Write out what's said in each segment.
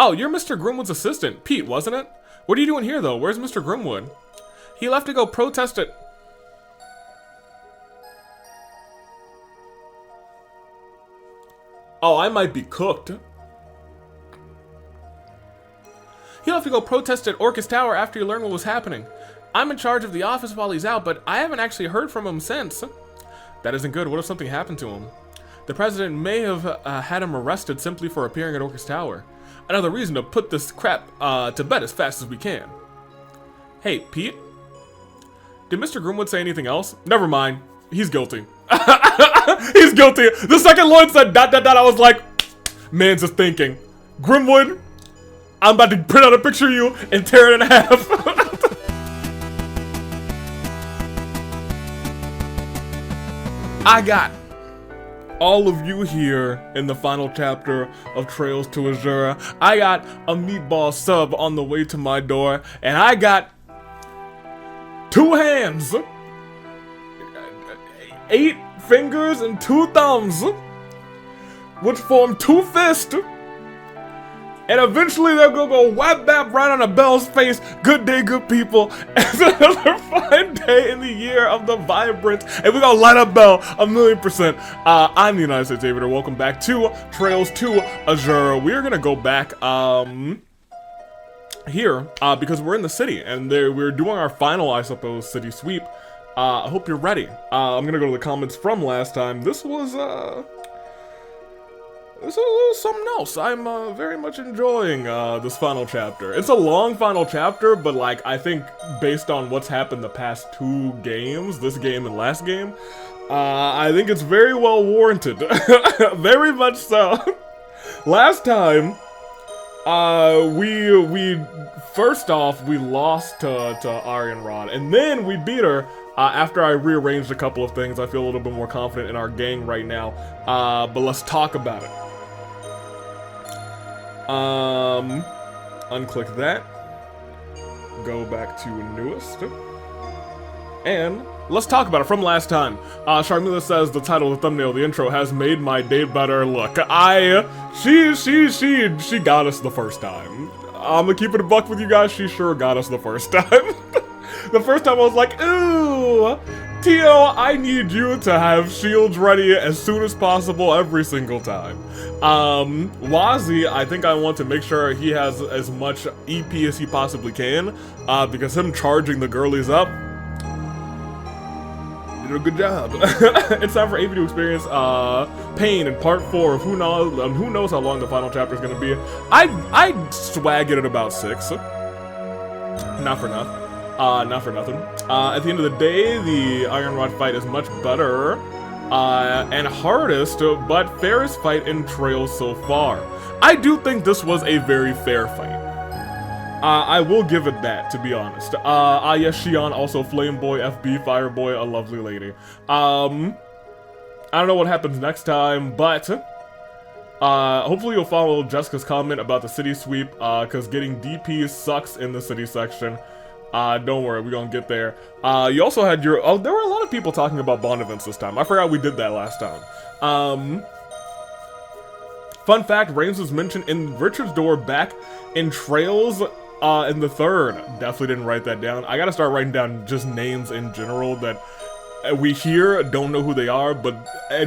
Oh, you're Mr. Grimwood's assistant. Pete, wasn't it? What are you doing here, though? Where's Mr. Grimwood? He left to go protest it. Oh, I might be cooked. He left to go protest at Orcus Tower after he learned what was happening. I'm in charge of the office while he's out, but I haven't actually heard from him since. That isn't good. What if something happened to him? The president may have had him arrested simply for appearing at Orcus Tower. Another reason to put this crap to bed as fast as we can. Hey, Pete? Did Mr. Grimwood say anything else? Never mind. He's guilty. He's guilty. The second Lloyd said ... I was like, man's just thinking. Grimwood, I'm about to print out a picture of you and tear it in half. I got all of you here in the final chapter of Trails to Azure. I got a meatball sub on the way to my door, and I got 2 hands, 8 fingers, and 2 thumbs, which form 2 fists. And eventually they're gonna go whap bap right on a bell's face. Good day, good people. It's another fine day in the year of the vibrant. And we're gonna light up Bell 1,000,000%. I'm the United States Aviator. Welcome back to Trails to Azure. We're gonna go back here because we're in the city. And we're doing our final, I suppose, city sweep. I hope you're ready. I'm gonna go to the comments from last time. This was something else. I'm very much enjoying this final chapter. It's a long final chapter, but like I think based on what's happened the past 2 games, this game and last game, I think it's very well warranted. Very much so. Last time, we first off we lost to Iron Rod, and then we beat her. After I rearranged a couple of things, I feel a little bit more confident in our gang right now. But let's talk about it. Unclick that. Go back to newest. And let's talk about it from last time. Sharmila says the title, the thumbnail, the intro has made my day better. Look, she got us the first time. I'm gonna keep it a buck with you guys. She sure got us the first time. The first time I was like, ooh, Tio, I need you to have shields ready as soon as possible every single time. Wazi, I think I want to make sure he has as much EP as he possibly can, because him charging the girlies up, did a good job. It's time for AP to experience pain in part 4 of who knows how long the final chapter is going to be. I'd swag it at about 6. Not for nothing. Not for nothing. At the end of the day, the Iron Rod fight is much better and hardest, but fairest fight in Trails so far. I do think this was a very fair fight. I will give it that, to be honest. Yes, Shion, also Flame Boy, FB, Fire Boy, a lovely lady. I don't know what happens next time, but hopefully you'll follow Jessica's comment about the city sweep, because getting DP sucks in the city section. Don't worry, we're gonna get there. You also had your... Oh, there were a lot of people talking about Bond events this time. I forgot we did that last time. Fun fact, Reigns was mentioned in Richard's Door back in Trails in the 3rd. Definitely didn't write that down. I gotta start writing down just names in general that we hear, don't know who they are, but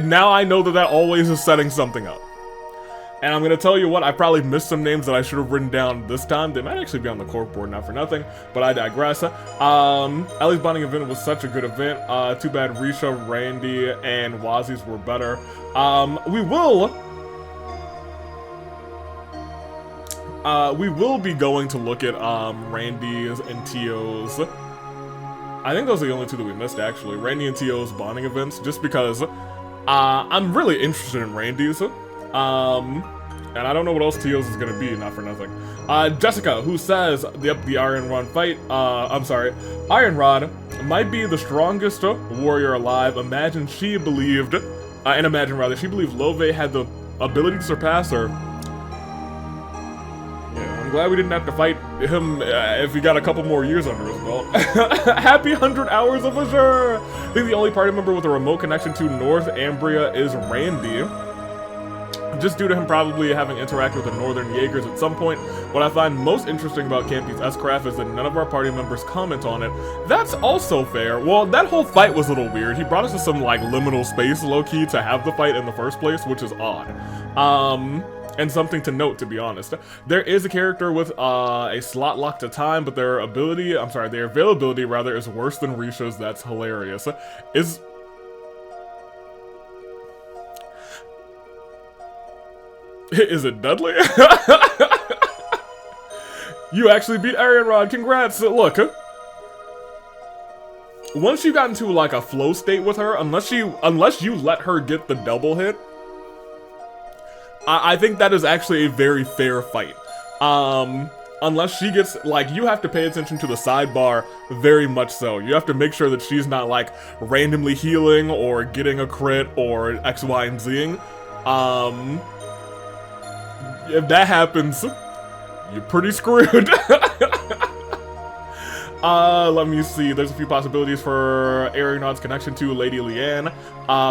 now I know that that always is setting something up. And I'm gonna tell you what, I probably missed some names that I should have written down this time. They might actually be on the cork board, not for nothing, but I digress. Ellie's bonding event was such a good event. Too bad Risha, Randy, and Wazi's were better. We will be going to look at Randy's and Tio's. I think those are the only 2 that we missed, actually. Randy and Tio's bonding events, just because I'm really interested in Randy's. And I don't know what else Tio's is gonna be, not for nothing. Jessica, who says the Iron Rod fight, Iron Rod might be the strongest warrior alive. Imagine she believed, she believed Love had the ability to surpass her. Yeah, I'm glad we didn't have to fight him if he got a couple more years under his belt. Happy 100 hours of Azure! I think the only party member with a remote connection to North Ambria is Randy. just due to him probably having interacted with the Northern Jaegers at some point. What I find most interesting about Campy's S-Craft is that none of our party members comment on it. That's also fair. Well, that whole fight was a little weird. He brought us to some, like, liminal space, low-key, to have the fight in the first place, which is odd. And something to note, to be honest. There is a character with a slot lock to time, but their availability rather is worse than Risha's. That's hilarious. Is it Dudley? You actually beat Arianrod, congrats! Look, once you got into like a flow state with her, unless you let her get the double hit, I think that is actually a very fair fight. Unless she gets, like, you have to pay attention to the sidebar very much so. You have to make sure that she's not, like, randomly healing or getting a crit or X, Y, and Zing. If that happens, you're pretty screwed. Let me see. There's a few possibilities for Arianrod's connection to Lady Leanne.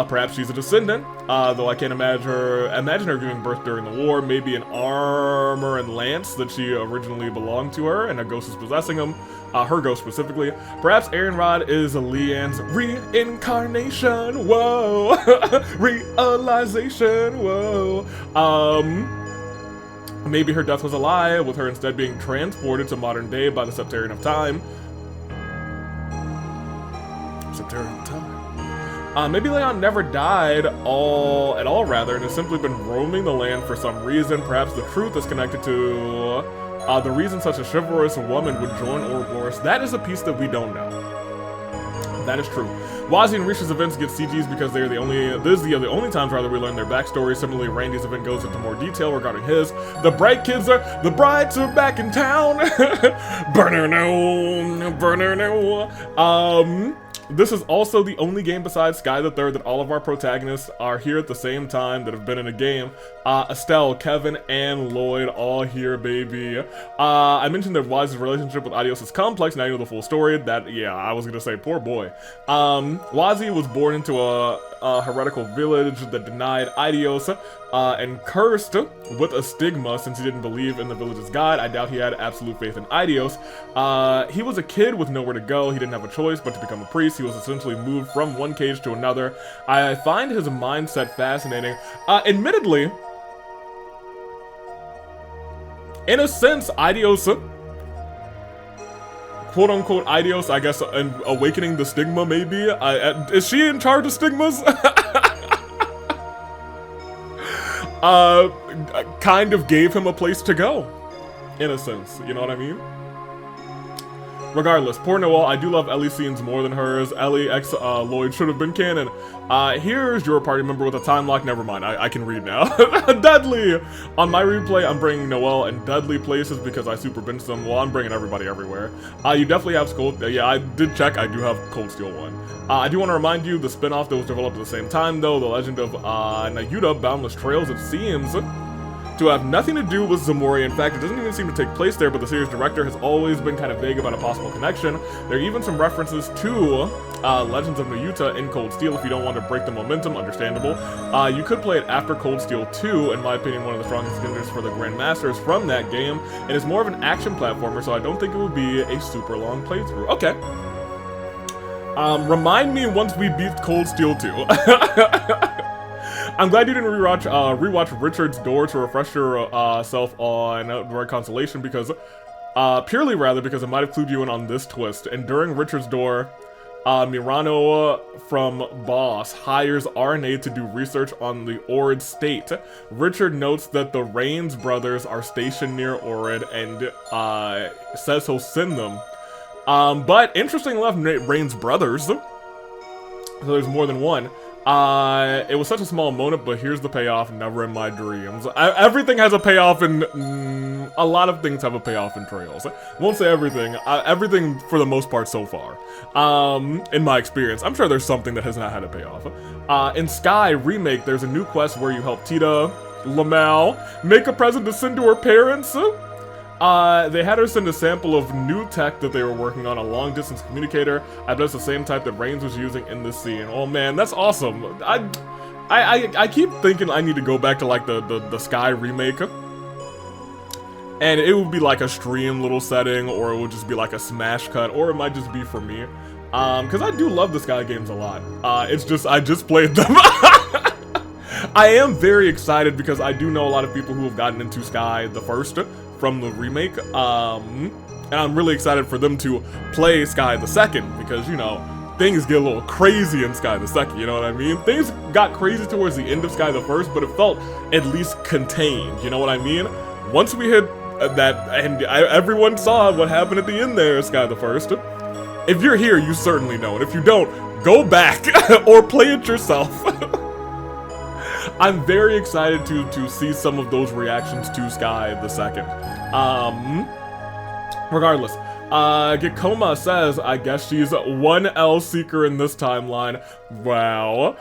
Perhaps she's a descendant, though I can't imagine her giving birth during the war. Maybe an armor and lance that she originally belonged to her, and a ghost is possessing him. Her ghost specifically. Perhaps Arianrod is Leanne's reincarnation. Whoa! Realization. Whoa. Maybe her death was a lie, with her instead being transported to modern day by the Septarian of Time. Septarian of Time? Maybe Leon never died at all, rather, and has simply been roaming the land for some reason. Perhaps the truth is connected to the reason such a chivalrous woman would join Ouroboros. That is a piece that we don't know. That is true. Wazi and Risha's events get CGs because they're the only times rather we learn their backstory. Similarly, Randy's event goes into more detail regarding his. The brides are back in town. Burner no. This is also the only game besides Sky the Third that all of our protagonists are here at the same time that have been in a game. Estelle, Kevin, and Lloyd all here, baby. I mentioned that Wise's relationship with Adios is complex. Now you know the full story. Yeah, I was gonna say, poor boy. Wazi was born into a heretical village that denied Adios and cursed with a stigma since he didn't believe in the village's god. I doubt he had absolute faith in Adios. He was a kid with nowhere to go. He didn't have a choice but to become a priest. He was essentially moved from one cage to another. I find his mindset fascinating. Admittedly, in a sense, Adios, quote-unquote Adios, I guess, and awakening the stigma, maybe? Is she in charge of stigmas? Kind of gave him a place to go, in a sense, you know what I mean? Regardless, poor Noelle, I do love Ellie's scenes more than hers. Ellie x Lloyd should have been canon. Here's your party member with a time lock. Never mind, I can read now. Dudley! On my replay, I'm bringing Noelle and Dudley places because I super binged them. Well, I'm bringing everybody everywhere. You definitely have Cold... yeah, I did check. I do have Cold Steel 1. I do want to remind you, the spin-off that was developed at the same time, though, The Legend of Nayuta, Boundless Trails, it seems to have nothing to do with Zamori. In fact, it doesn't even seem to take place there, but the series director has always been kind of vague about a possible connection. There are even some references to Legends of Nayuta in Cold Steel if you don't want to break the momentum, understandable. You could play it after Cold Steel 2, in my opinion, one of the strongest contenders for the Grandmasters from that game. It is more of an action platformer, so I don't think it would be a super long playthrough. Okay. Remind me once we beat Cold Steel 2. I'm glad you didn't rewatch Richard's Door to refresh yourself on Droid Constellation because, purely rather because it might have clued you in on this twist. And during Richard's Door, Mirano from Boss hires RNA to do research on the Orid state. Richard notes that the Rains brothers are stationed near Orid and says he'll send them. But interestingly enough, Rains brothers, so there's more than one. It was such a small moment, but here's the payoff, never in my dreams. Everything has a payoff in... a lot of things have a payoff in Trails. Won't say everything. Everything for the most part so far. In my experience. I'm sure there's something that has not had a payoff. In Sky Remake, there's a new quest where you help Tita Lamal make a present to send to her parents. They had her send a sample of new tech that they were working on, a long-distance communicator. I bet it's the same type that Rains was using in this scene. Oh man, that's awesome. I keep thinking I need to go back to like the Sky remake. And it would be like a stream little setting, or it would just be like a smash cut, or it might just be for me. Because I do love the Sky games a lot. It's just, I just played them. I am very excited because I do know a lot of people who have gotten into Sky the first from the remake. And I'm really excited for them to play Sky the second, because, you know, things get a little crazy in Sky the second, you know what I mean? Things got crazy towards the end of Sky the first, but it felt at least contained, you know what I mean? Once we hit that, and everyone saw what happened at the end there, Sky the First. If you're here, you certainly know it. If you don't, go back or play it yourself. I'm very excited to see some of those reactions to Sky the Second. Regardless, Gikoma says, I guess she's one L seeker in this timeline. Wow.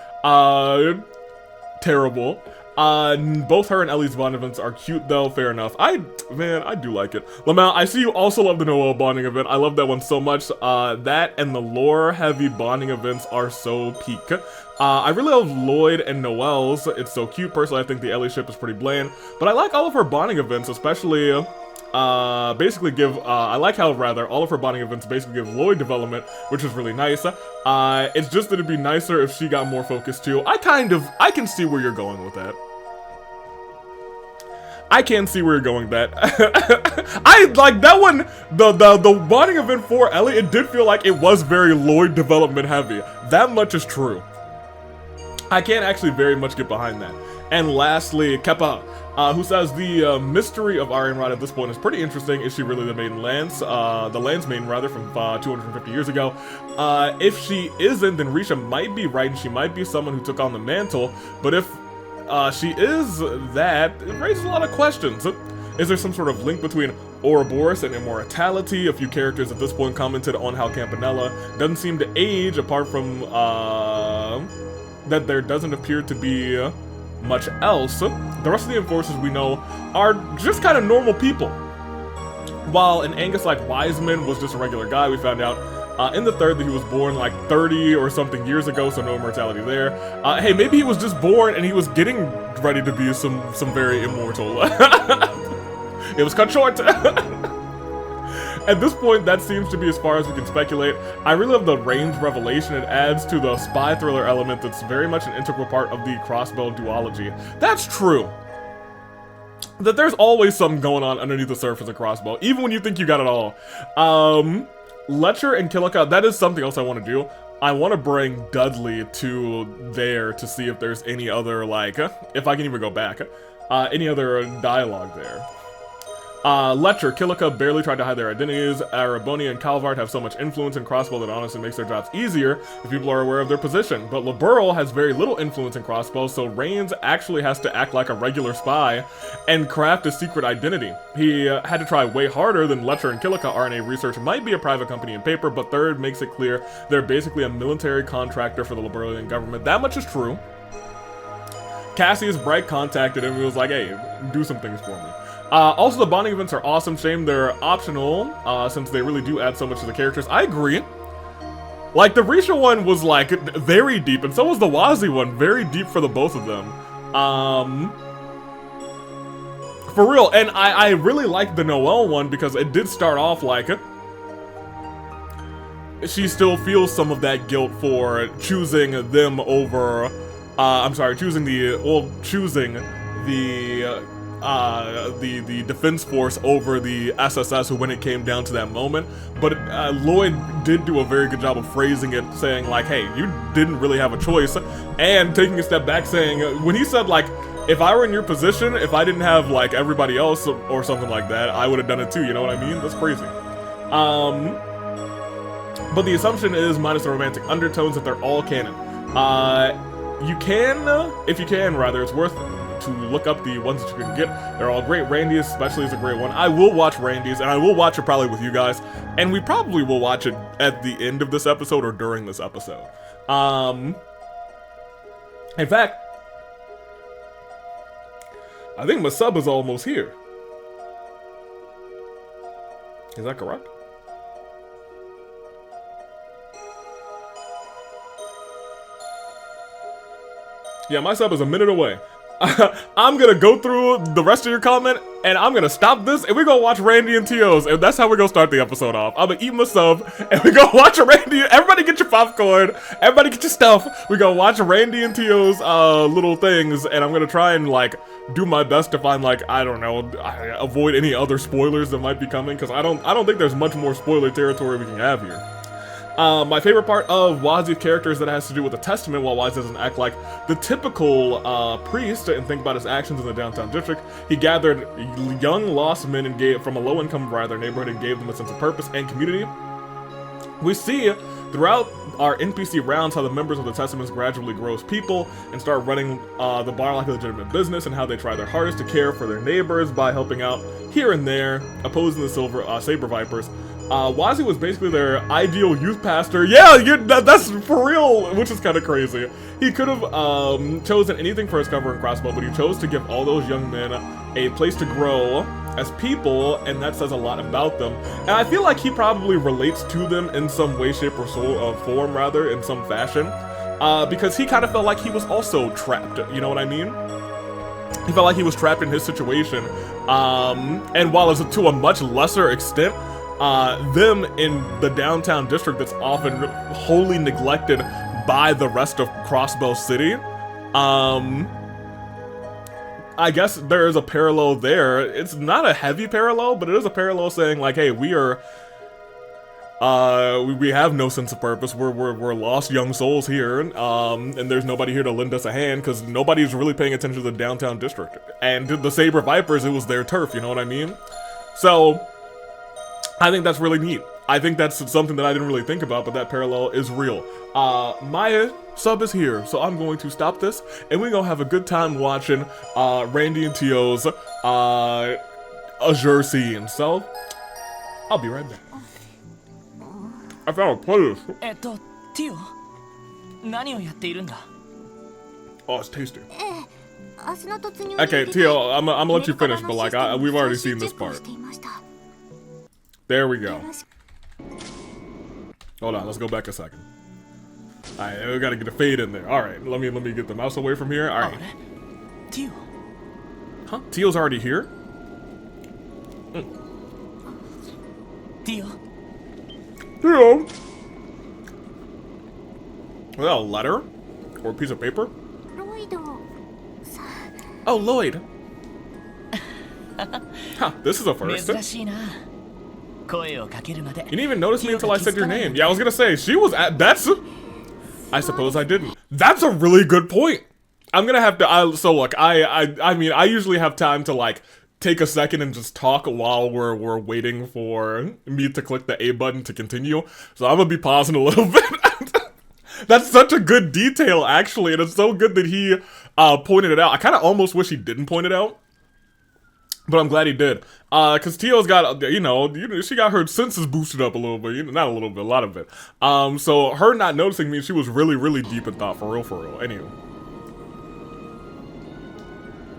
Terrible. Both her and Ellie's bond events are cute though, fair enough. Man, I do like it. Lamau, I see you also love the Noel bonding event. I love that one so much. That and the lore-heavy bonding events are so peak. I really love Lloyd and Noel's. It's so cute. Personally, I think the Ellie ship is pretty bland. But I like all of her bonding events, especially... I like how, rather, all of her bonding events basically give Lloyd development, which is really nice. It's just that it'd be nicer if she got more focus too. I can see where you're going with that. I can see where you're going with that. I like that one, the bonding event for Ellie, it did feel like it was very Lloyd development heavy. That much is true. I can't actually very much get behind that. And lastly, Keppa, who says the mystery of Arianrod at this point is pretty interesting. Is she really the maiden Lance? The Lance maiden, rather, from 250 years ago. If she isn't, then Risha might be right, and she might be someone who took on the mantle. But if she is that, it raises a lot of questions. Is there some sort of link between Ouroboros and immortality? A few characters at this point commented on how Campanella doesn't seem to age, apart from that there doesn't appear to be much else. The rest of the enforcers we know are just kind of normal people. While an Angus like Wiseman was just a regular guy, we found out in the third that he was born like 30 or something years ago, so no immortality there. Hey, maybe he was just born and he was getting ready to be some very immortal. It was cut short. At this point, that seems to be as far as we can speculate. I really love the range revelation it adds to the spy thriller element that's very much an integral part of the crossbow duology. That's true. That there's always something going on underneath the surface of crossbow, even when you think you got it all. Letcher and Killica, that is something else I want to do. I want to bring Dudley to there to see if there's any other, like, if I can even go back, any other dialogue there. Letcher, Killica barely tried to hide their identities. Arabonia and Calvard have so much influence in Crossbow that honestly makes their jobs easier if people are aware of their position. But Liberl has very little influence in Crossbow, so Reigns actually has to act like a regular spy and craft a secret identity. He had to try way harder than Letcher and Killica. RNA Research might be a private company in paper, but Third makes it clear they're basically a military contractor for the Liberalian government. That much is true. Cassius Bright contacted him and was like, hey, do some things for me. Also, the bonding events are awesome. Shame they're optional, since they really do add so much to the characters. I agree. Like, the Risha one was, like, very deep, and so was the Wazi one. Very deep for the both of them. For real, and I really like the Noelle one because it did start off like... she still feels some of that guilt for choosing them over... choosing the defense force over the SSS when it came down to that moment. But Lloyd did do a very good job of phrasing it, saying like, hey, you didn't really have a choice, and taking a step back saying, when he said like, if I were in your position, if I didn't have like everybody else or something like that, I would have done it too, you know what I mean? That's crazy. But the assumption is, minus the romantic undertones, that they're all canon. You can, if you can rather, it's worth to look up the ones that you can get. They're all great. Randy's especially is a great one. I will watch Randy's, and I will watch it probably with you guys, and we probably will watch it at the end of this episode or during this episode. In fact, I think my sub is almost here. Is that correct? Yeah, my sub is a minute away. I'm gonna go through the rest of your comment, and I'm gonna stop this, and we're gonna watch Randy and Tio's, and that's how we're gonna start the episode off. I'm gonna eat my sub, and we're gonna watch Randy. Everybody get your popcorn. Everybody get your stuff. We're gonna watch Randy and Tio's little things, and I'm gonna try and like do my best to find like I don't know, avoid any other spoilers that might be coming, because I don't think there's much more spoiler territory we can have here. My favorite part of Wazi's character is that it has to do with the testament, while Wazi doesn't act like the typical priest and think about his actions in the downtown district. He gathered young lost men and gave from a low-income their neighborhood and gave them a sense of purpose and community. We see throughout our NPC rounds how the members of the testaments gradually grow as people and start running the bar like a legitimate business, and how they try their hardest to care for their neighbors by helping out here and there, opposing the Saber Vipers. Wazi was basically their ideal youth pastor. Yeah, that's for real, which is kind of crazy. He could have chosen anything for his cover and crossbow, but he chose to give all those young men a place to grow as people, and that says a lot about them. And I feel like he probably relates to them in some way, shape, or form, rather, in some fashion, because he kind of felt like he was also trapped, you know what I mean? He felt like he was trapped in his situation, and while it's to a much lesser extent, them in the downtown district that's often wholly neglected by the rest of Crossbow City, I guess there is a parallel there. It's not a heavy parallel, but it is a parallel saying like, hey, we are, we have no sense of purpose. We're lost young souls here, and there's nobody here to lend us a hand because nobody's really paying attention to the downtown district. And the Saber Vipers, it was their turf, you know what I mean? So I think that's really neat. I think that's something that I didn't really think about, but that parallel is real. My sub is here, so I'm going to stop this, and we're gonna have a good time watching Randy and Tio's Azure scene. So, I'll be right back. I found a place. Tio, 何をやっているんだ? Oh, it's tasty. Okay, Tio, I'm gonna let you finish, but like, we've already seen this part. There we go. Hold on, let's go back a second. Alright, we gotta get a fade in there. Alright, let me get the mouse away from here. Alright. Tio. Huh? Tio's already here? Tio. Tio! Was that a letter? Or a piece of paper? Oh, Lloyd! Huh, this is a first. You didn't even notice me until I said your name. Yeah, I was gonna say, she was at, that's, I suppose I didn't. That's a really good point. I'm gonna have to, so look, I mean, I usually have time to like, take a second and just talk while we're waiting for me to click the A button to continue. So I'm gonna be pausing a little bit. That's such a good detail, actually, and it's so good that he pointed it out. I kind of almost wish he didn't point it out, but I'm glad he did. Cause Tio's got, you know, she got her senses boosted up a little bit, not a little bit, a lot of it. So her not noticing me, she was really, really deep in thought, for real, for real. Anyway.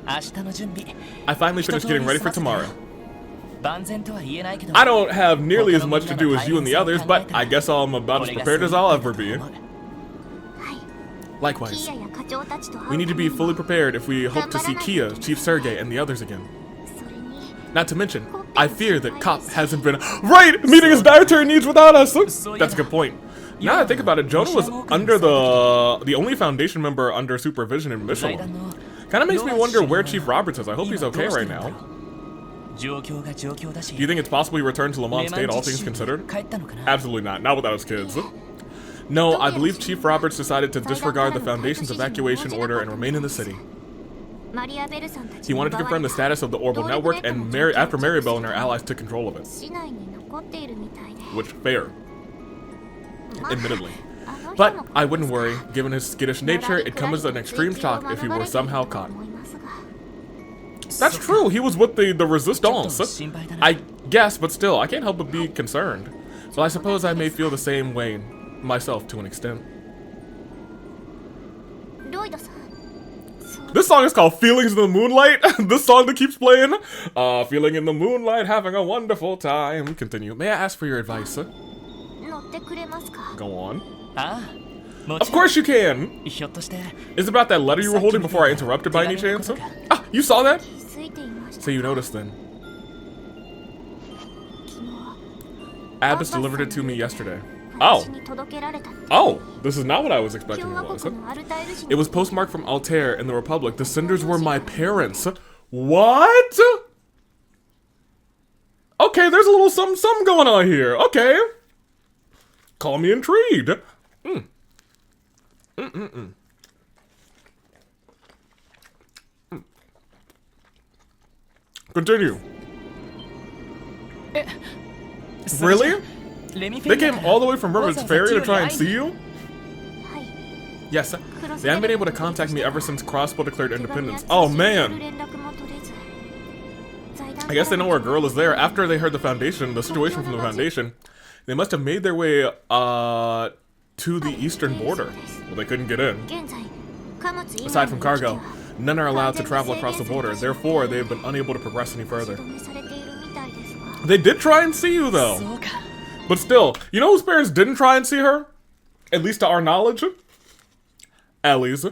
I finally finished getting ready for tomorrow. I don't have nearly as much to do as you and the others, but I guess I'm about as prepared as I'll ever be. Likewise. We need to be fully prepared if we hope to see Kia, Chief Sergei, and the others again. Not to mention, I fear that Cop hasn't been meeting his dietary needs without us. That's a good point. Now that I think about it, Jonah was under the only Foundation member under supervision in Michelin. Kinda makes me wonder where Chief Roberts is. I hope he's okay right now. Do you think it's possible he returned to Lamont State, all things considered? Absolutely not. Not without his kids. No, I believe Chief Roberts decided to disregard the Foundation's evacuation order and remain in the city. He wanted to confirm the status of the Orbital Network, and after Maribel and her allies took control of it. Which, fair. Admittedly. But I wouldn't worry. Given his skittish nature, it'd come as an extreme shock if he were somehow caught. That's true, he was with the Resistance. I guess, but still, I can't help but be concerned. Well, I suppose I may feel the same way myself to an extent. This song is called Feelings in the Moonlight. This song that keeps playing. Feeling in the moonlight, having a wonderful time. Continue. May I ask for your advice, sir? Go on. Of course you can! ひょっとして Is it about that letter you were holding before I interrupted by any chance? Ah, you saw that? So you noticed then. Abbas delivered it to me yesterday. Oh. Oh, this is not what I was expecting it was. It was postmarked from Altair in the Republic. The senders were my parents. What? Okay, there's a little something going on here. Okay. Call me intrigued. Continue. Really? They came all the way from River's Ferry to try and see you? Yes, they haven't been able to contact me ever since Crossbow declared independence. Oh man! I guess they know our girl is there. After they heard the Foundation, the situation from the Foundation, they must have made their way to the eastern border. Well, they couldn't get in. Aside from cargo, none are allowed to travel across the border. Therefore, they have been unable to progress any further. They did try and see you, though. But still, you know whose parents didn't try and see her? At least to our knowledge? Ellie's.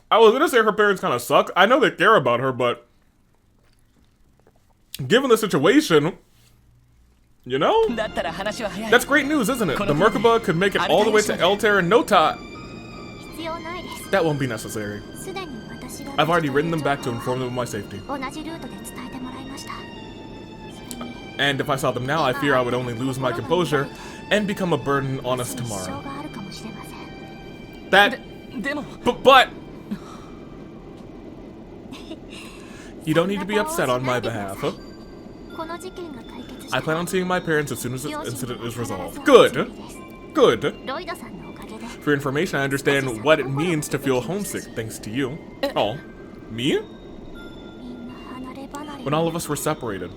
I was gonna say her parents kind of suck. I know they care about her, but given the situation, you know? That's great news, isn't it? The Merkaba could make it all the way to Altair in no time. That won't be necessary. I've already written them back to inform them of my safety. And if I saw them now, I fear I would only lose my composure and become a burden on us tomorrow. But you don't need to be upset on my behalf. Huh? I plan on seeing my parents as soon as this incident is resolved. Good. Good. For your information, I understand what it means to feel homesick, thanks to you. Oh, me? When all of us were separated,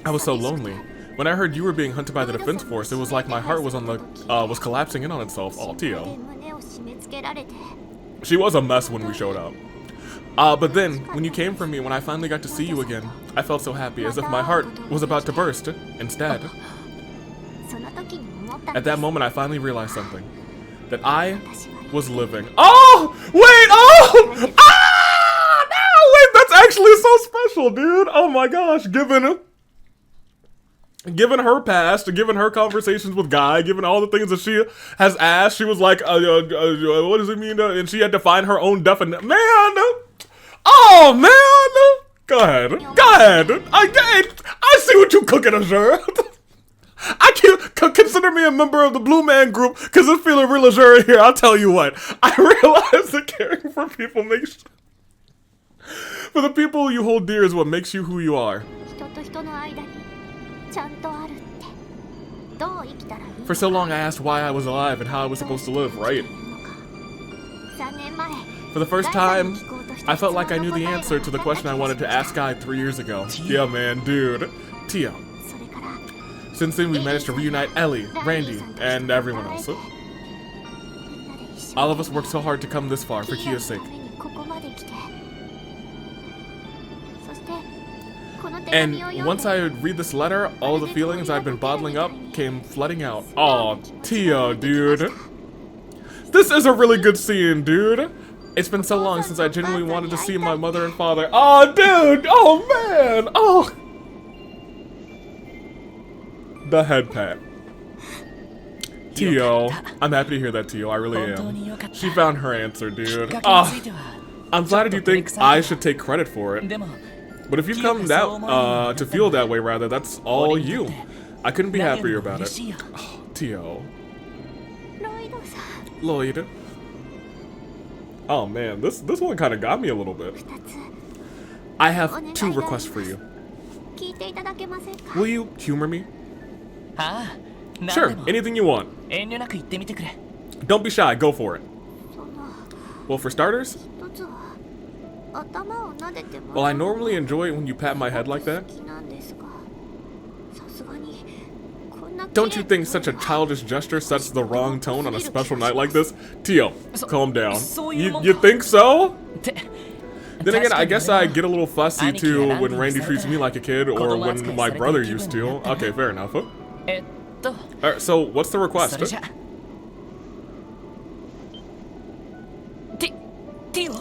I was so lonely. When I heard you were being hunted by the Defense Force, it was like my heart was was collapsing in on itself. Oh, Tio. She was a mess when we showed up. But then, when you came for me, when I finally got to see you again, I felt so happy, as if my heart was about to burst. Instead, at that moment, I finally realized something. That I was living. Oh! Wait! Oh! Ah! No! Wait, that's actually so special, dude! Oh my gosh, given her past, given her conversations with Guy, given all the things that she has asked, she was like, what does it mean? And she had to find her own definition. Man! Oh, man! Go ahead. Go ahead. I see what you cooking, Azure. I can't consider me a member of the Blue Man group because it's feeling real Azure here. I'll tell you what. I realize that caring for people makes... For the people you hold dear is what makes you who you are. For so long I asked why I was alive and how I was supposed to live, right? For the first time, I felt like I knew the answer to the question I wanted to ask Guy 3 years ago. Yeah, man, dude. Tio. Since then, we managed to reunite Ellie, Randy, and everyone else. All of us worked so hard to come this far for Kia's sake. And once I would read this letter, all the feelings I'd been bottling up came flooding out. Aw, Tio, dude. This is a really good scene, dude. It's been so long since I genuinely wanted to see my mother and father. Oh, dude! Oh, man! Oh! The head pat. Tio. I'm happy to hear that, Tio. I really am. She found her answer, dude. I'm flattered you think I should take credit for it. But if you've come to feel that way, rather, that's all you. I couldn't be happier about it. Oh, Tio. Lloyd. Oh man, this one kind of got me a little bit. I have 2 requests for you. Will you humor me? Sure, anything you want. Don't be shy, go for it. Well, for starters, well, I normally enjoy it when you pat my head like that. Don't you think such a childish gesture sets the wrong tone on a special night like this? Tio, calm down. You think so? Then again, I guess I get a little fussy too when Randy treats me like a kid or when my brother used to. Okay, fair enough. Alright, so what's the request?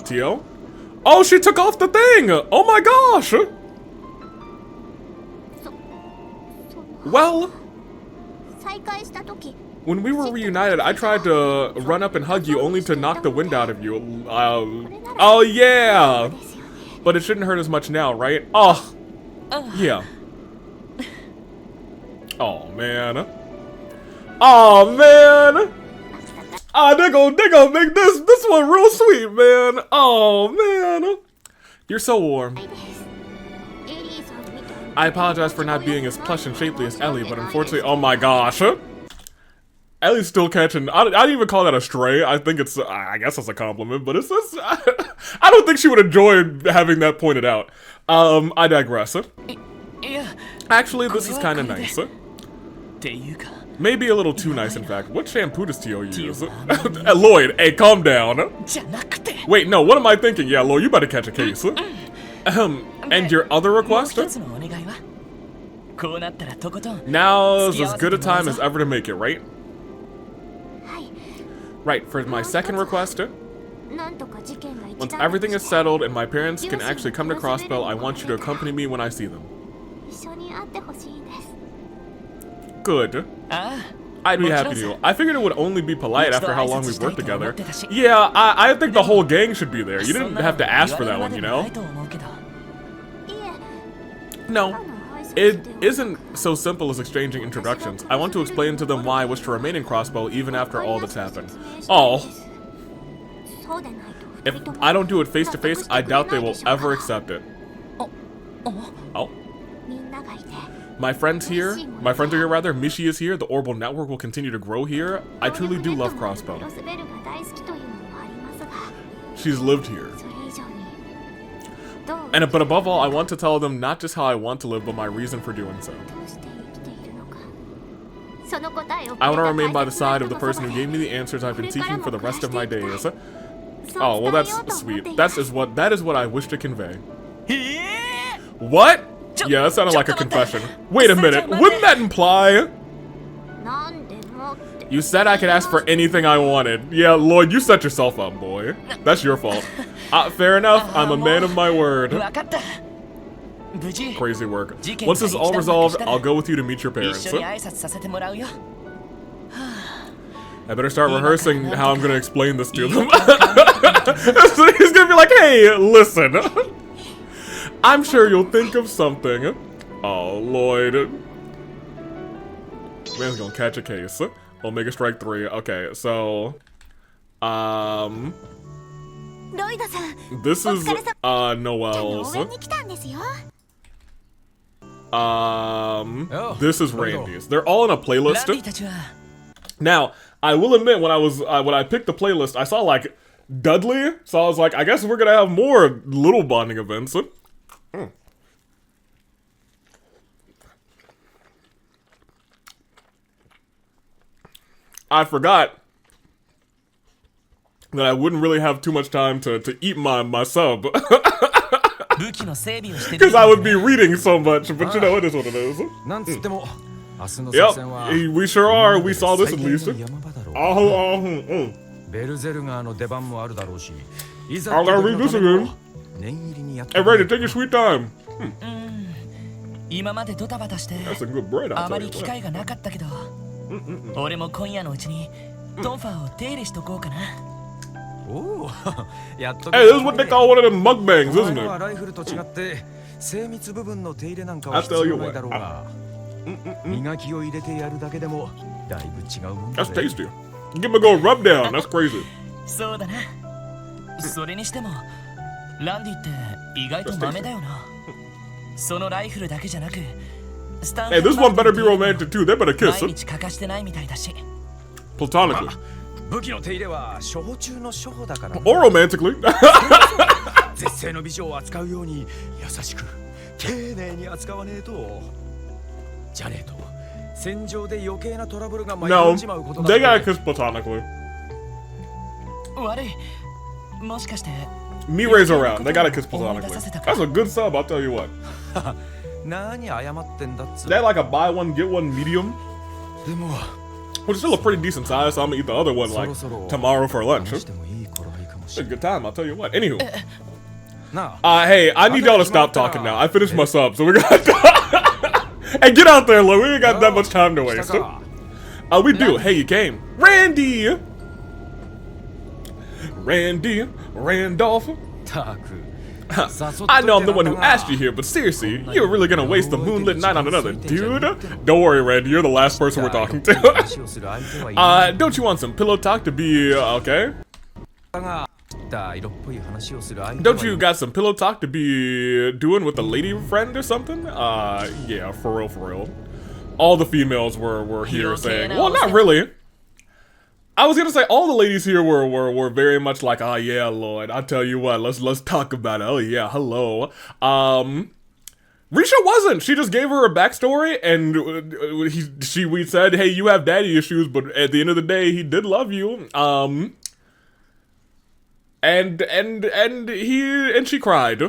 Tio? Oh, she took off the thing! Oh my gosh! Well, when we were reunited, I tried to run up and hug you only to knock the wind out of you. Oh yeah! But it shouldn't hurt as much now, right? Oh, yeah. Oh man. Oh man! Ah, they gonna make this one real sweet, man. Oh man. You're so warm. I apologize for not being as plush and shapely as Ellie, but unfortunately, oh my gosh. Ellie's still catching, I didn't even call that a stray. I think it's, I guess that's a compliment, but it's just, I don't think she would enjoy having that pointed out. I digress. Actually, this is kind of nice. Maybe a little too nice, in fact. What shampoo does Tio use? Lloyd, hey, calm down. Wait, no, what am I thinking? Yeah, Lloyd, you better catch a case. And your other request? Now's as good a time as ever to make it, right? Right, for my second request, once everything is settled and my parents can actually come to Crossbell, I want you to accompany me when I see them. Good. I'd be happy to. I figured it would only be polite after how long we've worked together. Yeah, I think the whole gang should be there. You didn't have to ask for that one, you know? No, it isn't so simple as exchanging introductions. I want to explain to them why I wish to remain in Crossbow even after all that's happened. Oh. If I don't do it face to face, I doubt they will ever accept it. Oh. My friends are here rather, Mishi is here, the Orbital Network will continue to grow here. I truly do love Crossbow. She's lived here. But above all, I want to tell them not just how I want to live, but my reason for doing so. I want to remain by the side of the person who gave me the answers I've been seeking for the rest of my days. Oh, well that's sweet. That is what I wish to convey. What? Yeah, that sounded like a confession. Wait a minute, wouldn't that imply? You said I could ask for anything I wanted. Yeah, Lloyd, you set yourself up, boy. That's your fault. Fair enough, I'm a man of my word. Crazy work. Once this is all resolved, I'll go with you to meet your parents. I better start rehearsing how I'm gonna explain this to them. He's gonna be like, hey, listen. I'm sure you'll think of something. Oh, Lloyd. Man's gonna catch a case. Omega Strike 3. Okay, so... this is, Noel's. This is Randy's. They're all in a playlist. Now, I will admit, when I picked the playlist, I saw, like, Dudley, so I was like, I guess we're gonna have more little bonding events. I forgot that I wouldn't really have too much time to eat my sub. Because I would be reading so much, but you know, it is what it is. Yep, we sure are. We saw this at least. I'll gotta read this again. Hey, ready, take your sweet time. That's a good bread, I'll tell you that. Hey, this is what they call one of them mukbangs, isn't it? I'll tell you what. That's tasty. Give him a go rub down, that's crazy. Hey, this one better be romantic too. They better kiss. Platonically. Or romantically. No, they gotta kiss platonically. Mirai's around. They gotta kiss platonically. That's a good sub, I'll tell you what. 何謝ってんだっつう They had like a buy one, get one medium. でも Which is still a pretty decent size, so I'm gonna eat the other one like tomorrow for lunch. してもいい頃合いかも It's し a れない good time, I'll tell you what. Anywho. なあ Hey, I need y'all to stop talking now. I finished my sub, so we got Hey, get out there, Lloyd. We ain't got that much time to waste. We do. Hey, you came. Randy! Randolph. たく I know I'm the one who asked you here, but seriously, you're really gonna waste the moonlit night on another dude? Don't worry, Randy, you're the last person we're talking to. Don't you want some pillow talk to be, okay? Don't you got some pillow talk to be doing with a lady friend or something? Yeah, for real. All the females were here saying, well, not really. I was gonna say all the ladies here were very much like, oh yeah, Lloyd, I'll tell you what, let's talk about it. Oh yeah, hello. Risha wasn't. She just gave her a backstory, and we said, hey, you have daddy issues, but at the end of the day, he did love you. And she cried.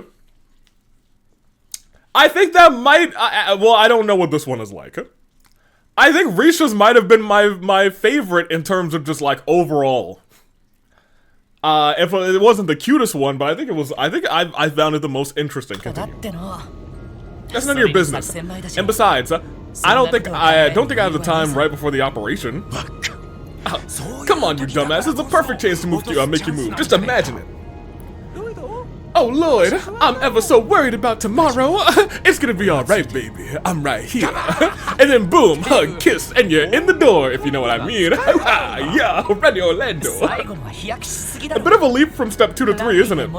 I think that might. Well, I don't know what this one is like. I think Risha's might have been my favorite in terms of just like overall. If it wasn't the cutest one, but I think it was. I think I found it the most interesting. Continue. That's none of your business. And besides, I don't think I have the time right before the operation. Come on, you dumbass! It's the perfect chance to make you move. Just imagine it. Oh, Lloyd, I'm ever so worried about tomorrow. It's gonna be alright, baby. I'm right here. And then boom, hug, kiss, and you're in the door, if you know what I mean. Yeah, ready, Orlando. A bit of a leap from step 2 to 3, isn't it?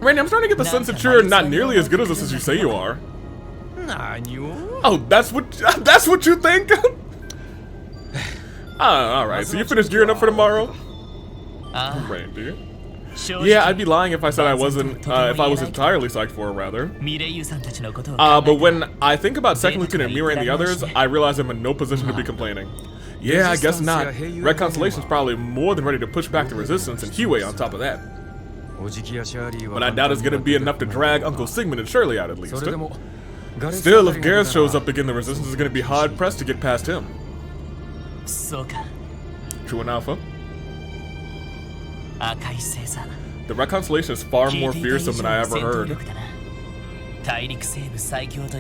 Randy, I'm starting to get the sense that you're not nearly as good as this as you say you are. Oh, that's what you think? Alright, so you finished gearing up for tomorrow? Randy. Yeah, I'd be lying if I said I wasn't, if I was entirely psyched for her, rather. But when I think about Second Lieutenant Mirai and the others, I realize I'm in no position to be complaining. Yeah, I guess not. Red Constellation's probably more than ready to push back the resistance, and Huey on top of that. But I doubt it's gonna be enough to drag Uncle Sigmund and Shirley out, at least. Still, if Gareth shows up again, the resistance is gonna be hard-pressed to get past him. True enough, huh? The Red Constellation is far more fearsome than I ever heard.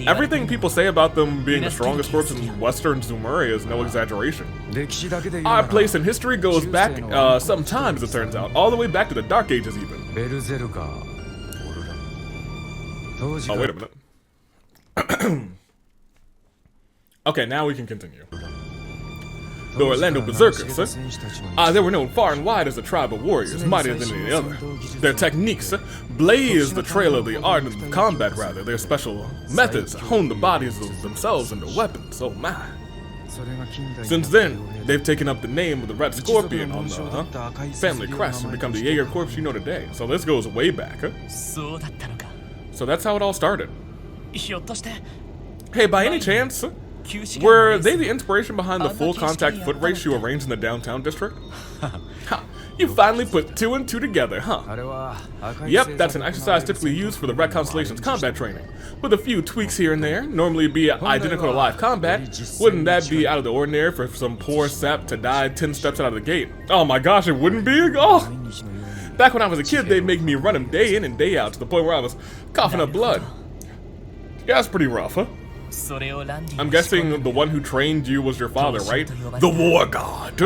Everything people say about them being the strongest corps in Western Zumeria is no exaggeration. Our place in history goes back some time, as it turns out, all the way back to the Dark Ages even. Oh, wait a minute. Okay, now we can continue. The Orlando Berserkers, they were known far and wide as a tribe of warriors, mightier than any other. Their techniques blaze the trail of the art of combat, rather. Their special methods hone the bodies of themselves into weapons, oh my. Since then, they've taken up the name of the Red Scorpion on the family crest and become the Jaeger Corps you know today. So this goes way back. So that's how it all started. Hey, by any chance, were they the inspiration behind the full contact foot race you arranged in the downtown district? You finally put 2 and 2 together, huh? Yep, that's an exercise typically used for the Red Constellation's combat training. With a few tweaks here and there, normally be identical to live combat, wouldn't that be out of the ordinary for some poor sap to die 10 steps out of the gate? Oh my gosh, it wouldn't be? Oh! Back when I was a kid, they'd make me run him day in and day out to the point where I was coughing up blood. Yeah, that's pretty rough, huh? I'm guessing the one who trained you was your father, right? The War God!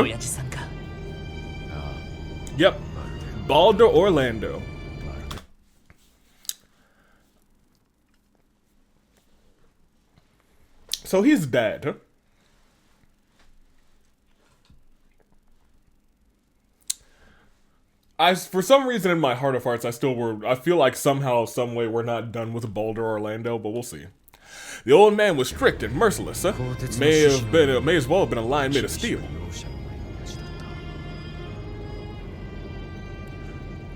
Yep. Baldur Orlando. So he's dead. For some reason in my heart of hearts, I feel like somehow, some way we're not done with Baldur Orlando, but we'll see. The old man was strict and merciless, may as well have been a lion made of steel.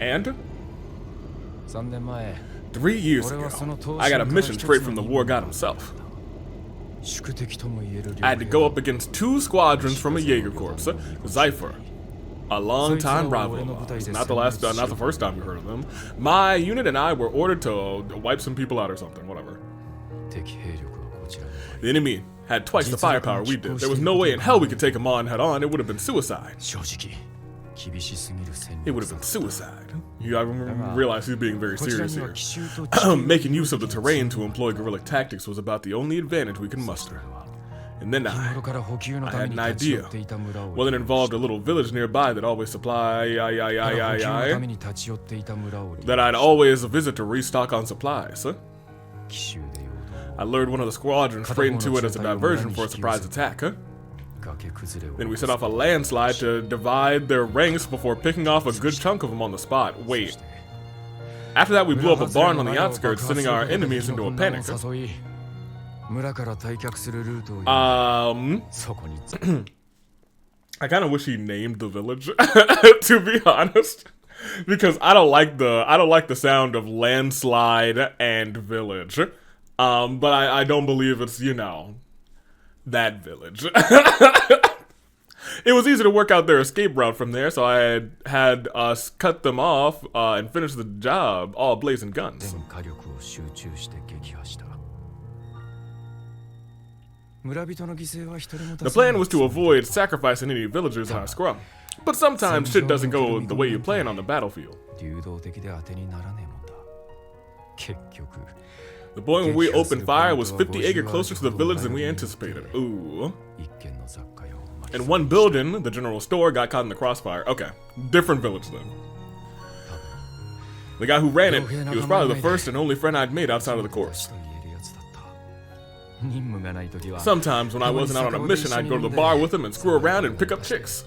And 3 years ago, I got a mission straight from the war god himself. I had to go up against 2 squadrons from a Jaeger Corps, Zypher, A long-time rival of ours. Not the first time we heard of them. My unit and I were ordered to wipe some people out or something, whatever. The enemy had twice the firepower we did. There was no way in hell we could take him on head-on. It would have been suicide. It would have been suicide. I realize he's being very serious here. Making use of the terrain to employ guerrilla tactics was about the only advantage we could muster. And then I had an idea. Well, it involved a little village nearby that always that I'd always visit to restock on supplies. I lured one of the squadrons straight into it as a diversion for a surprise attack. Then we set off a landslide to divide their ranks before picking off a good chunk of them on the spot. Wait. After that, we blew up a barn on the outskirts, sending our enemies into a panic. I kind of wish he named the village, to be honest, because I don't like the sound of landslide and village. But I don't believe it's, you know, that village. It was easy to work out their escape route from there, so I had us cut them off and finish the job, all blazing guns. The plan was to avoid sacrificing any villagers in our scrum, but sometimes shit doesn't go the way you plan on the battlefield. The point when we opened fire was 50 acres closer to the village than we anticipated. Ooh. In one building, the general store got caught in the crossfire. Okay, different village then. The guy who ran it, he was probably the first and only friend I'd made outside of the corps. Sometimes when I wasn't out on a mission, I'd go to the bar with him and screw around and pick up chicks.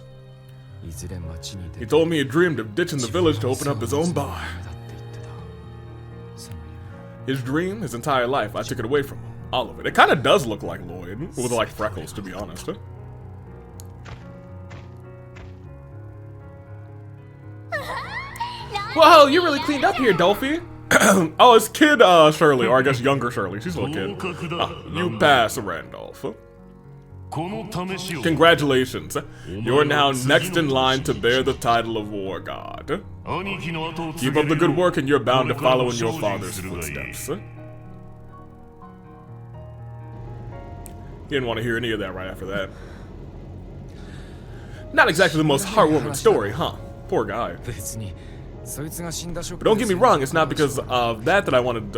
He told me he dreamed of ditching the village to open up his own bar. His dream, his entire life, I took it away from him. All of it. It kind of does look like Lloyd, with like freckles, to be honest. Whoa, you really cleaned up here, Dolphy. Oh, it's kid Shirley, or I guess younger Shirley. She's a little kid. You pass, Randolph. Congratulations. You're now next in line to bear the title of War God. Keep up the good work and you're bound to follow in your father's footsteps. He didn't want to hear any of that right after that. Not exactly the most heartwarming story, huh? Poor guy. But don't get me wrong, it's not because of that I wanted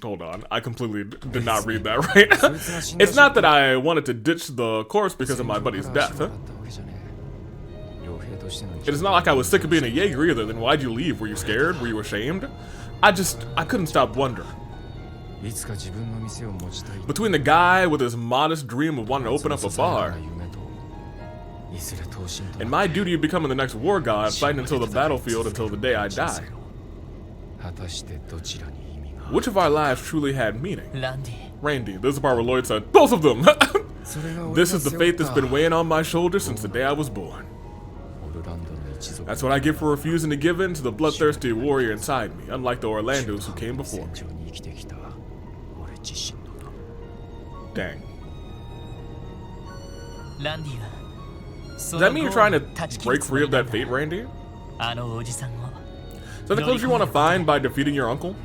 hold on, I completely did not read that right. It's not that I wanted to ditch the corpse because of my buddy's death. It is not like I was sick of being a Jaeger either. Then why'd you leave? Were you scared? Were you ashamed? I couldn't stop wondering. Between the guy with his modest dream of wanting to open up a bar and my duty of becoming the next war god, fighting until the battlefield until the day I die. Which of our lives truly had meaning? Randy. This is the part where Lloyd said, both of them! This is the fate that's been weighing on my shoulders since the day I was born. That's what I get for refusing to give in to the bloodthirsty warrior inside me, unlike the Orlandos who came before me. Dang. Does that mean you're trying to break free of that fate, Randy? Is that the closure you want to find by defeating your uncle?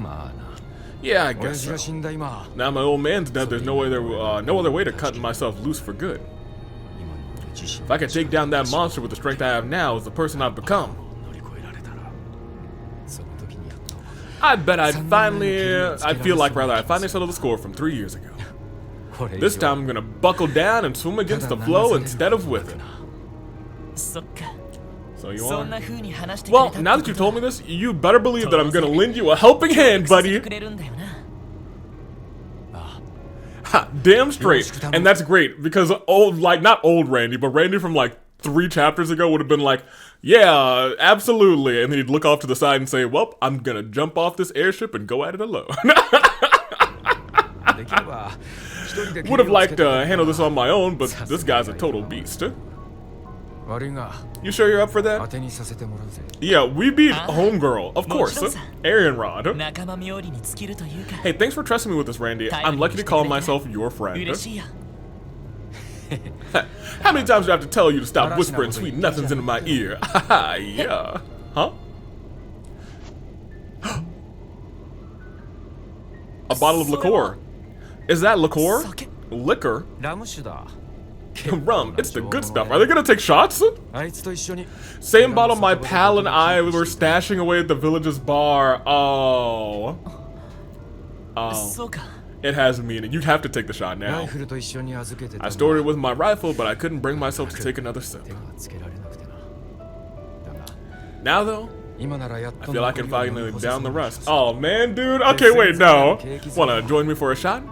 Yeah, I guess so. Now my old man's dead, there's no other way to cut myself loose for good. If I can take down that monster with the strength I have now as the person I've become, I bet I finally settled the score from 3 years ago. This time I'm gonna buckle down and swim against the flow instead of with it. So you are? Well, now that you told me this, you better believe that I'm gonna lend you a helping hand, buddy. Ha, damn straight. And that's great, because not old Randy, but Randy from like 3 chapters ago would have been like, yeah, absolutely. And then he'd look off to the side and say, well, I'm gonna jump off this airship and go at it alone. Would have liked to handle this on my own, but this guy's a total beast. You sure you're up for that? Yeah, we beat Homegirl, of course. Arian Rod. Hey, thanks for trusting me with this, Randy. I'm lucky to call myself your friend. How many times do I have to tell you to stop whispering sweet nothings into my ear? Yeah. Huh? A bottle of liqueur. Is that liqueur? Liquor? ラム酒だ Rum. It's the good stuff. Are they gonna take shots? あいつと一緒に Same bottle my pal and I were stashing away at the village's bar. Oh. Oh. そうか It has meaning. You'd have to take the shot ラ now. イフルと一緒に預けてた I stored it with my rifle, but I couldn't bring myself to take another sip. 手がつけられなくてなだが Now though, 今ならやっ I と feel I can 残りを finally 残せ down そう the な rest. Oh man, dude. Okay, wait, no. Wanna join me for a shot?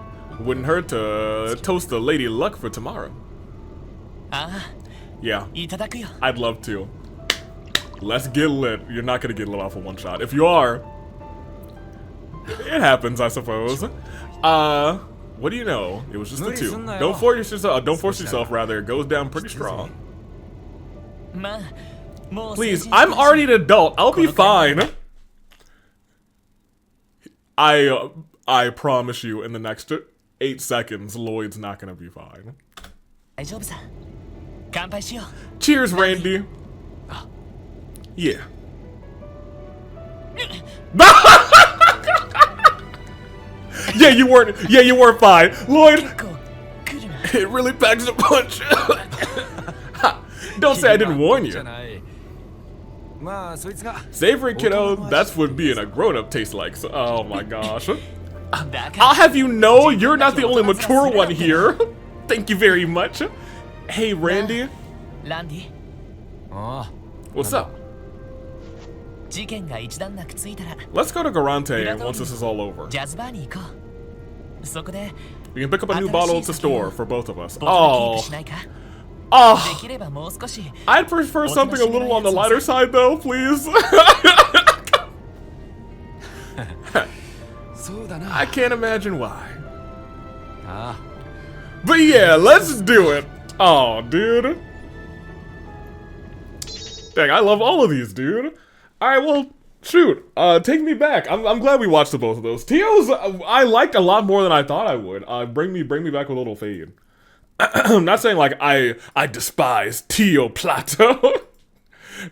Wouldn't hurt to toast the Lady Luck for tomorrow. あ Yeah, あいただくよ I'd love to. Let's get lit. You're not gonna get lit off of one shot. If you are, it happens, I suppose. What do you know? It was just the two. Don't force yourself. Don't force yourself. Rather, it goes down pretty strong. まあもう Please, I'm already an adult. I'll be fine. I promise you, in the next 8 seconds, Lloyd's not gonna be fine. 大丈夫さ乾杯しよう Cheers, Randy. Yeah. Yeah, you weren't. Yeah, you weren't fine, Lloyd. 結構来るな It really packs a punch. Don't say I didn't warn じゃ you. ないまあそいつが Savory, kiddo. That's what being a grown-up tastes like. So, oh my gosh. だか I'll have you know, you're not the only mature one here. Thank you very much. Hey, Randy. らランディああ What's up? 事件が一段落ついたら Let's go to Garante once this is all over. ジャズバーに行こうそこで We can pick up a new bottle to store for both of us. ボトルキープ Oh. しないか Oh. できればもう少し I'd prefer something a little on the lighter side, though, please. そうだな I can't imagine why. あ But yeah, let's do it. Oh, dude. Dang, I love all of these, dude. Alright, well, shoot. Take me back. I'm glad we watched the both of those. Tio's, I liked a lot more than I thought I would. Bring me back with a little fade. I'm not saying, like, I despise Tio Plato.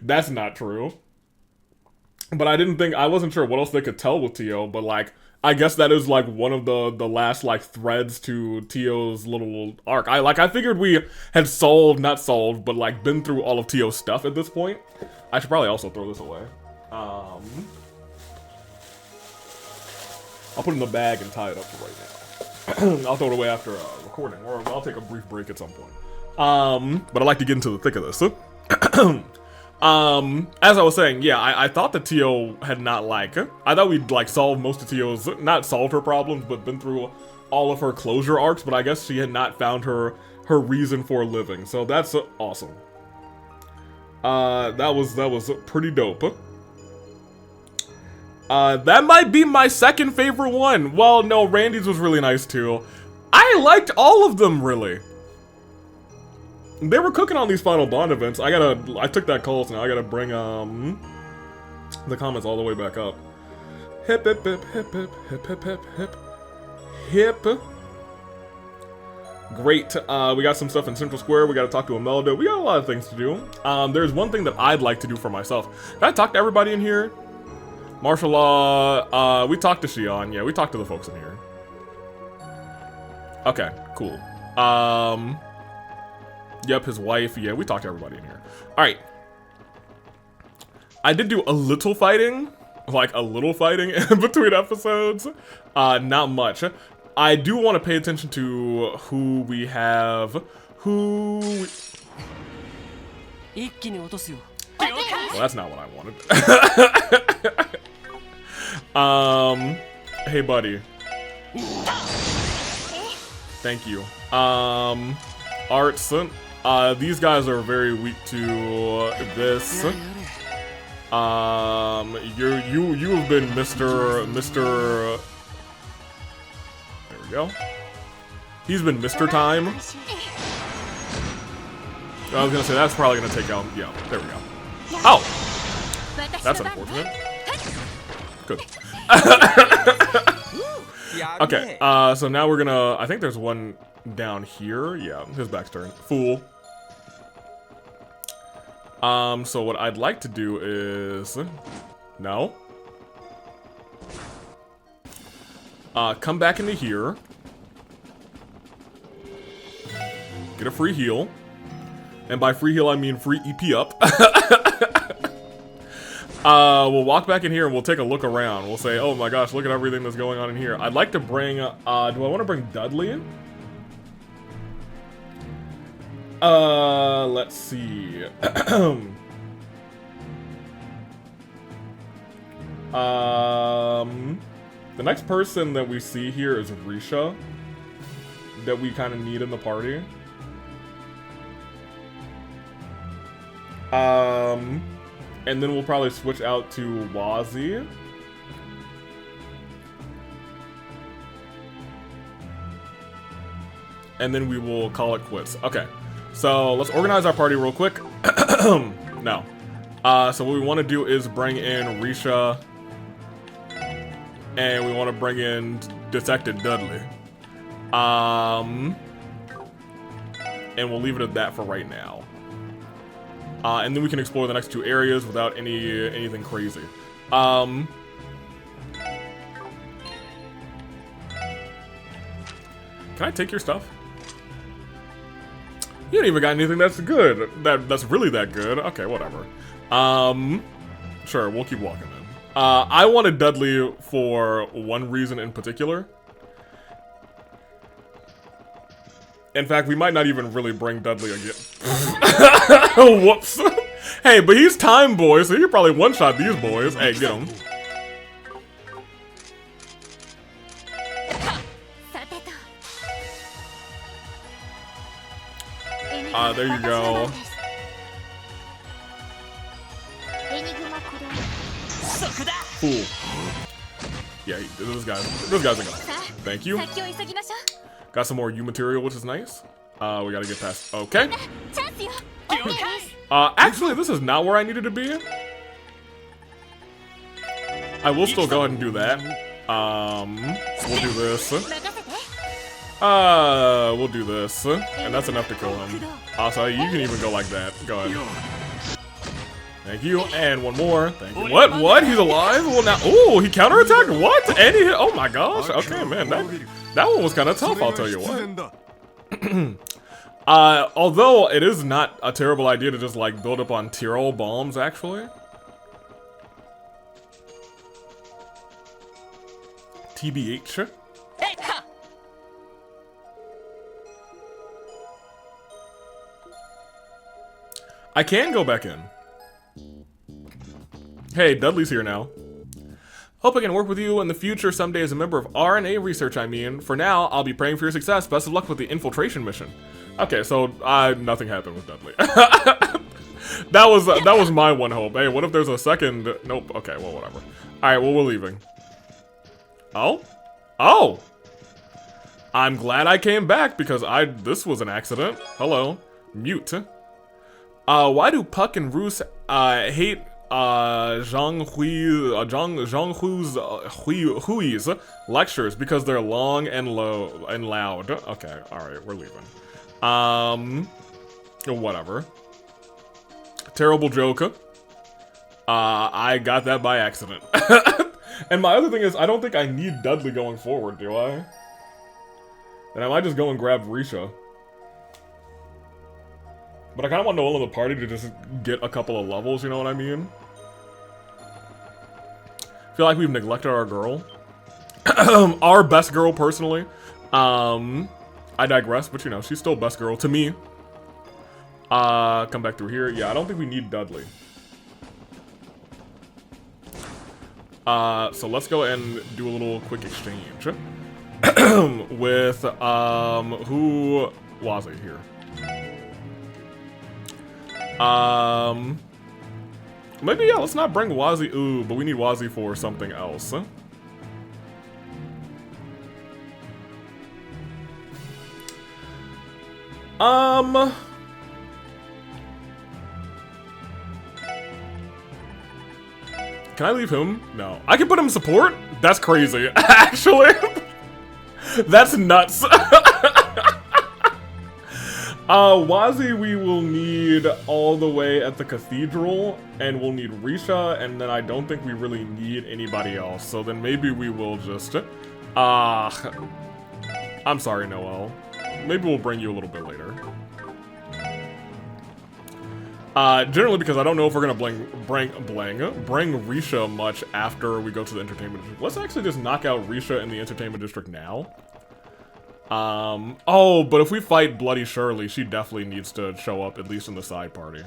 That's not true. But I wasn't sure what else they could tell with Tio, but, like, I guess that is, like, one of the last, like, threads to Tio's little arc. I figured we had not solved, but, like, been through all of Tio's stuff at this point. I should probably also throw this away. I'll put it in the bag and tie it up for right now. I'll throw it away after recording, or I'll take a brief break at some point. But I'd like to get into the thick of this. As I was saying, yeah, I thought that Tio had not, like, I thought we'd, like, solved most of Tio's, not solved her problems, but been through all of her closure arcs, but I guess she had not found her reason for living, so that's awesome. That was pretty dope. That might be my second favorite one. Well, no, Randy's was really nice too. I liked all of them, really. They were cooking on these final Bond events. I took that call, so now I gotta bring, the comments all the way back up. Hip, hip, hip, hip, hip, hip, hip, hip, hip, hip. Great. We got some stuff in Central Square. We gotta talk to Imelda. We got a lot of things to do. There's one thing that I'd like to do for myself. Can I talk to everybody in here? Martial law, we talked to Xion. Yeah, we talked to the folks in here. Okay, cool. Yep, his wife. Yeah, we talked to everybody in here. Alright. I did do a little fighting. Like, a little fighting in between episodes. Not much. I do want to pay attention to who we have. Well, that's not what I wanted. Hey, buddy. Thank you. Arts. These guys are very weak to this. You have been Mr. There we go. He's been Mr. Time. I was gonna say that's probably gonna take out. Yeah, there we go. Oh, that's unfortunate. Good. Okay. So now we're gonna. I think there's one. down here. Yeah, his back's turned. Fool. So what I'd like to do is... No. Come back into here. Get a free heal. And by free heal, I mean free EP up. We'll walk back in here and we'll take a look around. We'll say, oh my gosh, look at everything that's going on in here. I'd like to bring, do I want to bring Dudley in? Let's see. The next person that we see here is Risha, that we kind of need in the party. And then we'll probably switch out to Wazi. And then we will call it quits. Okay, so let's organize our party real quick. No. So what we want to do is bring in Risha. And we want to bring in Detective Dudley. And we'll leave it at that for right now. And then we can explore the next two areas without anything crazy. Can I take your stuff? You don't even got anything that's good. That's really that good. Okay, whatever. Sure, we'll keep walking then. I wanted Dudley for one reason in particular. In fact, we might not even really bring Dudley again. Whoops. Hey, but he's Time Boy, so he could probably one-shot these boys. Hey, get him. There you go. Cool. Yeah, this guy's a guy. Thank you. Got some more U material, which is nice. We gotta get past. Okay. Actually, this is not where I needed to be. I will still go ahead and do that. We'll do this. We'll do this, and that's enough to kill him. Also, you can even go like that. Go ahead. Thank you, and one more. Thank you. What? He's alive? Well, now, ooh, he counterattacked? What? And he hit, oh my gosh. Okay, man, that one was kind of tough, I'll tell you what. Although it is not a terrible idea to just like build up on Tyrol bombs, actually. TBH. I can go back in. Hey, Dudley's here now. Hope I can work with you in the future someday as a member of RNA research, I mean. For now, I'll be praying for your success. Best of luck with the infiltration mission. Okay, so nothing happened with Dudley. that was my one hope. Hey, what if there's a second? Nope. Okay, well, whatever. All right, well, we're leaving. Oh? Oh! I'm glad I came back because this was an accident. Hello. Mute. Why do Puck and Roos hate Zhang Hui's lectures? Because they're long and low and loud. Okay, alright, we're leaving. Whatever. Terrible joke. I got that by accident. And my other thing is, I don't think I need Dudley going forward, do I? And I might just go and grab Risha. But I kind of want Noel in the party to just get a couple of levels, you know what I mean? I feel like we've neglected our girl. Our best girl, personally. I digress, but you know, she's still best girl to me. Come back through here. Yeah, I don't think we need Dudley. So let's go and do a little quick exchange. With, who was it here? Maybe, yeah, let's not bring Wazi. Ooh, but we need Wazi for something else. Can I leave him? No. I can put him in support? That's crazy. Actually. That's nuts. Wazi we will need all the way at the cathedral, and we'll need Risha, and then I don't think we really need anybody else. So then maybe we will just, I'm sorry, Noel. Maybe we'll bring you a little bit later. Generally because I don't know if we're gonna bring Risha much after we go to the entertainment district. Let's actually just knock out Risha in the entertainment district now. Oh, but if we fight Bloody Shirley, she definitely needs to show up, at least in the side party.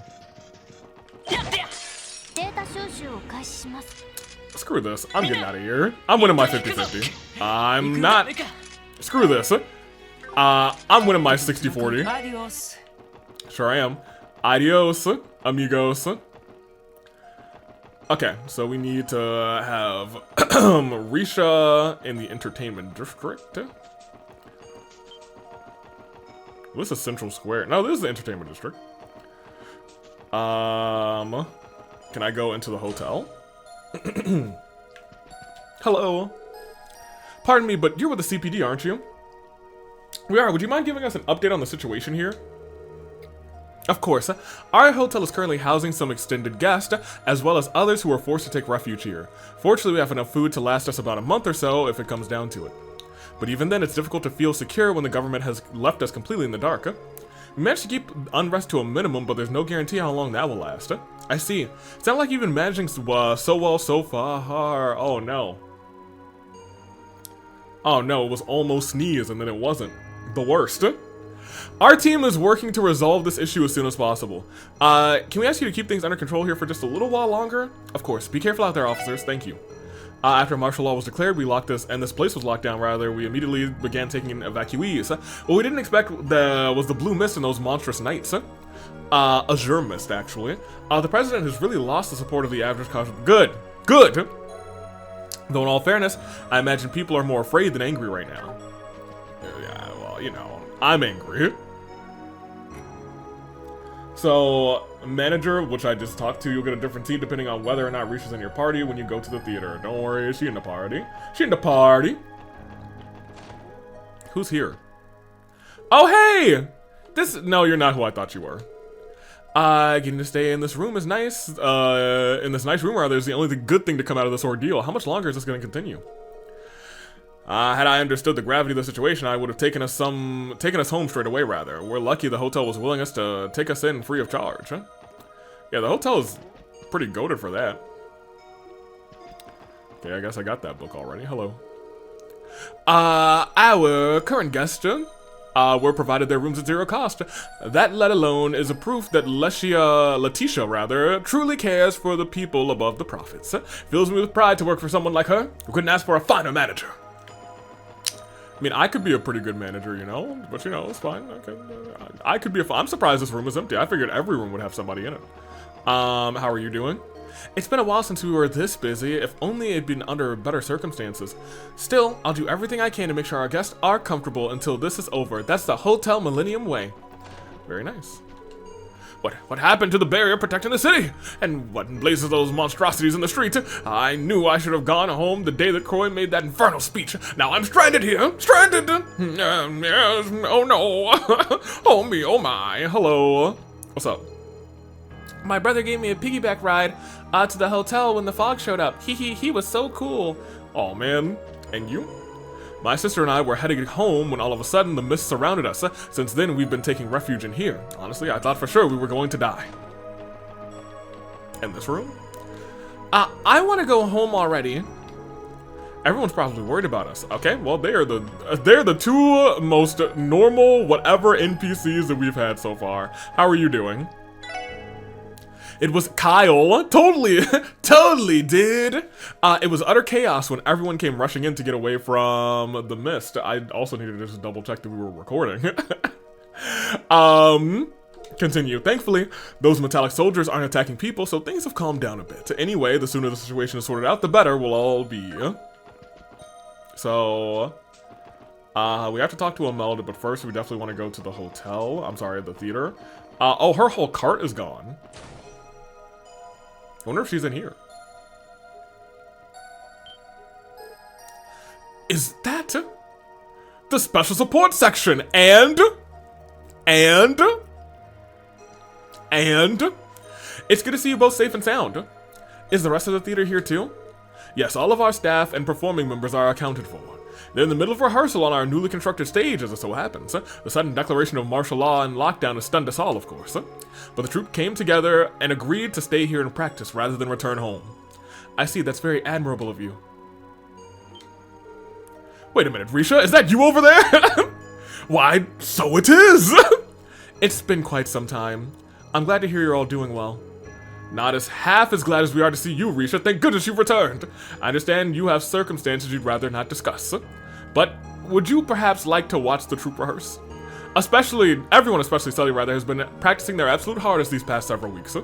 Screw this. I'm getting out of here. I'm winning my 50-50. I'm not. Screw this. I'm winning my 60-40. Sure I am. Adios, amigos. Okay, so we need to have Risha in the entertainment district. This is Central Square. No, this is the entertainment district. Can I go into the hotel? Hello. Pardon me, but you're with the CPD, aren't you? We are. Would you mind giving us an update on the situation here? Of course. Our hotel is currently housing some extended guests, as well as others who are forced to take refuge here. Fortunately, we have enough food to last us about a month or so if it comes down to it. But even then, it's difficult to feel secure when the government has left us completely in the dark. We managed to keep unrest to a minimum, but there's no guarantee how long that will last. I see. It's not like you've been managing so well so far. Oh no. Oh no, it was almost sneeze and then it wasn't. The worst. Our team is working to resolve this issue as soon as possible. Can we ask you to keep things under control here for just a little while longer? Of course. Be careful out there, officers. Thank you. After martial law was declared, we locked this, and this place was locked down rather, we immediately began taking in evacuees. What we didn't expect was the blue mist in those monstrous nights. Azure mist, actually. The president has really lost the support of the average cause. Good! Good! Though in all fairness, I imagine people are more afraid than angry right now. Yeah, well, you know, I'm angry. So, manager, which I just talked to, you'll get a different seat depending on whether or not Risha's in your party when you go to the theater. Don't worry, she in the party. She in the party. Who's here? Oh, hey! No, you're not who I thought you were. Getting to stay in this room is nice. In this nice room, rather, is the only good thing to come out of this ordeal. How much longer is this going to continue? Had I understood the gravity of the situation, I would have taken us home straight away, rather. We're lucky the hotel was willing to take us in free of charge. Huh? Yeah, the hotel is pretty goated for that. Okay, I guess I got that book already. Hello. Our current guests were provided their rooms at zero cost. That, let alone, is a proof that Letitia, truly cares for the people above the profits. Fills me with pride to work for someone like her, who couldn't ask for a finer manager. I mean, I could be a pretty good manager, you know, but you know, it's fine. I could be I'm surprised this room is empty. I figured every room would have somebody in it. How are you doing? It's been a while since we were this busy, if only it'd been under better circumstances. Still, I'll do everything I can to make sure our guests are comfortable until this is over. That's the Hotel Millennium Way. Very nice. What happened to the barrier protecting the city? And what blazes those monstrosities in the street? I knew I should have gone home the day that Croy made that infernal speech. Now I'm stranded here. Stranded! Yes, oh no. Oh me, oh my. Hello. What's up? My brother gave me a piggyback ride to the hotel when the fog showed up. He was so cool. Oh man. And you? My sister and I were heading home when all of a sudden the mist surrounded us. Since then, we've been taking refuge in here. Honestly, I thought for sure we were going to die. In this room? I want to go home already. Everyone's probably worried about us. Okay, well, they're the two most normal whatever NPCs that we've had so far. How are you doing? It was Kyle. Totally did. It was utter chaos when everyone came rushing in to get away from the mist. I also needed to just double check that we were recording. Continue. Thankfully, those metallic soldiers aren't attacking people, so things have calmed down a bit. Anyway, the sooner the situation is sorted out, the better we'll all be. So, we have to talk to Imelda, but first we definitely want to go to the hotel. I'm sorry, the theater. Oh, her whole cart is gone. I wonder if she's in here. Is that the special support section? And And it's good to see you both safe and sound. Is the rest of the theater here too? Yes, all of our staff and performing members are accounted for. They're in the middle of rehearsal on our newly constructed stage, as it so happens. The sudden declaration of martial law and lockdown has stunned us all, of course. But the troupe came together and agreed to stay here and practice rather than return home. I see, that's very admirable of you. Wait a minute, Risha, is that you over there? Why, so it is! It's been quite some time. I'm glad to hear you're all doing well. Not as half as glad as we are to see you, Risha. Thank goodness you've returned. I understand you have circumstances you'd rather not discuss. But would you perhaps like to watch the troupe rehearse? Everyone, especially Sully, rather, has been practicing their absolute hardest these past several weeks.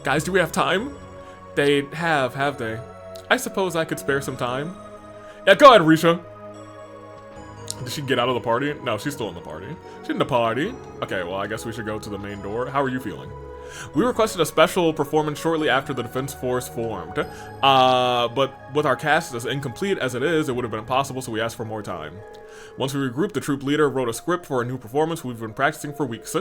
Guys, do we have time? They have they? I suppose I could spare some time. Yeah, go ahead, Risha. Did she get out of the party? No, she's still in the party. She's in the party. Okay, well, I guess we should go to the main door. How are you feeling? We requested a special performance shortly after the Defense Force formed. But with our cast as incomplete as it is, it would have been impossible, so we asked for more time. Once we regrouped, the troop leader wrote a script for a new performance we've been practicing for weeks.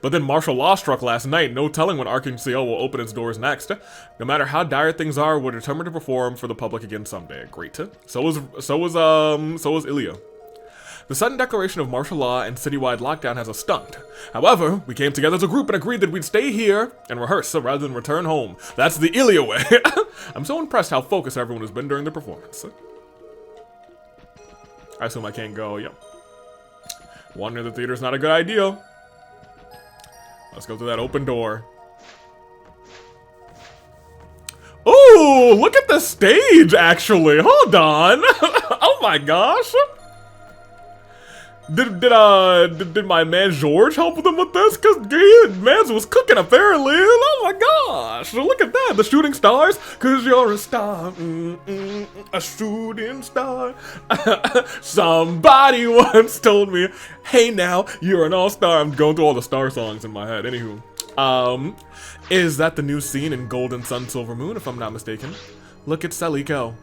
But then martial law struck last night. No telling when Arkansas will open its doors next. No matter how dire things are, we're determined to perform for the public again someday. Great. So was Ilya. The sudden declaration of martial law and citywide lockdown has us stunned. However, we came together as a group and agreed that we'd stay here and rehearse rather than return home. That's the Ilya way. I'm so impressed how focused everyone has been during the performance. I assume I can't go, yep. Wandering the theater is not a good idea. Let's go through that open door. Ooh, look at the stage, actually. Hold on. Oh my gosh. Did my man George help them with this? Cause Mans was cooking apparently. Oh my gosh! Look at that, the shooting stars. Cause you're a star, a shooting star. Somebody once told me, "Hey now, you're an all-star." I'm going through all the star songs in my head. Anywho, is that the new scene in Golden Sun Silver Moon? If I'm not mistaken. Look at Sally go.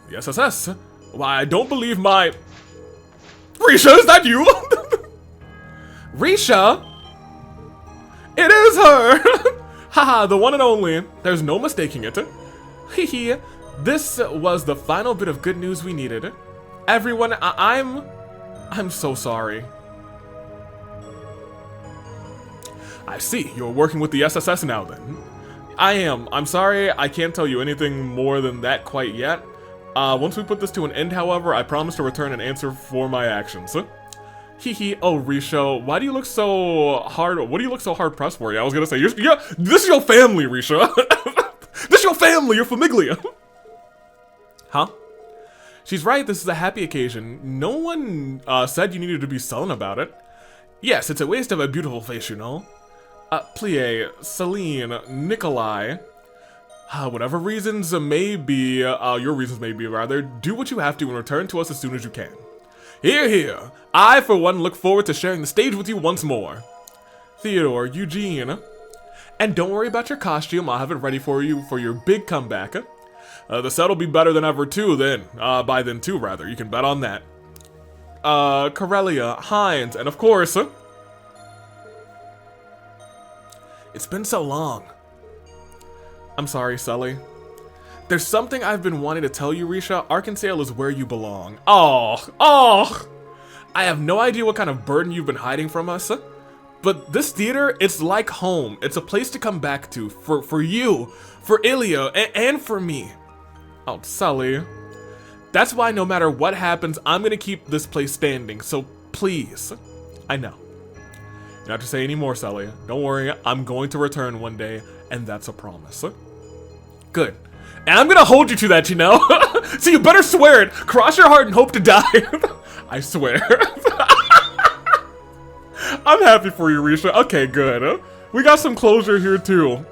The SSS. Why, I don't believe my... Risha, is that you? Risha? It is her! Haha, the one and only. There's no mistaking it. Hehe. This was the final bit of good news we needed. Everyone, I'm so sorry. I see, you're working with the SSS now then. I am. I'm sorry, I can't tell you anything more than that quite yet. Once we put this to an end, however, I promise to return an answer for my actions. Hehe. Oh, Risha, why do you look so hard? What do you look so hard pressed for? Yeah, I was gonna say, yeah, this is your family, Risha. This is your family, your famiglia. Huh? She's right, this is a happy occasion. No one said you needed to be sullen about it. Yes, it's a waste of a beautiful face, you know. Plie, Celine, Nikolai. Whatever reasons may be, your reasons may be, rather, do what you have to and return to us as soon as you can. Hear, hear. I, for one, look forward to sharing the stage with you once more. Theodore, Eugene. And don't worry about your costume, I'll have it ready for you for your big comeback. The set will be better than ever, too, then. By then, too, rather. You can bet on that. Corellia, Hines, and of course... It's been so long. I'm sorry, Sully. There's something I've been wanting to tell you, Risha. Arkansas is where you belong. Oh! I have no idea what kind of burden you've been hiding from us. But this theater, it's like home. It's a place to come back to for you, for Ilya, and for me. Oh, Sully. That's why no matter what happens, I'm gonna keep this place standing, so please. I know. You don't have to say any more, Sully. Don't worry, I'm going to return one day, and that's a promise. Good. And I'm gonna hold you to that, you know? So you better swear it. Cross your heart and hope to die. I swear. I'm happy for you, Risha. Okay, good. We got some closure here, too.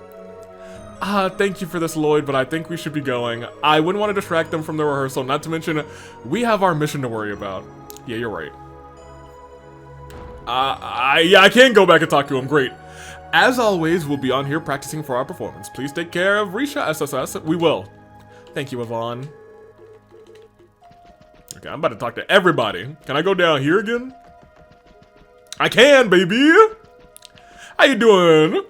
Thank you for this, Lloyd, but I think we should be going. I wouldn't want to distract them from the rehearsal, not to mention, we have our mission to worry about. Yeah, you're right. Yeah, I can go back and talk to him. Great. As always, we'll be on here practicing for our performance. Please take care of Risha, SSS. We will. Thank you, Yvonne. Okay, I'm about to talk to everybody. Can I go down here again? I can, baby! How you doing?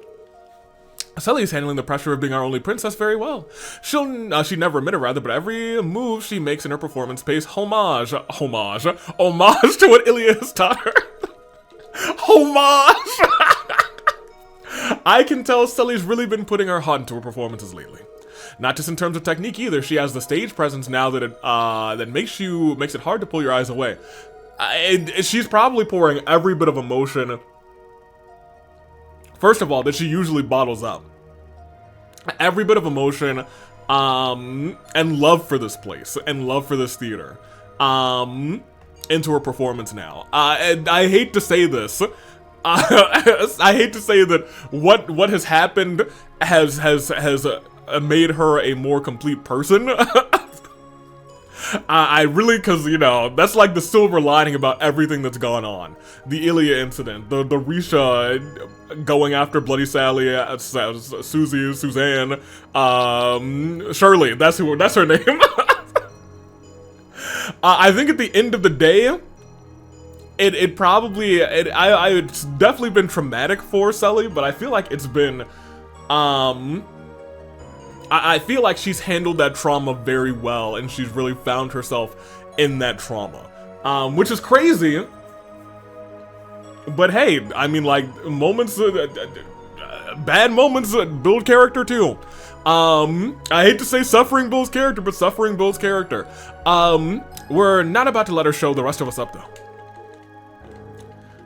Sully's handling the pressure of being our only princess very well. She never admitted rather, but every move she makes in her performance pays homage to what Ilya has taught her. Homage! I can tell Sully's really been putting her heart into her performances lately. Not just in terms of technique either. She has the stage presence now that makes it hard to pull your eyes away. She's probably pouring every bit of emotion. First of all, that she usually bottles up. Every bit of emotion, and love for this place, and love for this theater, into her performance now. And I hate to say this. I hate to say that what has happened has made her a more complete person. I really, cause you know, that's like the silver lining about everything that's gone on. The Ilya incident, the Risha going after Bloody Sally, Susie, Suzanne, Shirley, that's her name. I think at the end of the day, it's definitely been traumatic for Sully, but I feel like it's been, I feel like she's handled that trauma very well, and she's really found herself in that trauma, which is crazy. But hey, I mean, like, bad moments build character too. I hate to say suffering builds character, but suffering builds character. We're not about to let her show the rest of us up though.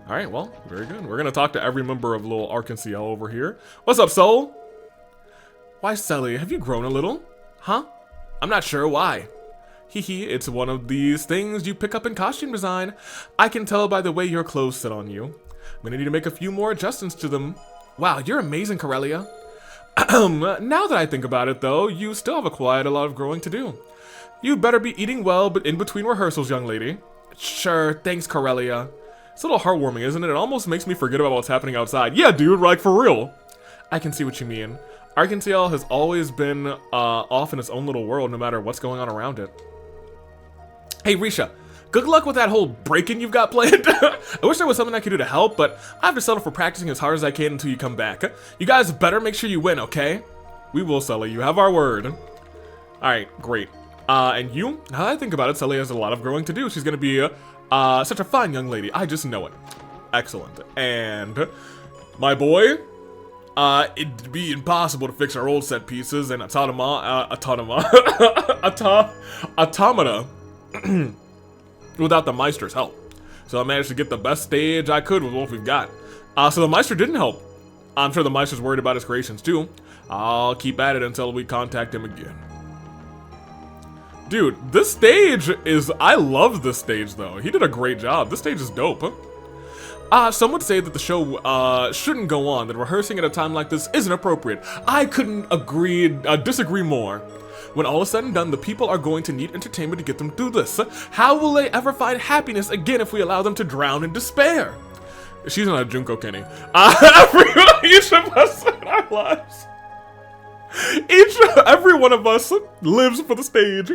All right, well, very good. We're gonna talk to every member of little Ark and CL over here. What's up, Soul? Why, Sully, have you grown a little? Huh? I'm not sure why. Hee, it's one of these things you pick up in costume design. I can tell by the way your clothes sit on you. I'm gonna need to make a few more adjustments to them. Wow, you're amazing, Corellia. Now that I think about it, though, you still have quite a lot of growing to do. You better be eating well, but in between rehearsals, young lady. Sure, thanks, Corellia. It's a little heartwarming, isn't it? It almost makes me forget about what's happening outside. Yeah, dude, like, for real. I can see what you mean. Arkansas has always been off in its own little world, no matter what's going on around it. Hey, Risha, good luck with that whole break-in you've got planned. I wish there was something I could do to help, but I have to settle for practicing as hard as I can until you come back. You guys better make sure you win, okay? We will, Sully. You have our word. All right, great. And you? Now that I think about it, Sully has a lot of growing to do. She's going to be such a fine young lady. I just know it. Excellent. And my boy... it'd be impossible to fix our old set pieces and automata without the Meister's help. So I managed to get the best stage I could with what we've got. So the Meister didn't help. I'm sure the Meister's worried about his creations too. I'll keep at it until we contact him again. Dude, this stage is... I love this stage though. He did a great job. This stage is dope. Some would say that the show shouldn't go on, that rehearsing at a time like this isn't appropriate. I couldn't disagree more. When all is said and done, the people are going to need entertainment to get them through this. How will they ever find happiness again if we allow them to drown in despair? She's not a Junko Kenny. Each of us in our lives. Every one of us lives for the stage.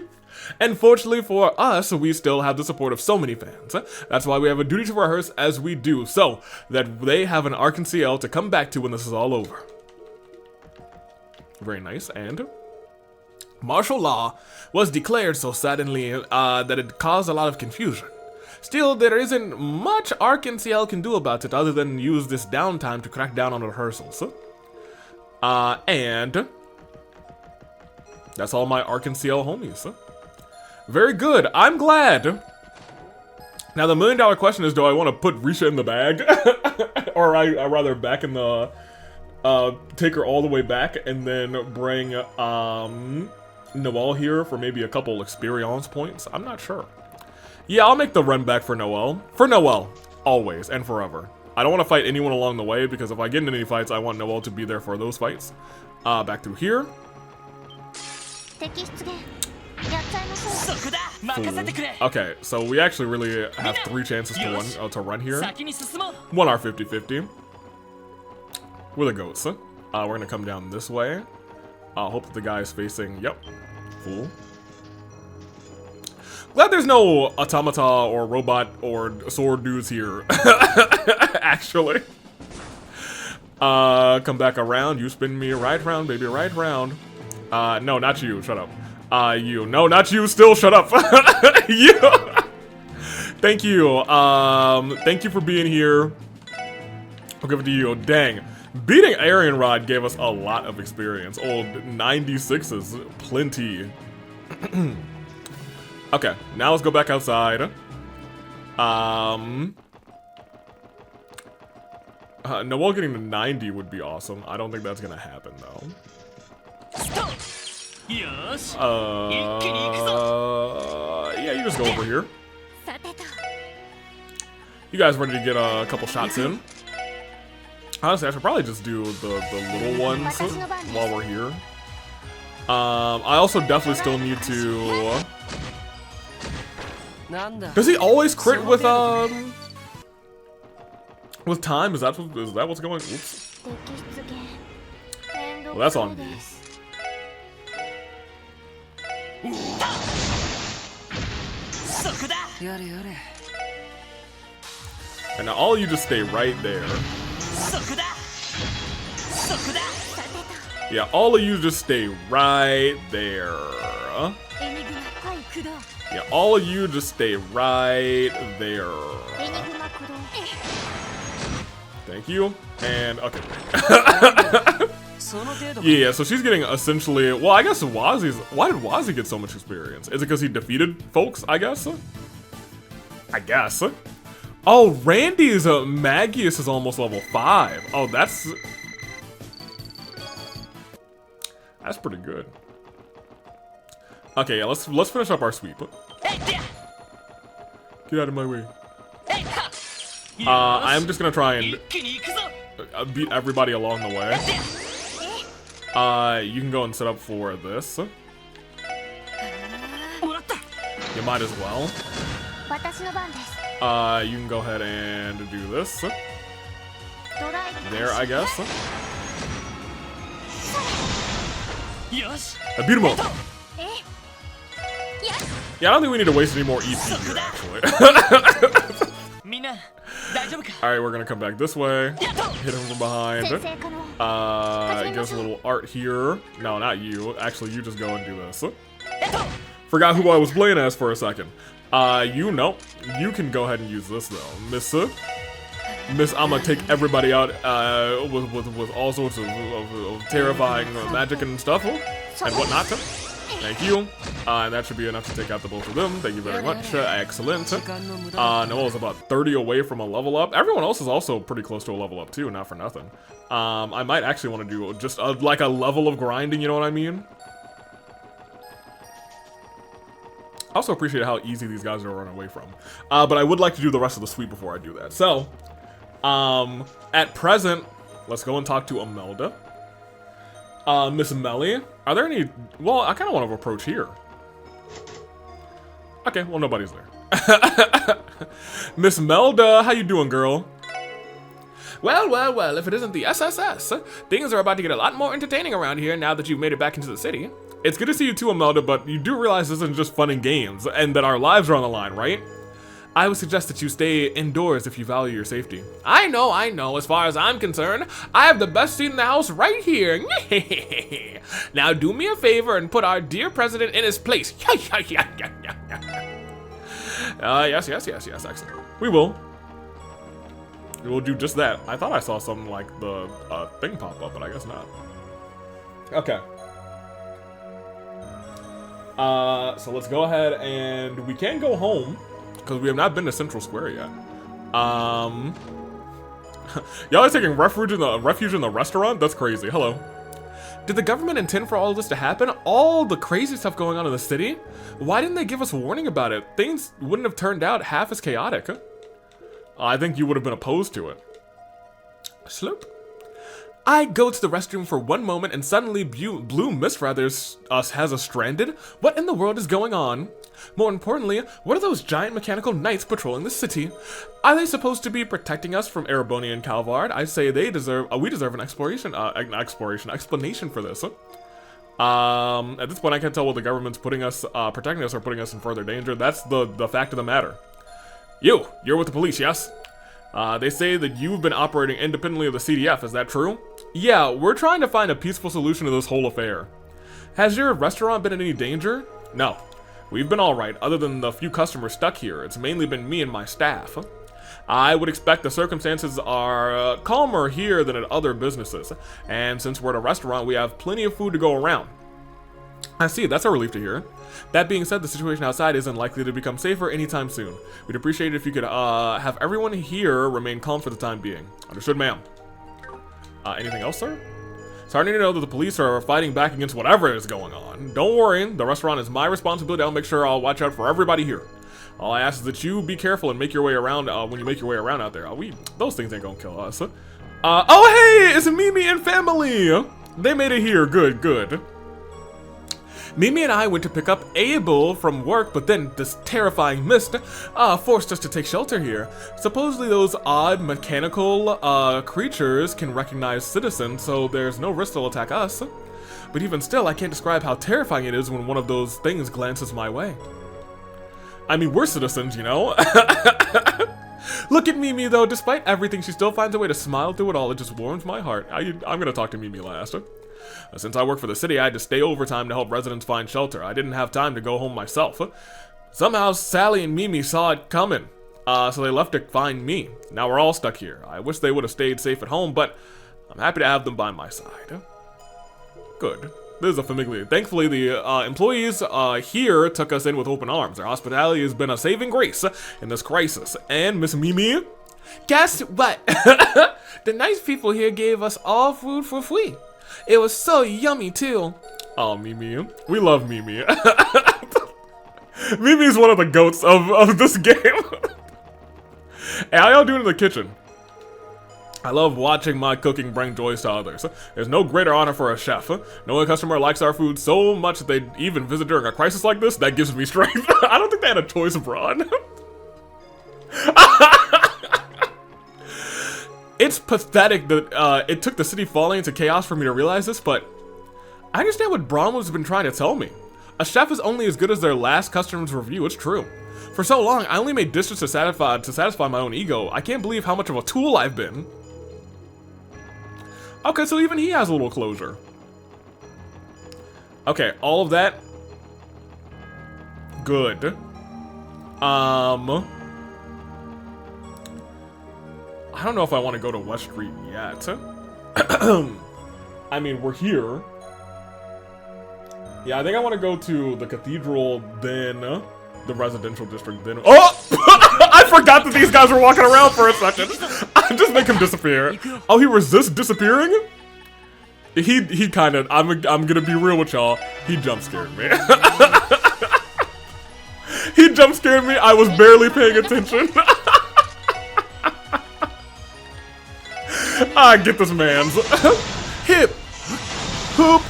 And fortunately for us, we still have the support of so many fans. That's why we have a duty to rehearse as we do, so that they have an Ark and CL to come back to when this is all over. Very nice, and... martial law was declared so suddenly that it caused a lot of confusion. Still, there isn't much Ark and CL can do about it other than use this downtime to crack down on rehearsals. And... that's all my Ark and CL homies. Very good. I'm glad. Now the $1 million question is, do I want to put Risha in the bag? Or I rather back in the... take her all the way back and then bring Noelle here for maybe a couple experience points? I'm not sure. Yeah, I'll make the run back for Noelle. For Noelle. Always and forever. I don't want to fight anyone along the way because if I get into any fights, I want Noelle to be there for those fights. Back through here. Okay, so we actually really have 3 chances to run here. 1 are 50-50. We're the goats. We're gonna come down this way. Hope that the guy is facing, yep, fool. Glad there's no automata or robot or sword dudes here. Actually. Come back around. You spin me right round, baby, right round. No, not you. Shut up. You. No, not you. Still shut up. You. Thank you. Thank you for being here. I'll give it to you. Dang. Beating Arian Rod gave us a lot of experience. Old 96s. Plenty. Okay, now let's go back outside. Noel getting to 90 would be awesome. I don't think that's gonna happen though. Yeah, you just go over here. You guys ready to get a couple shots in? Honestly, I should probably just do the little ones while we're here. I also definitely still need to... Does he always crit with time? Is that what's going? Oops. Well, that's on me. And now all you just stay right there. Yeah, all of you just stay right there. Yeah, all of you just stay right there. Thank you. And, okay. Yeah, so she's getting essentially... Well, I guess Wazi's... Why did Wazi get so much experience? Is it because he defeated folks, I guess? I guess. Oh, Randy's Magius is almost level 5. Oh, that's pretty good. Okay, yeah, let's finish up our sweep. Get out of my way. I'm just gonna try and beat everybody along the way. You can go and set up for this. You might as well. You can go ahead and do this. There, I guess. I beat him up. Yeah, I don't think we need to waste any more EP here, actually. Alright, we're gonna come back this way. Hit him from behind. Get us a little art here. No, not you. Actually, you just go and do this. Forgot who I was playing as for a second. You can go ahead and use this though. Miss, I'ma take everybody out with all sorts of terrifying magic and stuff and whatnot. Thank you. And that should be enough to take out the both of them. Thank you very much. Excellent. Noel's about 30 away from a level up. Everyone else is also pretty close to a level up too, not for nothing. I might actually want to do just like a level of grinding, you know what I mean? I also appreciate how easy these guys are to run away from. But I would like to do the rest of the sweep before I do that. So, at present, let's go and talk to Imelda. Miss Melly, are there any... Well, I kind of want to approach here. Okay, well, nobody's there. Miss Melda, how you doing, girl? Well, if it isn't the SSS, things are about to get a lot more entertaining around here now that you've made it back into the city. It's good to see you too, Imelda, but you do realize this isn't just fun and games, and that our lives are on the line, right? I would suggest that you stay indoors if you value your safety. I know. As far as I'm concerned, I have the best seat in the house right here. Now do me a favor and put our dear president in his place. Yes, excellent. We will. We will do just that. I thought I saw something like the thing pop up, but I guess not. Okay. So let's go ahead and we can go home. Because we have not been to Central Square yet. Y'all are taking refuge in the restaurant? That's crazy. Hello. Did the government intend for all of this to happen? All the crazy stuff going on in the city? Why didn't they give us warning about it? Things wouldn't have turned out half as chaotic. I think you would have been opposed to it. Slope. I go to the restroom for one moment and suddenly Blue Mist has us stranded? What in the world is going on? More importantly, what are those giant mechanical knights patrolling the city? Are they supposed to be protecting us from Ereboni and Calvard? I say we deserve an explanation for this. At this point, I can't tell whether the government's putting us, protecting us or putting us in further danger. That's the fact of the matter. You're with the police, yes? They say that you've been operating independently of the CDF, is that true? Yeah, we're trying to find a peaceful solution to this whole affair. Has your restaurant been in any danger? No. We've been alright, other than the few customers stuck here. It's mainly been me and my staff. I would expect the circumstances are calmer here than at other businesses, and since we're at a restaurant, we have plenty of food to go around. I see, that's a relief to hear. That being said, the situation outside isn't likely to become safer anytime soon. We'd appreciate it if you could have everyone here remain calm for the time being. Understood, ma'am. Anything else, sir? Starting to know that the police are fighting back against whatever is going on. Don't worry, the restaurant is my responsibility. I'll make sure I'll watch out for everybody here. All I ask is that you be careful and make your way around when you make your way around out there. Those things ain't gonna kill us. Oh hey, it's Mimi and family. They made it here. Good, good. Mimi and I went to pick up Abel from work, but then this terrifying mist forced us to take shelter here. Supposedly those odd mechanical creatures can recognize citizens, so there's no risk they'll attack us. But even still, I can't describe how terrifying it is when one of those things glances my way. I mean, we're citizens, you know? Look at Mimi, though. Despite everything, she still finds a way to smile through it all. It just warms my heart. I'm gonna talk to Mimi last. Since I work for the city, I had to stay overtime to help residents find shelter. I didn't have time to go home myself. Somehow, Sally and Mimi saw it coming, so they left to find me. Now we're all stuck here. I wish they would have stayed safe at home, but I'm happy to have them by my side. Good. This is a familiar. Thankfully, the employees here took us in with open arms. Their hospitality has been a saving grace in this crisis. And Miss Mimi, guess what? The nice people here gave us all food for free. It was so yummy too. Oh, Mimi, we love Mimi. Mimi's one of the goats of this game. Hey, how y'all doing in the kitchen? I love watching my cooking bring joys to others. There's no greater honor for a chef. Knowing a customer likes our food so much that they'd even visit during a crisis like this, that gives me strength. I don't think they had a choice, Braun. It's pathetic that it took the city falling into chaos for me to realize this, but I understand what Braun has been trying to tell me. A chef is only as good as their last customer's review, it's true. For so long, I only made dishes to satisfy my own ego. I can't believe how much of a tool I've been. Okay, so even he has a little closure. Okay, all of that. Good. I don't know if I want to go to West Street yet. I mean, we're here. Yeah, I think I want to go to the cathedral, then the residential district, then... Oh! I forgot that these guys were walking around for a second. Just make him disappear. Oh, he resists disappearing? He kind of... I'm gonna be real with y'all. He jump scared me. He jump scared me. I was barely paying attention. I get this man's. Hip, hoop,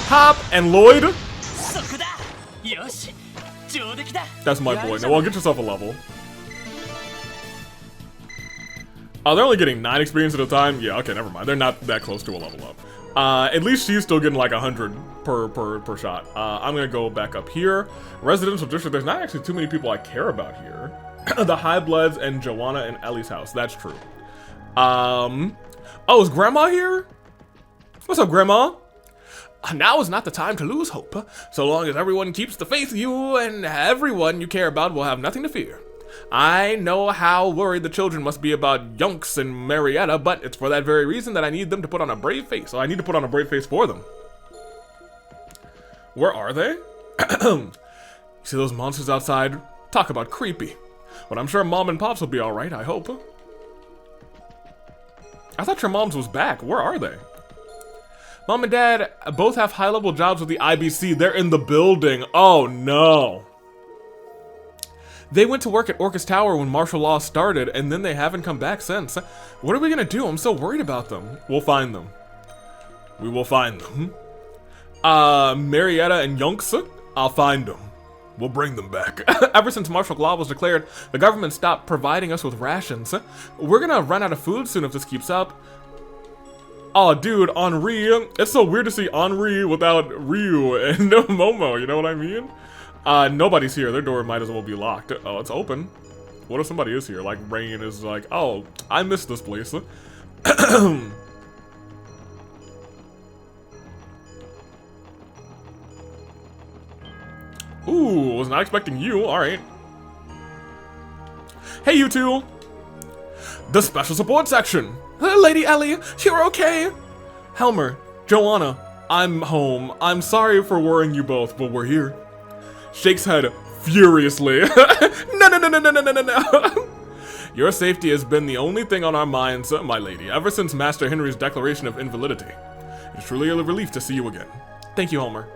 hop, and Lloyd. That's my boy. Now, well, get yourself a level. Oh, they're only getting 9 experience at a time? Yeah, okay, never mind. They're not that close to a level up. At least she's still getting like 100 per shot. I'm gonna go back up here. Residential district, there's not actually too many people I care about here. The High Bloods and Joanna and Ellie's house, that's true. Oh, is Grandma here? What's up, Grandma? Now is not the time to lose hope. So long as everyone keeps the faith, you and everyone you care about will have nothing to fear. I know how worried the children must be about Yunks and Marietta, but it's for that very reason that I need them to put on a brave face. So I need to put on a brave face for them. Where are they? You see those monsters outside? Talk about creepy. But I'm sure Mom and Pops will be alright, I hope. I thought your mom's was back. Where are they? Mom and Dad both have high-level jobs with the IBC. They're in the building. Oh, no. They went to work at Orcus Tower when martial law started, and then they haven't come back since. What are we gonna do? I'm so worried about them. We'll find them. We will find them. Marietta and Yunks, I'll find them. We'll bring them back. Ever since martial law was declared, the government stopped providing us with rations. We're gonna run out of food soon if this keeps up. Oh, dude, Henri. It's so weird to see Henri without Ryu and no Momo, you know what I mean? Nobody's here. Their door might as well be locked. Oh, it's open. What if somebody is here? Like, Rain is like, oh, I missed this place. Ooh, was not expecting you. Alright. Hey, you two. The special support section. Lady Ellie, you're okay. Helmer, Joanna, I'm home. I'm sorry for worrying you both, but we're here. Shakes head furiously. No. Your safety has been the only thing on our minds, my lady, ever since Master Henry's declaration of invalidity. It's truly a relief to see you again. Thank you, Helmer.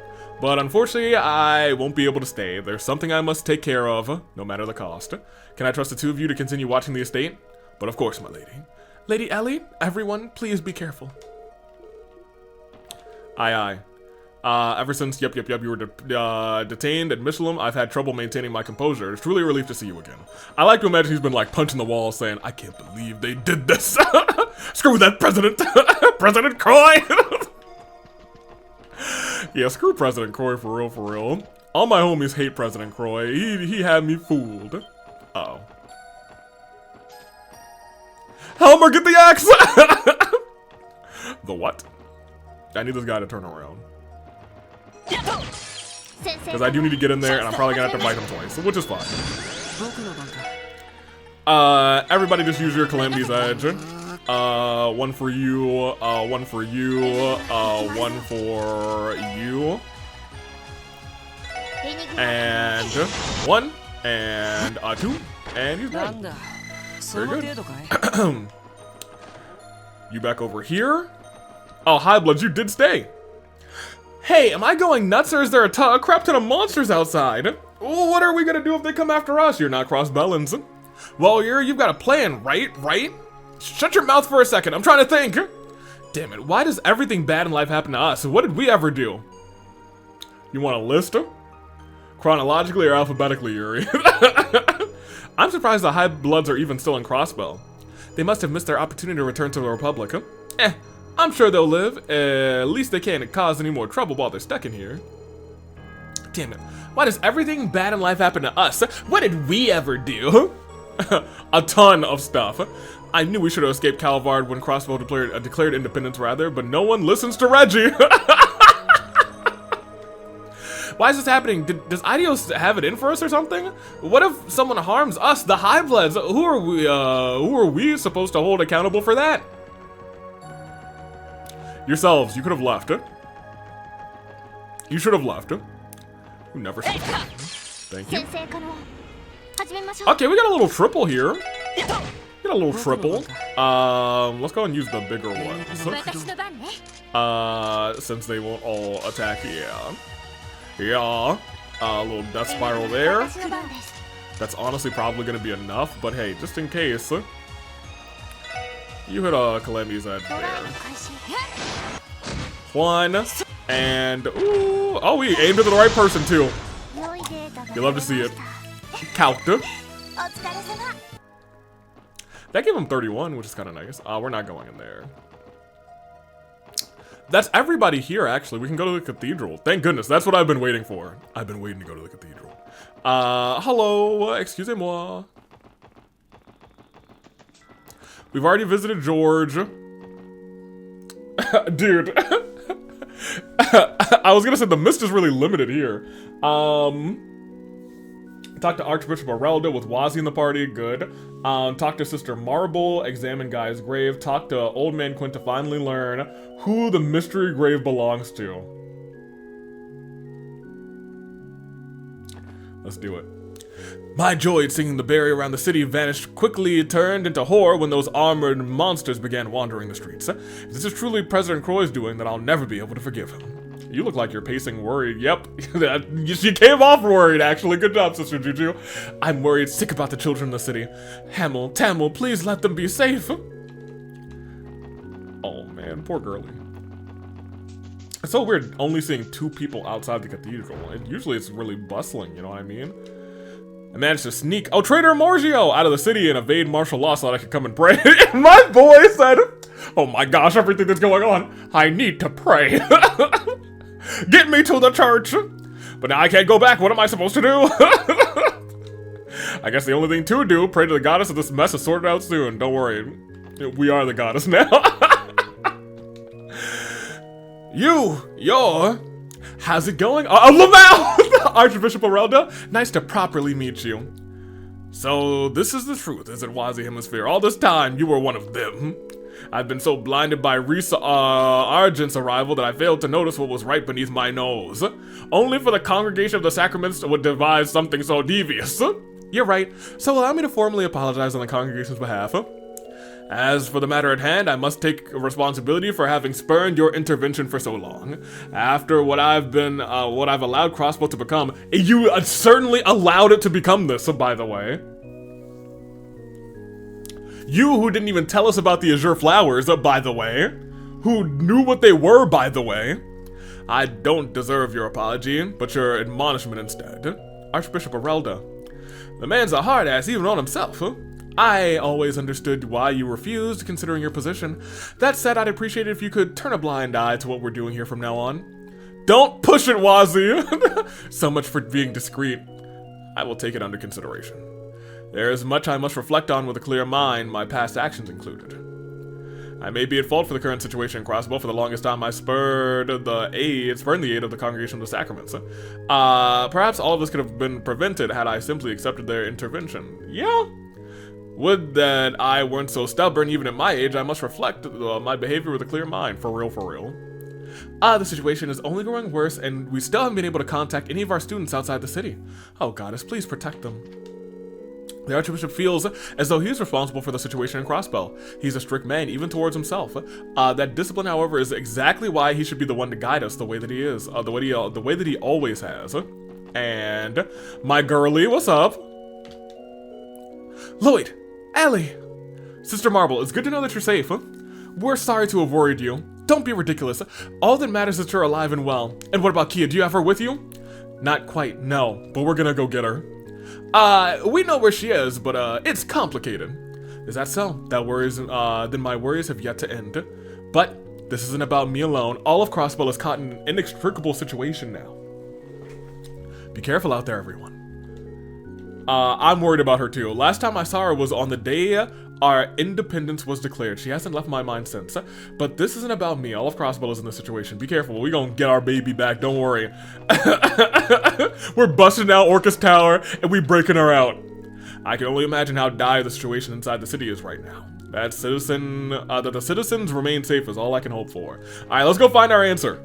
But unfortunately, I won't be able to stay. There's something I must take care of, no matter the cost. Can I trust the two of you to continue watching the estate? But of course, my lady. Lady Ellie, everyone, please be careful. Aye. Ever since, you were detained at Michelin, I've had trouble maintaining my composure. It's truly a relief to see you again. I like to imagine he's been like punching the wall saying, I can't believe they did this. Screw that president. President Croy. Yeah, screw President Croy for real. All my homies hate President Croy. He had me fooled. Uh-oh. Helmer, get the axe! The what? I need this guy to turn around. Because I do need to get in there, and I'm probably gonna have to fight him twice, which is fine. Everybody just use your Calamity's Edge. One for you, one for you, one for you. And one, and two, and he's done. Very good. You back over here? Oh, High Bloods, you did stay. Hey, am I going nuts or is there a crap ton of monsters outside? Well, what are we gonna do if they come after us? You're not Cross Bellins. Well, you've got a plan, right? Shut your mouth for a second, I'm trying to think. Damn it, why does everything bad in life happen to us? What did we ever do? You want a list? Chronologically or alphabetically, Yuri? I'm surprised the High Bloods are even still in Crossbell. They must have missed their opportunity to return to the Republic, huh? I'm sure they'll live. At least they can't cause any more trouble while they're stuck in here. Damn it. Why does everything bad in life happen to us? What did we ever do? A ton of stuff. I knew we should have escaped Calvard when Crossbow declared independence, rather, but no one listens to Reggie. Why is this happening? Does Idios have it in for us or something? What if someone harms us, the High Bloods? Who are we supposed to hold accountable for that? Yourselves, you could have left. You should have left. You never should have. Thank you. Okay, we got a little triple here. Get a little triple. Let's go and use the bigger ones. Since they won't all attack, yeah. A little death spiral there. That's honestly probably gonna be enough, but hey, just in case. You hit a Calamity's Edge there. One, and ooh, oh, we aimed at the right person too. You love to see it. Calced. That gave him 31, which is kind of nice. We're not going in there. That's everybody here, actually. We can go to the cathedral. Thank goodness. That's what I've been waiting for. I've been waiting to go to the cathedral. Hello. Excusez-moi. We've already visited George. Dude. I was gonna say the mist is really limited here. Talk to Archbishop Arelda with Wazi in the party, good. Talk to Sister Marble, examine Guy's grave. Talk to Old Man Quinn to finally learn who the mystery grave belongs to. Let's do it. My joy at seeing the barrier around the city vanished quickly turned into horror when those armored monsters began wandering the streets. If this is truly President Croy's doing, then I'll never be able to forgive him. You look like you're pacing worried. Yep, she came off worried, actually. Good job, Sister Juju. I'm worried sick about the children in the city. Hamel, Tamil, please let them be safe. Oh man, poor girlie. It's so weird only seeing 2 people outside the cathedral. Usually it's really bustling, you know what I mean? I managed to sneak, Traitor Morgio, out of the city and evade martial law so that I could come and pray. And my boy said, Oh my gosh, everything that's going on. I need to pray. Get me to the church. But now I can't go back. What am I supposed to do? I guess the only thing to do, pray to the goddess that this mess is sorted out soon. Don't worry. We are the goddess now. How's it going? Lamau! Archbishop Orelda, nice to properly meet you. So, this is the truth, is it, Wazi Hemisphere? All this time, you were one of them. I've been so blinded by Risa Argent's arrival that I failed to notice what was right beneath my nose. Only for the Congregation of the Sacraments would devise something so devious. You're right, so allow me to formally apologize on the congregation's behalf. As for the matter at hand, I must take responsibility for having spurned your intervention for so long. After what I've allowed Crossbow to become, you certainly allowed it to become this, by the way. You who didn't even tell us about the Azure flowers, by the way. Who knew what they were, by the way. I don't deserve your apology, but your admonishment instead. Archbishop Orelda. The man's a hard ass even on himself. I always understood why you refused, considering your position. That said, I'd appreciate it if you could turn a blind eye to what we're doing here from now on. Don't push it, Wazi! So much for being discreet. I will take it under consideration. There is much I must reflect on with a clear mind, my past actions included. I may be at fault for the current situation in Crossbow. For the longest time, I spurned the aid of the Congregation of the Sacraments. Perhaps all of this could have been prevented had I simply accepted their intervention. Yeah. Would that I weren't so stubborn. Even at my age, I must reflect my behavior with a clear mind. For real, for real. The situation is only growing worse, and we still haven't been able to contact any of our students outside the city. Oh, goddess, please protect them. The Archbishop feels as though he's responsible for the situation in Crossbow. He's a strict man, even towards himself. That discipline, however, is exactly why he should be the one to guide us the way that he is. The way that he always has. And my girlie, what's up? Lloyd! Ellie! Sister Marble, it's good to know that you're safe. We're sorry to have worried you. Don't be ridiculous. All that matters is that you're alive and well. And what about Kia? Do you have her with you? Not quite, no. But we're gonna go get her. We know where she is, but it's complicated. Is that so? Then my worries have yet to end. But this isn't about me alone. All of Crossbow is caught in an inextricable situation now. Be careful out there, everyone. I'm worried about her too. Last time I saw her was on the day our independence was declared. She hasn't left my mind since. But this isn't about me. All of Crossbow is in this situation. Be careful. We're gonna get our baby back. Don't worry. We're busting out Orcus Tower and we breaking her out. I can only imagine how dire the situation inside the city is right now. That the citizens remain safe is all I can hope for. All right, let's go find our answer.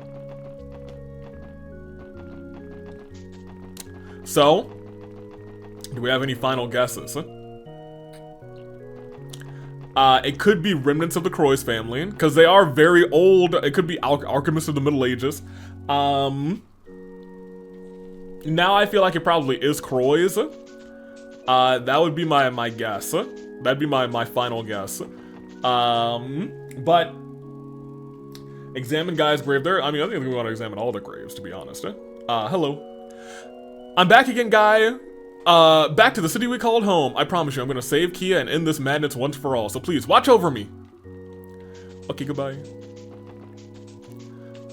So, do we have any final guesses? It could be remnants of the Croix family, because they are very old. It could be alchemists of the Middle Ages. Now I feel like it probably is Croix. That would be my guess. That'd be my final guess. But examine Guy's grave there. I mean, I think we want to examine all the graves, to be honest. Hello. I'm back again, Guy. Back to the city we called home. I promise you, I'm gonna save Kia and end this madness once for all. So please, watch over me. Okay, goodbye.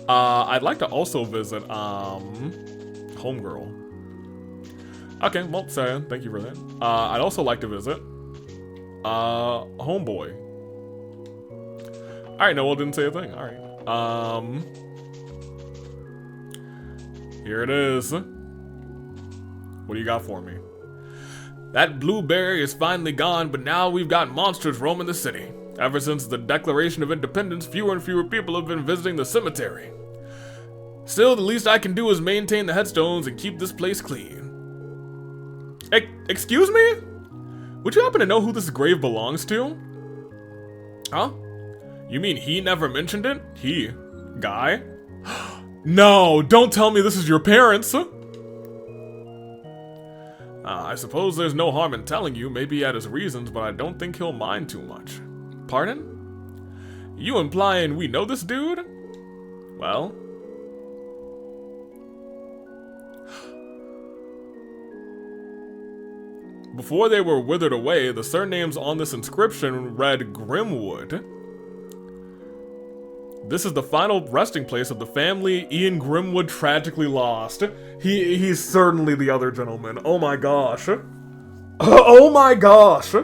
I'd like to also visit, Homegirl. Okay, well, Sarah, thank you for that. I'd also like to visit, Homeboy. Alright, Noel didn't say a thing. Alright. Here it is. What do you got for me? That blueberry is finally gone, but now we've got monsters roaming the city. Ever since the Declaration of Independence, fewer and fewer people have been visiting the cemetery. Still, the least I can do is maintain the headstones and keep this place clean. Excuse me? Would you happen to know who this grave belongs to? Huh? You mean he never mentioned it? He? Guy? No, don't tell me this is your parents! I suppose there's no harm in telling you. Maybe he had his reasons, but I don't think he'll mind too much. Pardon? You implying we know this dude? Well... Before they were withered away, the surnames on this inscription read Grimwood. This is the final resting place of the family Ian Grimwood tragically lost. He's certainly the other gentleman. Oh my gosh. Oh my gosh.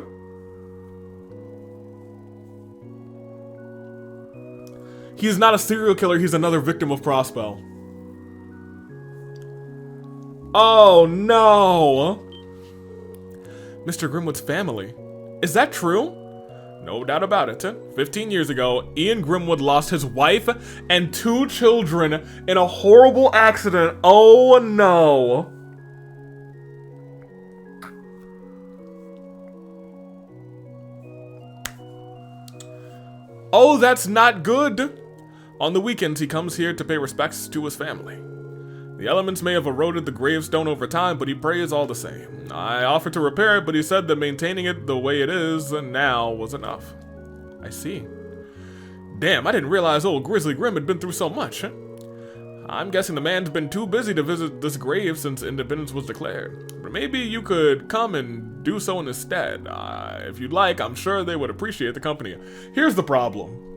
He's not a serial killer, he's another victim of Prospel. Oh no! Mr. Grimwood's family. Is that true? No doubt about it. 15 years ago, Ian Grimwood lost his wife and 2 children in a horrible accident. Oh no! Oh, that's not good! On the weekends, he comes here to pay respects to his family. The elements may have eroded the gravestone over time, but he prays all the same. I offered to repair it, but he said that maintaining it the way it is now was enough. I see. Damn, I didn't realize old Grizzly Grim had been through so much. I'm guessing the man's been too busy to visit this grave since independence was declared. But maybe you could come and do so in his stead. If you'd like, I'm sure they would appreciate the company. Here's the problem.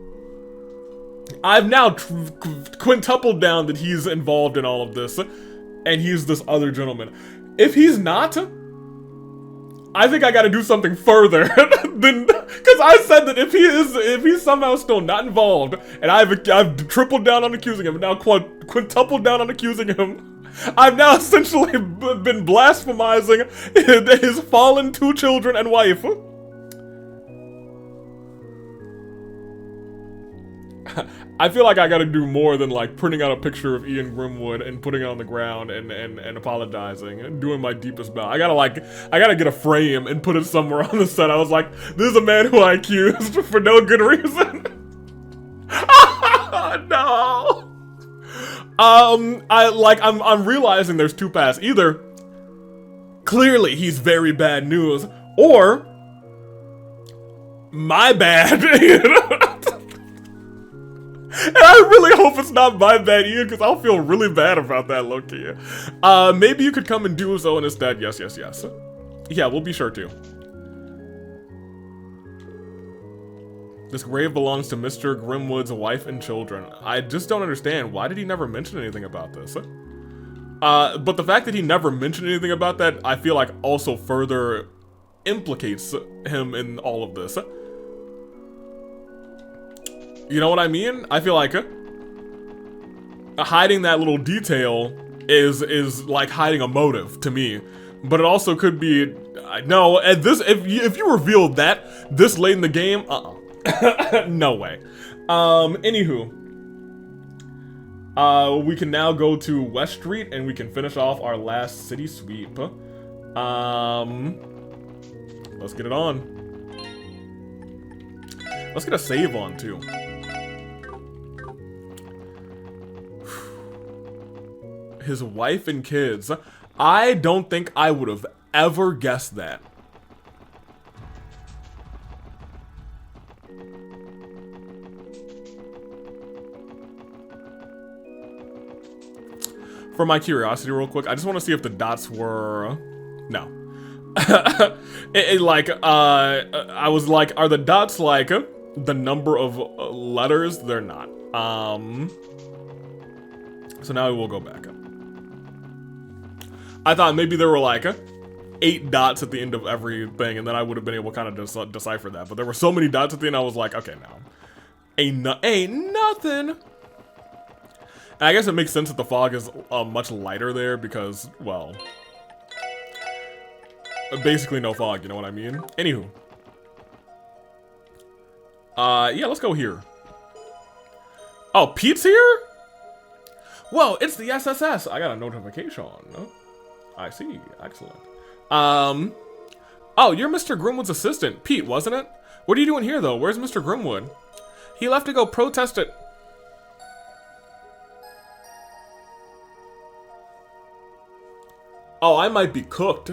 I've now quintupled down that he's involved in all of this, and he's this other gentleman. If he's not, I think I gotta do something further than, because I said that if he's somehow still not involved, and I've tripled down on accusing him, and now quintupled down on accusing him, I've now essentially been blasphemizing his fallen 2 children and wife. I feel like I gotta do more than like printing out a picture of Ian Grimwood and putting it on the ground and apologizing and doing my deepest bow. I gotta get a frame and put it somewhere on the set. I was like, this is a man who I accused for no good reason. No. I'm realizing there's 2 paths. Either clearly he's very bad news, or my bad. You know? And I really hope it's not my bad, Ian, because I'll feel really bad about that, low-key. Maybe you could come and do so instead. Yes, yes, yes. Yeah, we'll be sure to. This grave belongs to Mr. Grimwood's wife and children. I just don't understand. Why did he never mention anything about this? But the fact that he never mentioned anything about that, I feel like also further implicates him in all of this. You know what I mean? I feel like hiding that little detail is like hiding a motive to me. But it also could be no. At this, if you revealed that this late in the game, no way. Anywho, we can now go to West Street and we can finish off our last city sweep. Let's get it on. Let's get a save on too. His wife and kids. I don't think I would have ever guessed that. For my curiosity real quick, I just want to see if the dots were... No. I was like, are the dots like the number of letters? They're not. So now we will go back up. I thought maybe there were like 8 dots at the end of everything, and then I would have been able to kind of decipher that. But there were so many dots at the end, I was like, okay, no. Ain't nothing. And I guess it makes sense that the fog is much lighter there because, well, basically no fog, you know what I mean? Anywho. Yeah, let's go here. Oh, Pete's here? Whoa, it's the SSS. I got a notification. I see. Excellent. Oh, you're Mr. Grimwood's assistant. Pete, wasn't it? What are you doing here, though? Where's Mr. Grimwood? He left to go protest it. Oh, I might be cooked.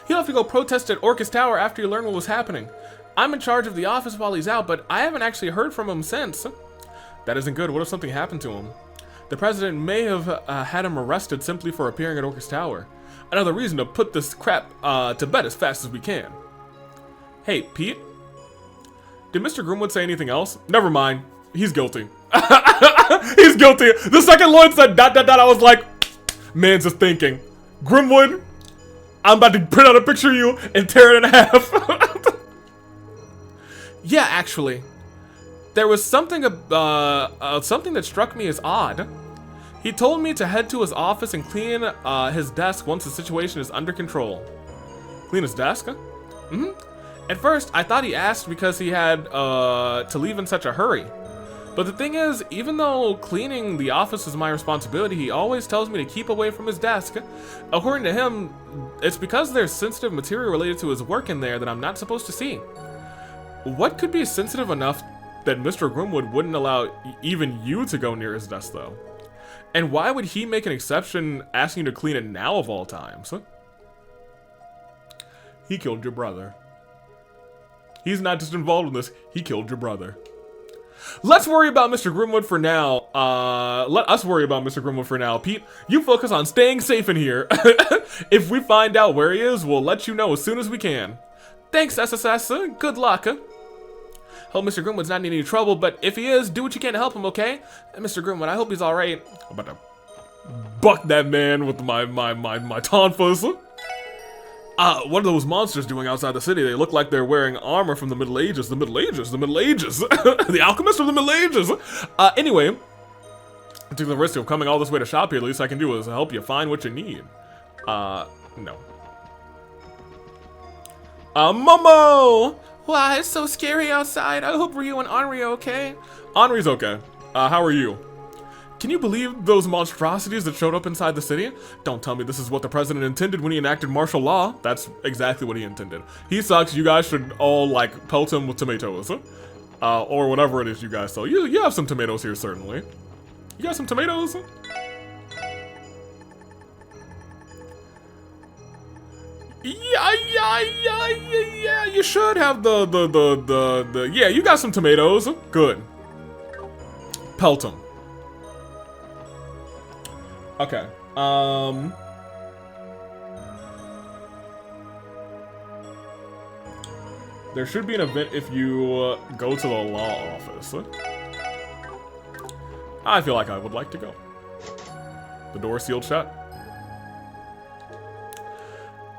He left to go protest at Orcus Tower after he learned what was happening. I'm in charge of the office while he's out, but I haven't actually heard from him since. That isn't good. What if something happened to him? The president may have had him arrested simply for appearing at Orcus Tower. Another reason to put this crap to bed as fast as we can. Hey, Pete? Did Mr. Grimwood say anything else? Never mind. He's guilty. He's guilty. The second Lloyd said ... I was like, man's just thinking. Grimwood, I'm about to print out a picture of you and tear it in half. Yeah, actually. There was something something that struck me as odd. He told me to head to his office and clean his desk once the situation is under control. Clean his desk? Mm-hmm. At first, I thought he asked because he had to leave in such a hurry. But the thing is, even though cleaning the office is my responsibility, he always tells me to keep away from his desk. According to him, it's because there's sensitive material related to his work in there that I'm not supposed to see. What could be sensitive enough that Mr. Grimwood wouldn't allow even you to go near his desk, though? And why would he make an exception asking you to clean it now of all times? He killed your brother. He's not just involved in this, he killed your brother. Let's worry about Mr. Grimwood for now. Let us worry about Mr. Grimwood for now. Pete, you focus on staying safe in here. If we find out where he is, we'll let you know as soon as we can. Thanks, SSS. Good luck. Hope Mr. Grimwood's not in any trouble, but if he is, do what you can to help him, okay? And Mr. Grimwood, I hope he's alright. I'm about to buck that man with my tonfas. What are those monsters doing outside the city? They look like they're wearing armor from the Middle Ages. The Middle Ages, the Middle Ages. The alchemist of the Middle Ages. Anyway, I took the risk of coming all this way to shop here. The least I can do is help you find what you need. No. Momo! Why, it's so scary outside. I hope Ryu and Henri are okay. Henri's okay. How are you? Can you believe those monstrosities that showed up inside the city? Don't tell me this is what the president intended when he enacted martial law. That's exactly what he intended. He sucks. You guys should all, like, pelt him with tomatoes. Or whatever it is you guys sell. You have some tomatoes here, certainly. You got some tomatoes? Yeah, you should have yeah, you got some tomatoes. Good. Pelt him. Okay, there should be an event if you go to the law office. I feel like I would like to go. The door sealed shut.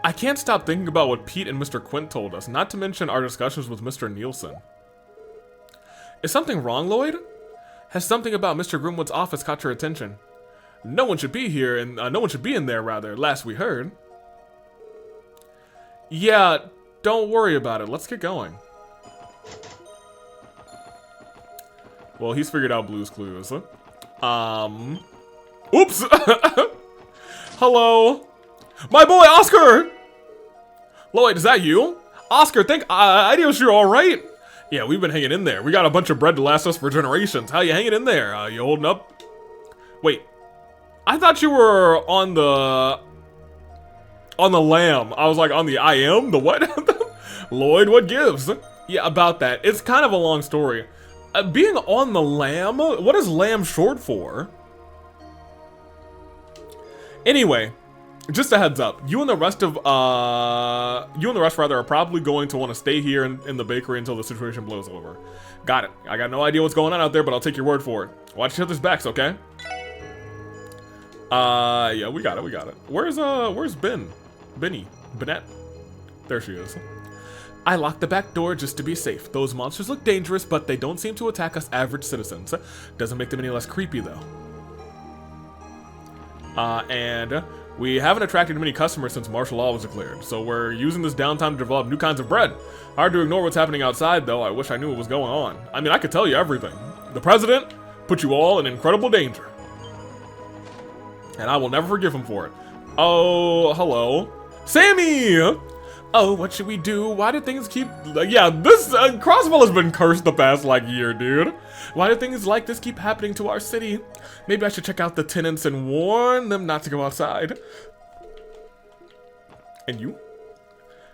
I can't stop thinking about what Pete and Mr. Quint told us, not to mention our discussions with Mr. Nielsen. Is something wrong, Lloyd? Has something about Mr. Grimwood's office caught your attention? No one should be here, and no one should be in there, rather, last we heard. Yeah, don't worry about it. Let's get going. Well, he's figured out Blue's Clues. Oops! Hello! My boy, Oscar! Lloyd, is that you? Oscar, adios, you're alright? Yeah, we've been hanging in there. We got a bunch of bread to last us for generations. How you hanging in there? You holding up? Wait. I thought you were on the lamb. I was like, on the I am? The what? Lloyd, what gives? Yeah, about that. It's kind of a long story. Being on the lamb? What is lamb short for? Anyway, just a heads up. You and the rest are probably going to want to stay here in the bakery until the situation blows over. Got it. I got no idea what's going on out there, but I'll take your word for it. Watch each other's backs, okay? Yeah, we got it. Where's Benny? Bennett? There she is. I locked the back door just to be safe. Those monsters look dangerous, but they don't seem to attack us average citizens. Doesn't make them any less creepy, though. And we haven't attracted many customers since martial law was declared, so we're using this downtime to develop new kinds of bread. Hard to ignore what's happening outside, though. I wish I knew what was going on. I mean, I could tell you everything. The president put you all in incredible danger. And I will never forgive him for it. Oh, hello. Sammy! Oh, what should we do? Why do things keep... yeah, this... Crossbell has been cursed the past, like, year, dude. Why do things like this keep happening to our city? Maybe I should check out the tenants and warn them not to go outside. And you?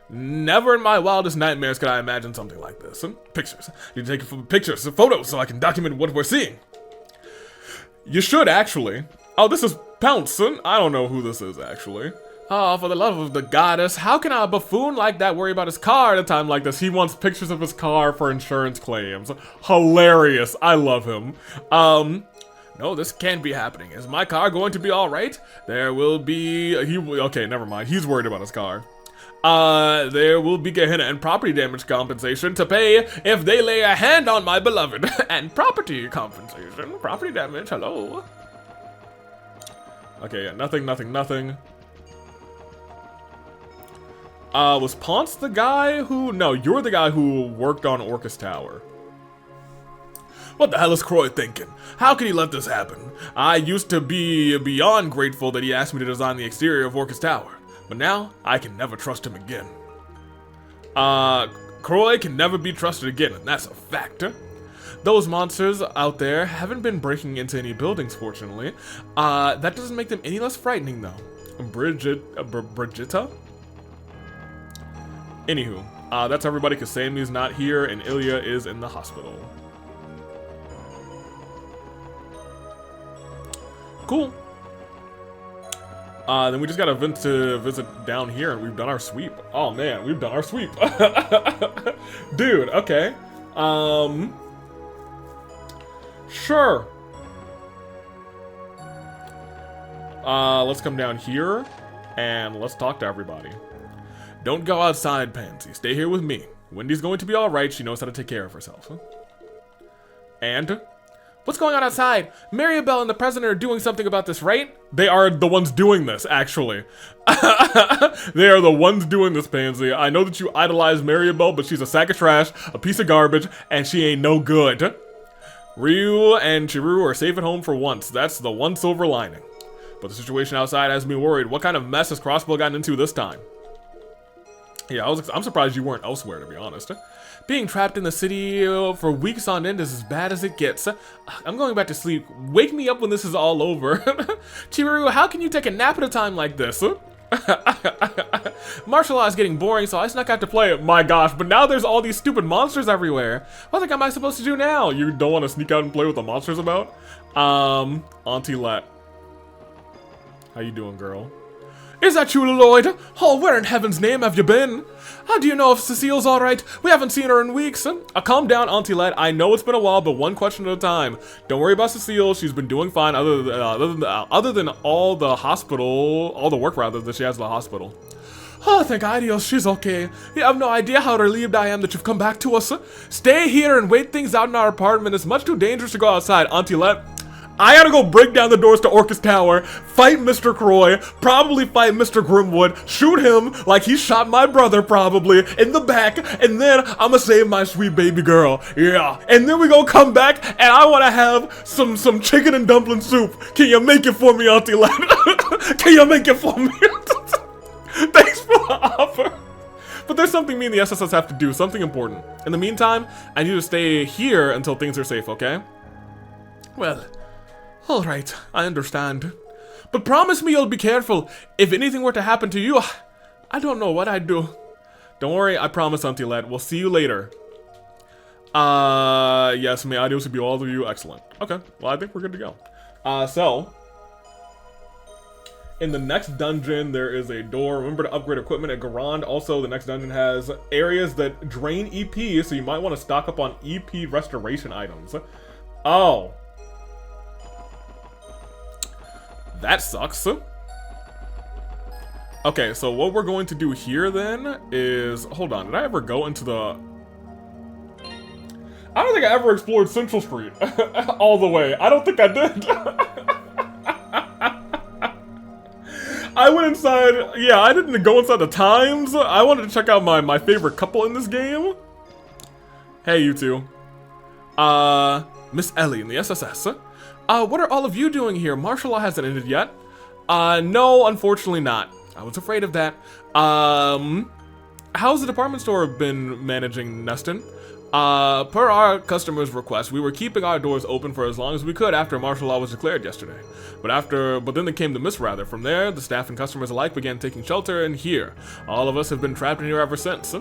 Never in my wildest nightmares could I imagine something like this. Pictures. You need to take pictures, photos, so I can document what we're seeing. You should, actually. Oh, this is Pounce. I don't know who this is, actually. Oh, for the love of the goddess, how can a buffoon like that worry about his car at a time like this? He wants pictures of his car for insurance claims. Hilarious. I love him. No, this can't be happening. Is my car going to be alright? There will be... Okay, never mind. He's worried about his car. There will be Gehenna and property damage compensation to pay if they lay a hand on my beloved. And property compensation. Property damage, hello. Okay, yeah, nothing. Was Ponce the guy who... No, you're the guy who worked on Orcus Tower. What the hell is Croy thinking? How can he let this happen? I used to be beyond grateful that he asked me to design the exterior of Orcus Tower. But now, I can never trust him again. Croy can never be trusted again, and that's a fact. Those monsters out there haven't been breaking into any buildings, fortunately. That doesn't make them any less frightening, though. Brigitta? Anywho, that's everybody because Sammy's not here and Ilya is in the hospital. Cool. Then we just gotta visit down here and we've done our sweep. Oh man, we've done our sweep. Dude, okay. Sure. Let's come down here and let's talk to everybody. Don't go outside, Pansy. Stay here with me. Wendy's going to be alright. She knows how to take care of herself. And? What's going on outside? Maribel and the president are doing something about this, right? They are the ones doing this, actually. They are the ones doing this, Pansy. I know that you idolize Maribel, but she's a sack of trash, a piece of garbage, and she ain't no good. Ryu and Chiru are safe at home for once. That's the one silver lining. But the situation outside has me worried. What kind of mess has Crossbow gotten into this time? Yeah, I'm surprised you weren't elsewhere, to be honest. Being trapped in the city for weeks on end is as bad as it gets. I'm going back to sleep. Wake me up when this is all over. Chiru, how can you take a nap at a time like this? Martial law is getting boring, so I snuck out to play it. My gosh, but now there's all these stupid monsters everywhere. What the heck am I supposed to do now? You don't want to sneak out and play with the monsters about? Auntie Let. How you doing, girl? Is that you, Lloyd? Oh, where in heaven's name have you been? How do you know if Cecile's alright? We haven't seen her in weeks. Calm down, Auntie Let. I know it's been a while, but one question at a time. Don't worry about Cecile. She's been doing fine other than all the work rather that she has at the hospital. Oh, thank God, she's okay. You have no idea how relieved I am that you've come back to us. Stay here and wait things out in our apartment. It's much too dangerous to go outside, Auntie Let. I gotta go break down the doors to Orcus Tower, fight Mr. Croy, probably fight Mr. Grimwood, shoot him like he shot my brother probably in the back, and then I'ma save my sweet baby girl. Yeah, and then we gonna come back and I wanna have some chicken and dumpling soup. Can you make it for me, Auntie Let? Can you make it for me? Thanks for the offer. But there's something me and the SSS have to do, something important. In the meantime, I need to stay here until things are safe, okay? Well, alright, I understand. But promise me you'll be careful. If anything were to happen to you, I don't know what I'd do. Don't worry, I promise, Auntie Let. We'll see you later. Yes, may adios to be all of you. Excellent. Okay, well, I think we're good to go. So, in the next dungeon, there is a door. Remember to upgrade equipment at Garand. Also, the next dungeon has areas that drain EP, so you might want to stock up on EP restoration items. Oh. That sucks. Okay, so what we're going to do here then is... Hold on, did I ever go into the... I don't think I ever explored Central Street all the way. I don't think I did. I went inside... Yeah, I didn't go inside the Times. I wanted to check out my favorite couple in this game. Hey, you two. Miss Ellie in the SSS. What are all of you doing here? Martial law hasn't ended yet. No, unfortunately not. I was afraid of that. How's the department store been managing, Neston? Per our customers' request, we were keeping our doors open for as long as we could after martial law was declared yesterday. But then they came to Miss Rather. From there, the staff and customers alike began taking shelter in here. All of us have been trapped in here ever since.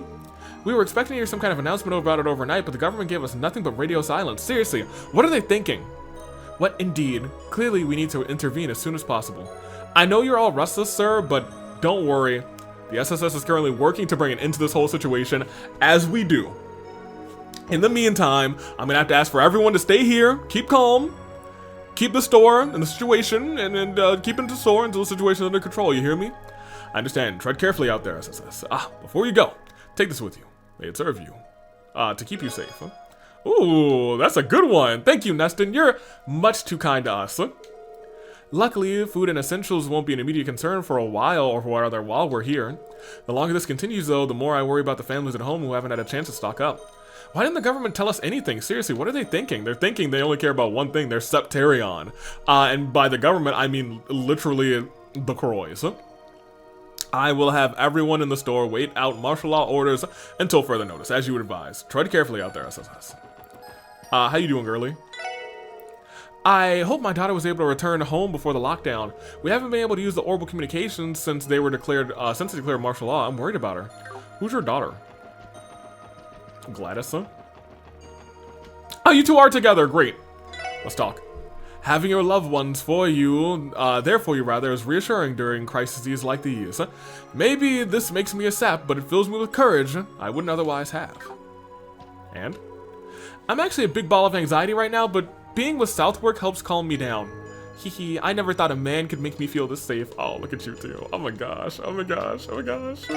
We were expecting to hear some kind of announcement about it overnight, but the government gave us nothing but radio silence. Seriously, what are they thinking? What indeed? Clearly, we need to intervene as soon as possible. I know you're all restless, sir, but Don't worry. The SSS is currently working to bring an end to this whole situation, as we do. In the meantime, I'm gonna have to ask for everyone to stay here, keep calm, keep the store and the situation, and keep the store until the situation is under control, you hear me? I understand. Tread carefully out there, SSS. Before you go, take this with you. May it serve you. To keep you safe. Huh? Ooh, that's a good one. Thank you, Neston. You're much too kind to us. Luckily, food and essentials won't be an immediate concern for a while, or rather while we're here. The longer this continues, though, the more I worry about the families at home who haven't had a chance to stock up. Why didn't the government tell us anything? Seriously, what are they thinking? They're thinking they only care about one thing, their Septarion. And by the government, I mean literally the Krois. I will have everyone in the store wait out martial law orders until further notice, as you would advise. Tread carefully out there, SSS. How you doing, girly? I hope my daughter was able to return home before the lockdown. We haven't been able to use the orbital communications since they declared martial law. I'm worried about her. Who's your daughter? Gladys, huh? Oh, you two are together. Great. Let's talk. Having your loved ones there for you rather, is reassuring during crises like these. Maybe this makes me a sap, but it fills me with courage I wouldn't otherwise have. And? I'm actually a big ball of anxiety right now, but being with Southwark helps calm me down. Hehe, I never thought a man could make me feel this safe. Oh, look at you two. Oh my gosh, oh my gosh, oh my gosh.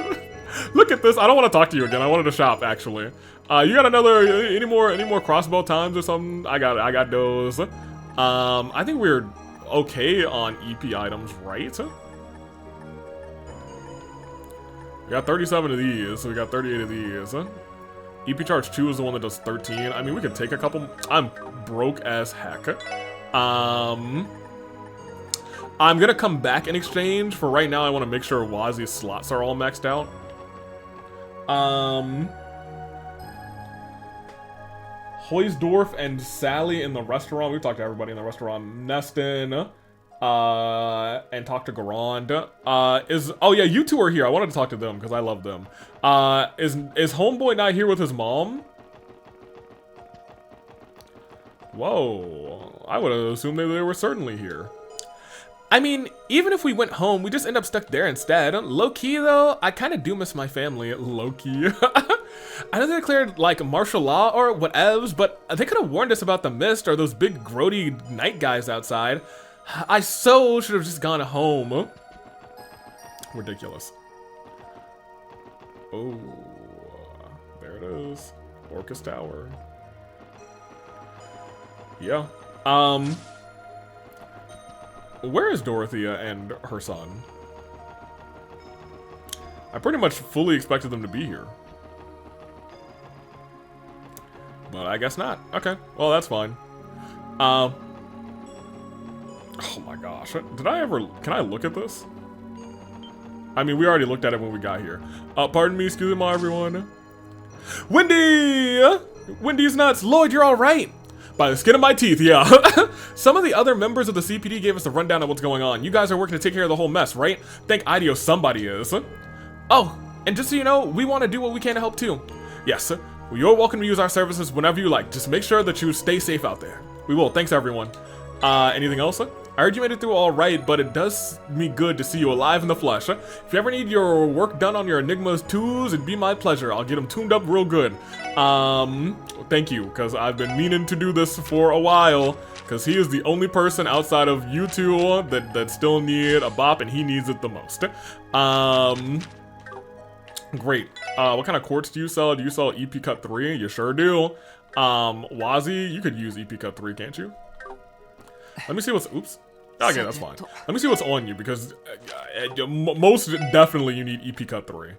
Look at this. I don't want to talk to you again. I wanted to shop, actually. You got any more crossbow times or something? I got those. I think we're okay on EP items, right? We got 37 of these, so we got 38 of these. EP charge 2 is the one that does 13. I mean, we could take a couple. I'm broke as heck. I'm gonna come back in exchange. For right now, I want to make sure Wazi's slots are all maxed out. Hoysdorf and Sally in the restaurant. We talked to everybody in the restaurant. Neston, and talk to Garand. Oh yeah, you two are here. I wanted to talk to them because I love them. Is Homeboy not here with his mom? Whoa, I would have assumed they were certainly here. I mean, even if we went home, we just end up stuck there instead. Low-key, though, I kind of do miss my family. Low-key. I know they declared, like, martial law or whatevs, but they could have warned us about the mist or those big grody night guys outside. I so should have just gone home. Ridiculous. Oh, there it is. Orcus Tower. Yeah. Where is Dorothea and her son? I pretty much fully expected them to be here. But I guess not. Okay, well that's fine. Oh my gosh, can I look at this? I mean, we already looked at it when we got here. Pardon me, excuse me, everyone. Wendy! Wendy's nuts. Lloyd, you're all right. By the skin of my teeth, yeah. Some of the other members of the CPD gave us a rundown of what's going on. You guys are working to take care of the whole mess, right? Thank IDEO somebody is. Oh, and just so you know, we want to do what we can to help too. Yes, you're welcome to use our services whenever you like. Just make sure that you stay safe out there. We will. Thanks, everyone. Anything else? I heard you made it through all right, but it does me good to see you alive in the flesh. If you ever need your work done on your Enigmas 2s, it'd be my pleasure. I'll get them tuned up real good. Thank you, because I've been meaning to do this for a while, because he is the only person outside of you two that still need a bop, and he needs it the most. Great. What kind of quartz do you sell? Do you sell EP Cut 3? You sure do. Wazi, you could use EP Cut 3, can't you? Let me see what's... Oops. Okay, that's fine. Let me see what's on you, because most definitely you need EP Cut 3.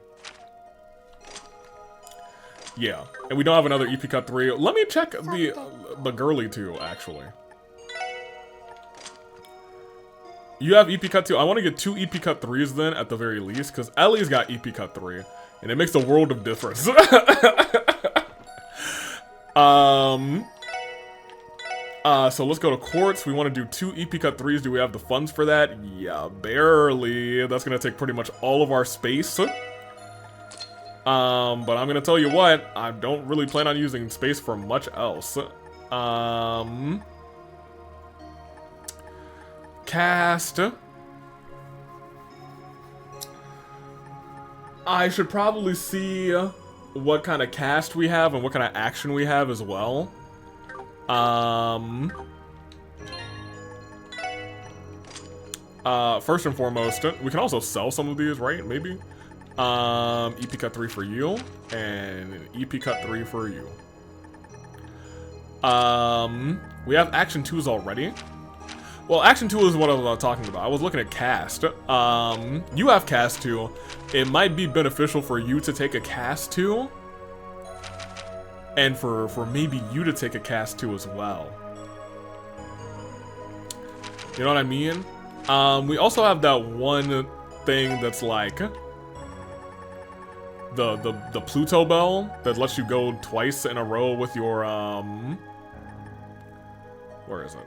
Yeah, and we don't have another EP Cut 3. Let me check the girly 2, actually. You have EP Cut 2. I want to get 2 EP Cut 3s then, at the very least, because Ellie's got EP Cut 3, and it makes a world of difference. So let's go to quartz. We want to do 2 EP Cut 3s. Do we have the funds for that? Yeah, barely. That's going to take pretty much all of our space. But I'm going to tell you what, I don't really plan on using space for much else. Cast. I should probably see what kind of cast we have and what kind of action we have as well. First and foremost, we can also sell some of these, right? Maybe. EP cut 3 for you, and EP cut 3 for you. We have action 2s already. Well, action 2 is what I was talking about. I was looking at cast. You have cast 2. It might be beneficial for you to take a cast 2. And for maybe you to take a cast 2 as well. You know what I mean? We also have that one thing that's like the Pluto bell that lets you go twice in a row with your where is it?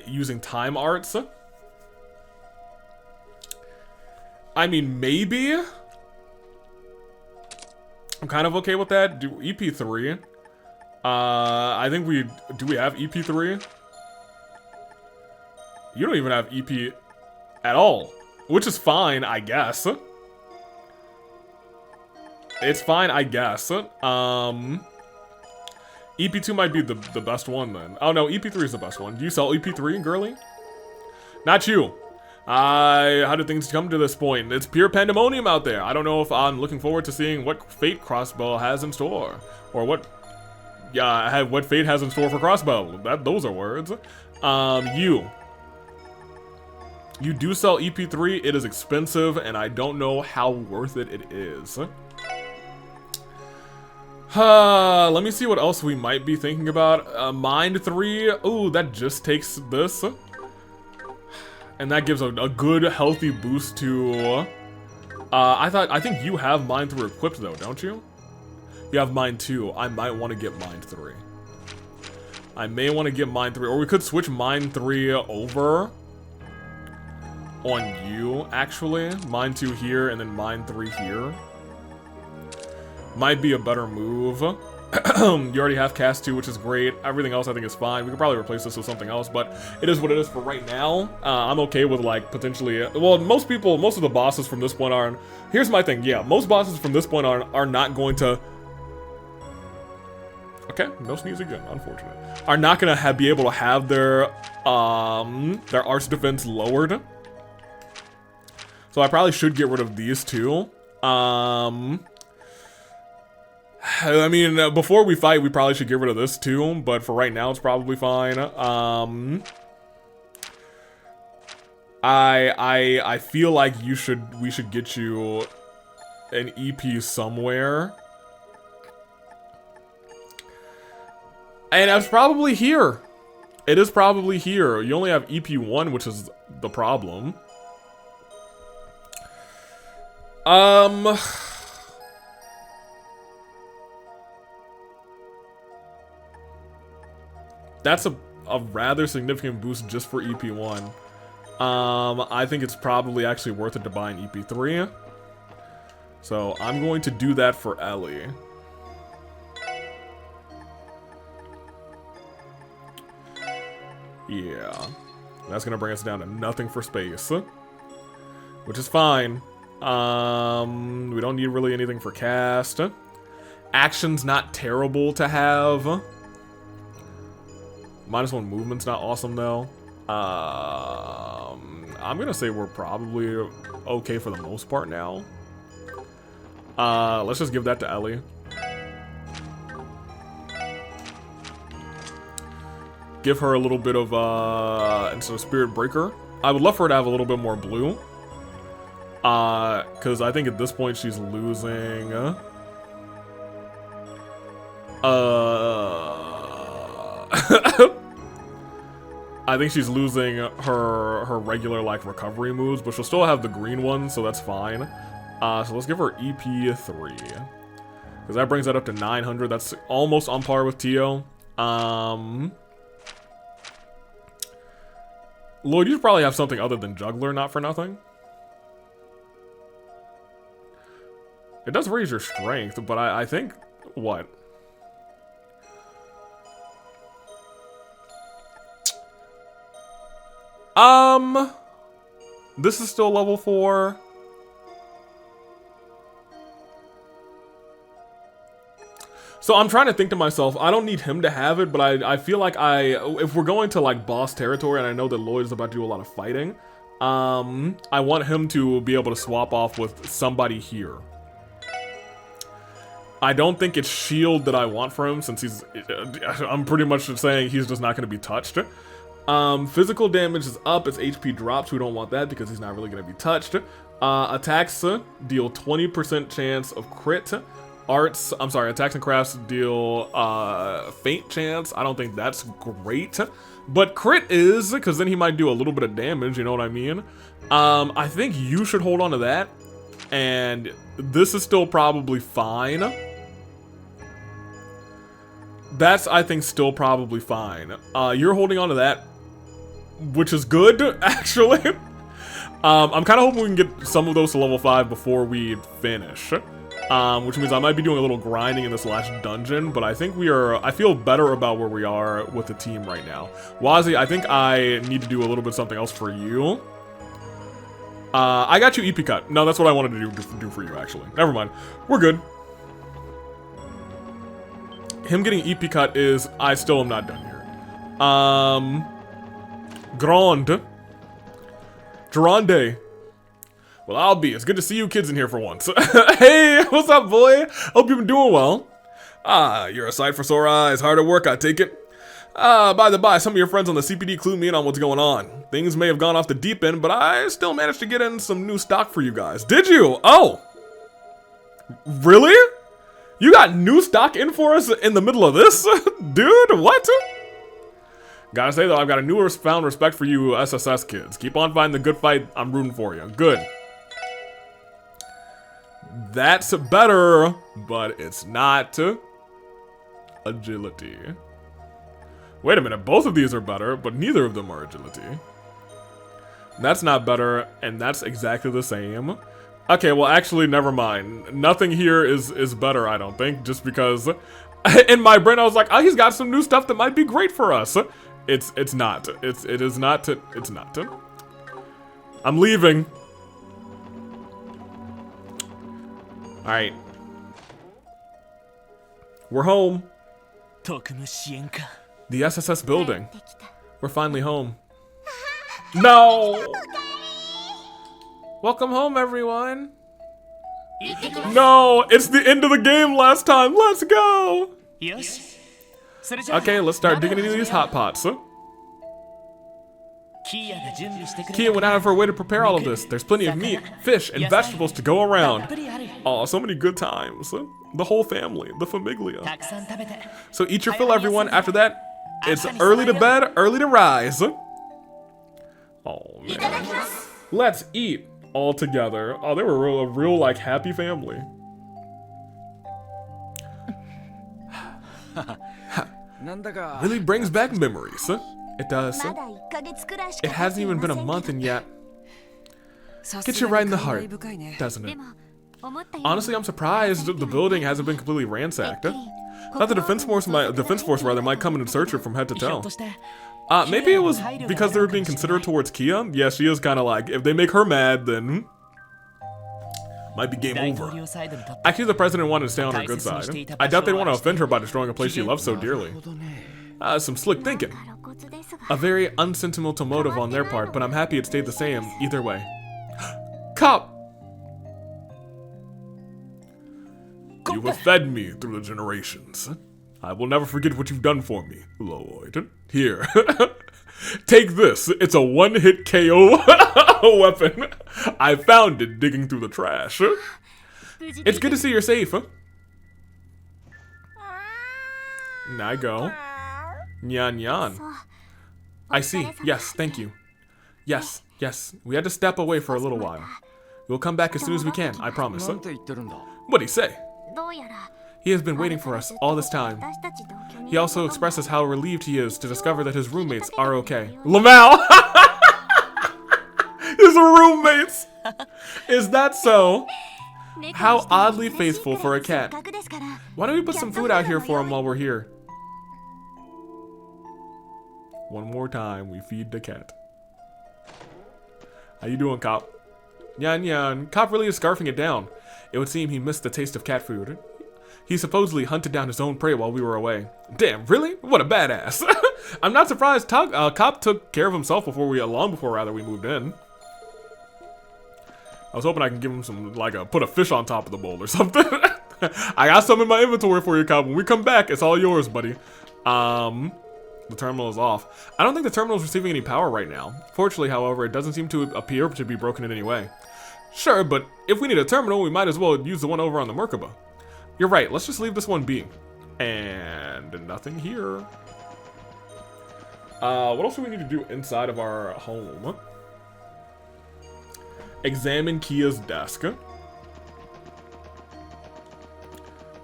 Using time arts. I mean, maybe. I'm kind of okay with that. Do EP3. I think do we have EP3? You don't even have EP at all, which is fine, I guess. It's fine, I guess. EP2 might be the best one then. Oh no, EP3 is the best one. Do you sell EP3, girly? Not you. How did things come to this point? It's pure pandemonium out there. I don't know if I'm looking forward to seeing what fate Crossbow has in store, or what fate has in store for Crossbow. Those are words. You do sell EP3. It is expensive, and I don't know how worth it is. Let me see what else we might be thinking about. Mind 3. Ooh, that just takes this. And that gives a good, healthy boost to... I think you have Mind 3 equipped, though, don't you? You have Mind 2. I might want to get Mind 3. I may want to get Mind 3. Or we could switch Mind 3 over on you, actually. Mind 2 here, and then Mind 3 here. Might be a better move. You already have cast 2, which is great. Everything else I think is fine. We could probably replace this with something else, but it is what it is for right now. I'm okay with, like, potentially... Well, most of the bosses from this point are... Here's my thing, yeah. Most bosses from this point are not going to... Okay, no sneeze again, unfortunate. Are not going to be able to have their arch defense lowered. So I probably should get rid of these two. I mean, before we fight, we probably should get rid of this too, but for right now, it's probably fine. I feel like we should get you an EP somewhere. And it's probably here. It is probably here. You only have EP1, which is the problem. That's a rather significant boost just for EP1. I think it's probably actually worth it to buy an EP3. So I'm going to do that for Ellie. Yeah. That's gonna bring us down to nothing for space. Which is fine. We don't need really anything for cast. Action's not terrible to have. -1 movement's not awesome though. I'm gonna say we're probably okay for the most part now. Let's just give that to Ellie. Give her a little bit of, instead of Spirit Breaker. I would love for her to have a little bit more blue. Because I think at this point she's losing... I think she's losing her regular, like, recovery moves, but she'll still have the green one, so that's fine. So let's give her EP3. Because that brings that up to 900. That's almost on par with Tio. Lloyd, you should probably have something other than Juggler, not for nothing. It does raise your strength, but I think... What? This is still level 4. So I'm trying to think to myself, I don't need him to have it, but I feel like if we're going to like boss territory, and I know that Lloyd is about to do a lot of fighting, I want him to be able to swap off with somebody here. I don't think it's shield that I want for him, since I'm pretty much saying he's just not going to be touched. Physical damage is up as HP drops. We don't want that because he's not really going to be touched. Attacks deal 20% chance of crit. Attacks and crafts deal faint chance. I don't think that's great. But crit is, because then he might do a little bit of damage, you know what I mean? I think you should hold on to that. And this is still probably fine. That's, I think, still probably fine. You're holding on to that, which is good, actually. I'm kind of hoping we can get some of those to level 5 before we finish. Which means I might be doing a little grinding in this last dungeon, but I think I feel better about where we are with the team right now. Wazi, I think I need to do a little bit of something else for you. I got you EP cut. No, that's what I wanted to do for you, actually. Never mind. We're good. Him getting EP cut is, I still am not done here. Grande. Well, I'll be. It's good to see you kids in here for once. Hey, what's up, boy? Hope you've been doing well. You're a sight for sore eyes. Hard at work, I take it. By the by, some of your friends on the CPD clued me in on what's going on. Things may have gone off the deep end, but I still managed to get in some new stock for you guys. Did you? Oh. Really? You got new stock in for us in the middle of this? Dude, what? Gotta say, though, I've got a newfound respect for you SSS kids. Keep on fighting the good fight. I'm rooting for you. Good. That's better, but it's not agility. Wait a minute, both of these are better, but neither of them are agility. That's not better, and that's exactly the same. Okay, well, actually, never mind. Nothing here is better, I don't think, just because in my brain I was like, oh, he's got some new stuff that might be great for us. It's not. It's not. I'm leaving. Alright. We're home. The SSS building. We're finally home. No! Welcome home, everyone. No! It's the end of the game last time. Let's go! Okay, let's start digging into these hot pots. Kia went out of her way to prepare all of this. There's plenty of meat, fish, and vegetables to go around. Oh, so many good times. The whole family, the famiglia. So eat your fill, everyone. After that, it's early to bed, early to rise. Oh, man. Let's eat all together. Oh, they were a real like, happy family. Really brings back memories. It does. It hasn't even been a month and yet. Gets you right in the heart, doesn't it? Honestly, I'm surprised the building hasn't been completely ransacked. Thought the defense force might come in and search her from head to toe. Maybe it was because they were being considerate towards Kia. Yeah, she is kind of like, if they make her mad, then might be game over. Actually, the president wanted to stay on her good side. I doubt they'd want to offend her by destroying a place she loves so dearly. Some slick thinking. A very unsentimental motive on their part, but I'm happy it stayed the same either way. Cop! You have fed me through the generations. I will never forget what you've done for me, Lloyd. Here. Take this. It's a one-hit KO weapon. I found it digging through the trash. It's good to see you're safe. Now I go. Nyan nyan. I see. Yes, thank you. Yes. We had to step away for a little while. We'll come back as soon as we can, I promise. What'd he say? He has been waiting for us all this time. He also expresses how relieved he is to discover that his roommates are okay. Lamal! His roommates! Is that so? How oddly faithful for a cat. Why don't we put some food out here for him while we're here? One more time, we feed the cat. How you doing, Cop? Yan yan. Cop really is scarfing it down. It would seem he missed the taste of cat food. He supposedly hunted down his own prey while we were away. Damn, really? What a badass. I'm not surprised Cop took care of himself long before we moved in. I was hoping I can give him some, put a fish on top of the bowl or something. I got some in my inventory for you, Cop. When we come back, it's all yours, buddy. The terminal is off. I don't think the terminal is receiving any power right now. Fortunately, however, it doesn't seem to appear to be broken in any way. Sure, but if we need a terminal, we might as well use the one over on the Merkaba. You're right, let's just leave this one be. And nothing here. What else do we need to do inside of our home? Examine Kia's desk.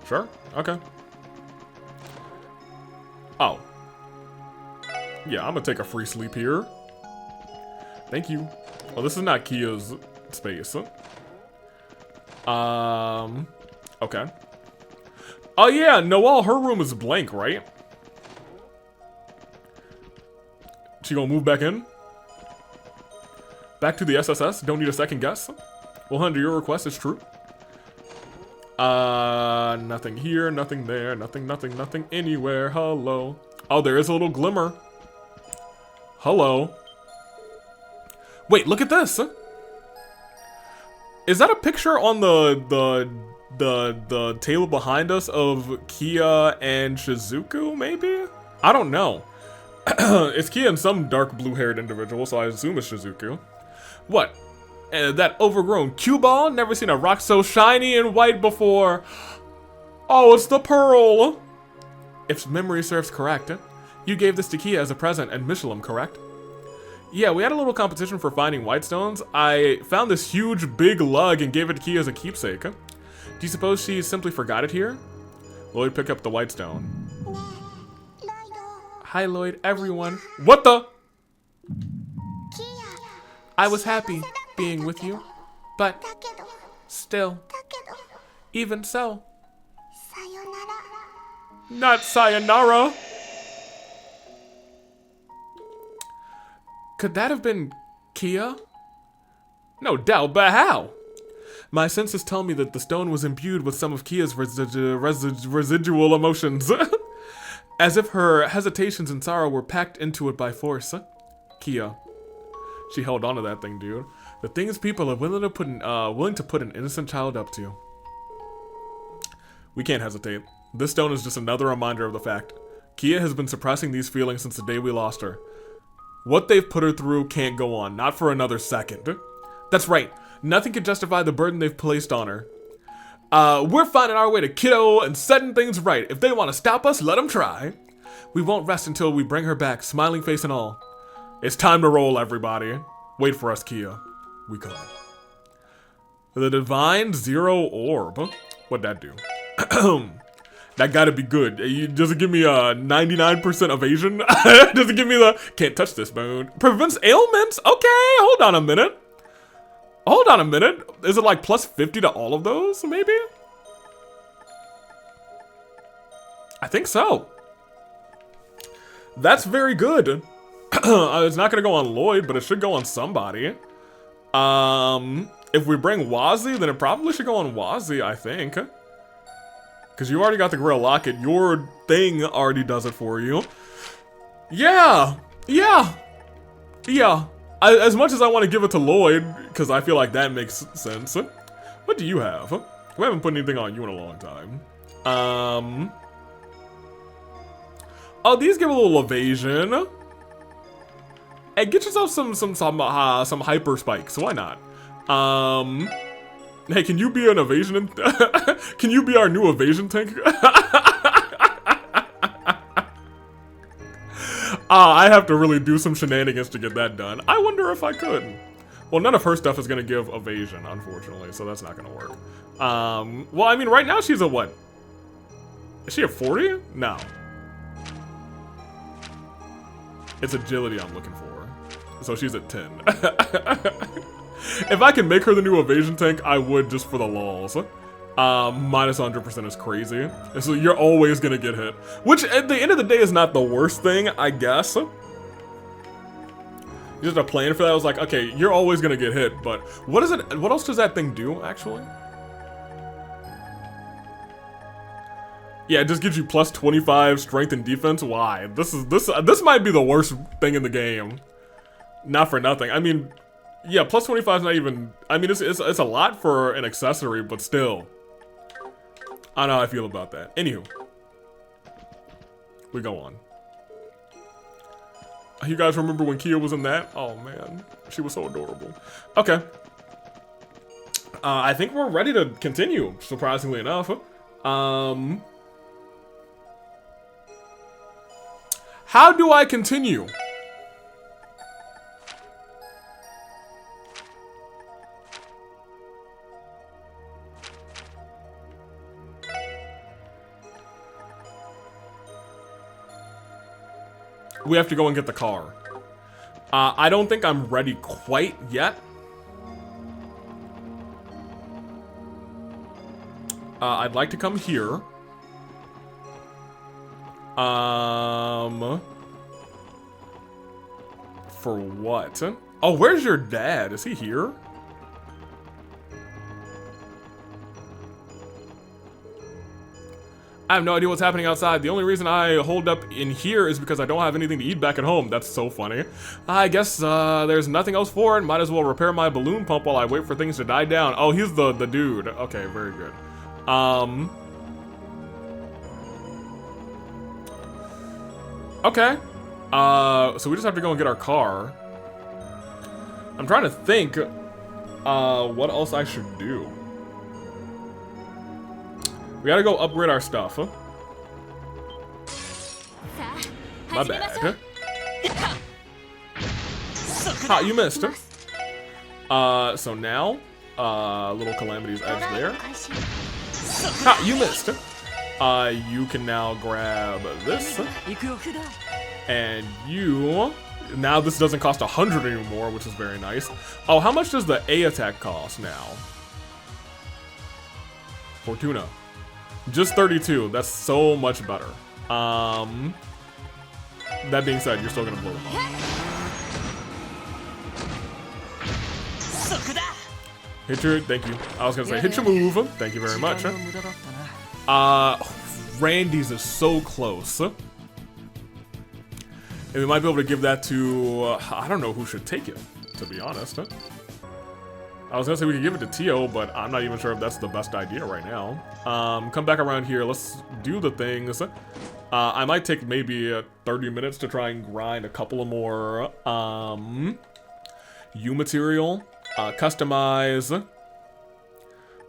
Sure, okay. Oh. Yeah, I'm gonna take a free sleep here. Thank you. Well, this is not Kia's space. Okay. Oh yeah, Noelle, her room is blank, right? She gonna move back in? Back to the SSS? Don't need a second guess? Well, Hunter, your request is true. Nothing here, nothing there, nothing anywhere. Hello. Oh, there is a little glimmer. Hello. Wait, look at this. Is that a picture on the table behind us of Kia and Shizuku, maybe? I don't know. It's Kia and some dark blue-haired individual, so I assume it's Shizuku. What? That overgrown cue ball? Never seen a rock so shiny and white before. Oh, it's the pearl. If memory serves correct, you gave this to Kia as a present and Michelin, correct? Yeah, we had a little competition for finding white stones. I found this huge big lug and gave it to Kia as a keepsake. Do you suppose she simply forgot it here? Lloyd picked up the white stone. Hi, Lloyd, everyone. What the? I was happy being with you, but still, even so. Not sayonara. Could that have been Kia? No doubt, but how? My senses tell me that the stone was imbued with some of Kia's residual emotions. As if her hesitations and sorrow were packed into it by force. Kia. She held on to that thing, dude. The things people are willing to put an innocent child up to. We can't hesitate. This stone is just another reminder of the fact. Kia has been suppressing these feelings since the day we lost her. What they've put her through can't go on, not for another second. That's right. Nothing can justify the burden they've placed on her. We're finding our way to Kiddo and setting things right. If they want to stop us, let them try. We won't rest until we bring her back, smiling face and all. It's time to roll, everybody. Wait for us, Kia. We come. The Divine Zero Orb. What'd that do? That gotta be good. Does it give me a 99% evasion? Does it give me the can't touch this bone? Prevents ailments? Okay, hold on a minute. Hold on a minute. Is it like plus 50 to all of those, maybe? I think so. That's very good. It's not gonna go on Lloyd, but it should go on somebody. If we bring Wazi, then it probably should go on Wazi, I think. Because you already got the Gorilla Locket. Your thing already does it for you. Yeah. Yeah. Yeah. As much as I want to give it to Lloyd, because I feel like that makes sense. What do you have? We haven't put anything on you in a long time. Oh, these give a little evasion. Hey, get yourself some hyper spikes. Why not? Hey, can you be an evasion? Can you be our new evasion tank? I have to really do some shenanigans to get that done. I wonder if I could. Well, none of her stuff is gonna give evasion, unfortunately, so that's not gonna work. Well, I mean, right now she's a what? Is she a 40? No. It's agility I'm looking for. So she's at 10. If I can make her the new evasion tank, I would just for the lols. Minus 100% is crazy. And so you're always gonna get hit. Which, at the end of the day, is not the worst thing, I guess. Just a plan for that. I was like, okay, you're always gonna get hit, but what is it? What else does that thing do, actually? Yeah, it just gives you plus 25 strength and defense. Why? This might be the worst thing in the game. Not for nothing. I mean, yeah, plus 25 is not even. I mean, it's a lot for an accessory, but still. I don't know how I feel about that. Anywho, we go on. You guys remember when Kia was in that? Oh man, she was so adorable. Okay. I think we're ready to continue, surprisingly enough. How do I continue? We have to go and get the car. I don't think I'm ready quite yet. I'd like to come here. For what? Oh, where's your dad? Is he here? I have no idea what's happening outside. The only reason I hold up in here is because I don't have anything to eat back at home. That's so funny. I guess there's nothing else for it. Might as well repair my balloon pump while I wait for things to die down. Oh, he's the dude. Okay, very good. Okay. So we just have to go and get our car. I'm trying to think what else I should do. We gotta go upgrade our stuff. My bad. Ha, you missed. So now, little Calamity's edge there. Ha, you missed. You can now grab this. And you... Now this doesn't cost 100 anymore, which is very nice. Oh, how much does the A attack cost now? Fortuna. Just 32. That's so much better. That being said, you're still gonna blow them up. Hit your... Thank you. I was gonna say, hit your move. Thank you very much. Randy's is so close. And we might be able to give that to... I don't know who should take it, to be honest. I was gonna say we could give it to Tio, but I'm not even sure if that's the best idea right now. Come back around here. Let's do the things. I might take maybe 30 minutes to try and grind a couple of more U material. Customize.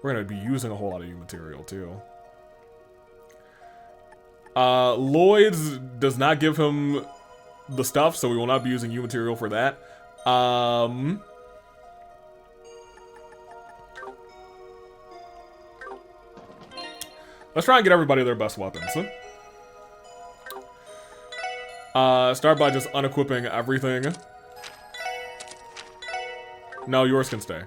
We're gonna be using a whole lot of U material too. Lloyd's does not give him the stuff, so we will not be using U material for that. Let's try and get everybody their best weapons. Start by just unequipping everything. No, yours can stay.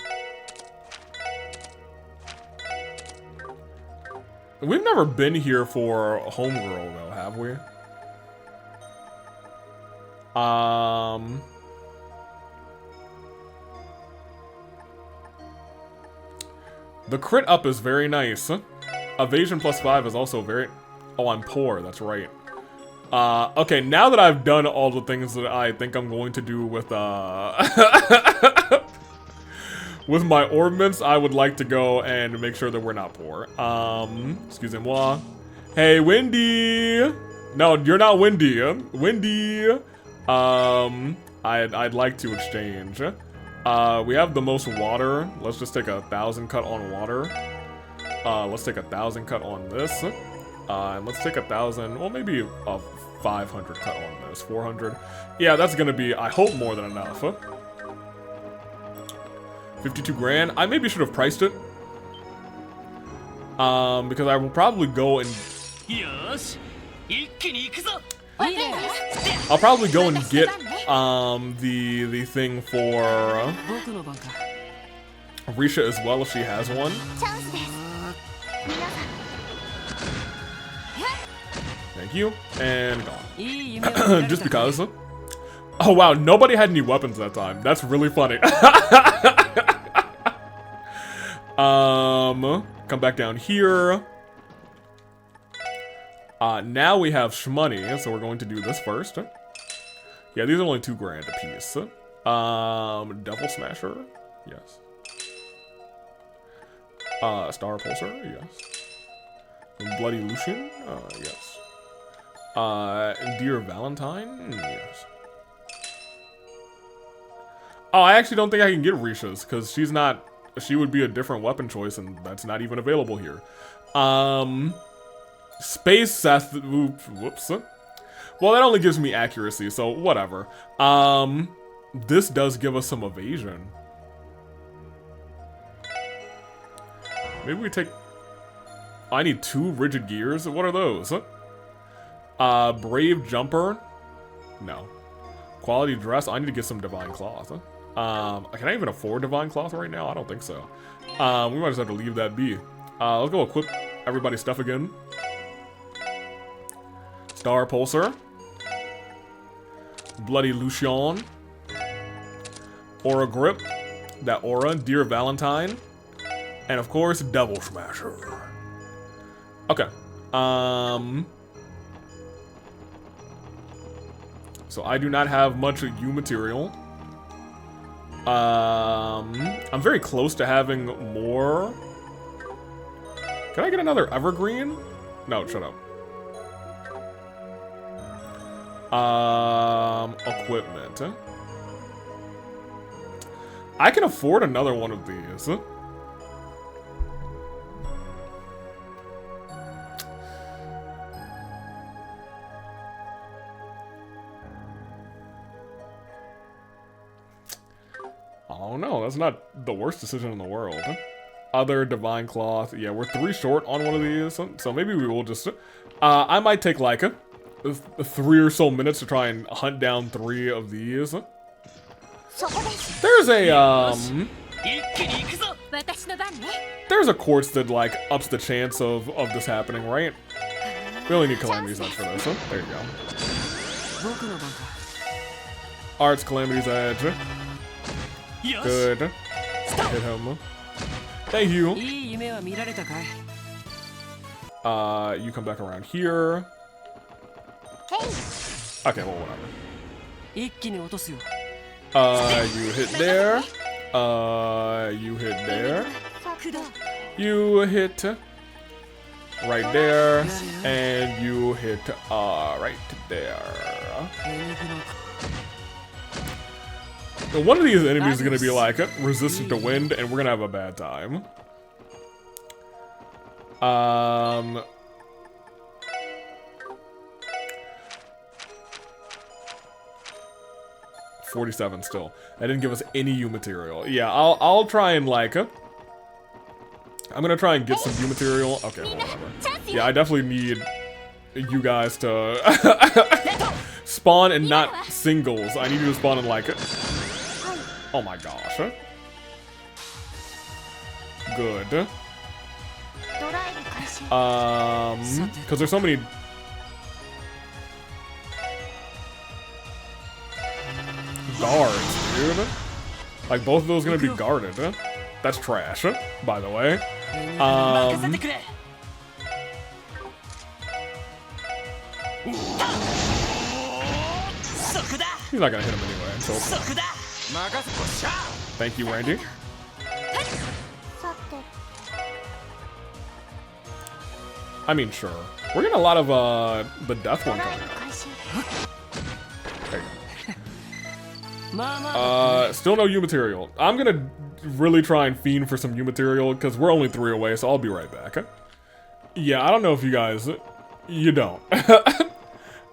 We've never been here for Homegirl, though, have we? The crit up is very nice. Evasion +5 is also very... Oh, I'm poor, that's right. Okay, now that I've done all the things that I think I'm going to do with, with my ornaments, I would like to go and make sure that we're not poor. Excusez-moi. Hey, Wendy! No, you're not Wendy. Wendy! I'd like to exchange. We have the most water. Let's just take 1,000 cut on water. Let's take 1,000 cut on this. And let's take 1,000, well, maybe a 500 cut on this. 400. Yeah, that's gonna be, I hope, more than enough. 52 grand. I maybe should have priced it. Because I will probably go and... I'll probably go and get, the thing for... Risha as well, if she has one. Thank you, and gone. Just because. Oh wow, nobody had any weapons that time. That's really funny. Come back down here. Now we have shmoney, so we're going to do this first. Yeah, these are only $2 grand a piece. Devil Smasher, yes. Star Pulsar, yes. Bloody Lucian, yes. Dear Valentine, yes. Oh, I actually don't think I can get Risha's, because she would be a different weapon choice, and that's not even available here. Space Seth, whoops. Well, that only gives me accuracy, so whatever. This does give us some evasion. Maybe we take... Oh, I need 2 rigid gears? What are those? Brave Jumper? No. Quality Dress? I need to get some Divine Cloth. Can I even afford Divine Cloth right now? I don't think so. We might just have to leave that be. Let's go equip everybody's stuff again. Star Pulsar. Bloody Lucian. Aura Grip. That Aura. Dear Valentine. And of course, Devil Smasher. Okay. So I do not have much U material. I'm very close to having more. Can I get another Evergreen? No, shut up. Equipment. I can afford another one of these. Oh no, that's not the worst decision in the world. Other Divine Cloth. Yeah, we're 3 short on one of these, so maybe we will just... I might take like 3 or so minutes to try and hunt down 3 of these. There's a, there's a quartz that, like, ups the chance of this happening, right? We only need Calamity's Edge for this, huh? There you go. Arts Calamity's Edge. Good. Hit him. Thank you. You come back around here. Okay, well, whatever. You hit there. You hit there. You hit right there. And you hit right there. One of these enemies is going to be like resistant to wind, and we're going to have a bad time. 47 still. That didn't give us any U material. Yeah, I'll try and like... I'm gonna try and get some U material. Okay, well, whatever. Yeah, I definitely need you guys to spawn and not singles. I need you to spawn in like... Oh my gosh. Good. Because there's so many... guards, dude. Like, both of those gonna be guarded. That's trash, by the way. He's not gonna hit him anyway, so... Thank you, Randy. I mean, sure. We're getting a lot of, the death one coming out. There you go. Still no U material. I'm gonna really try and fiend for some U material, because we're only 3 away, so I'll be right back. Yeah, I don't know if you guys... You don't.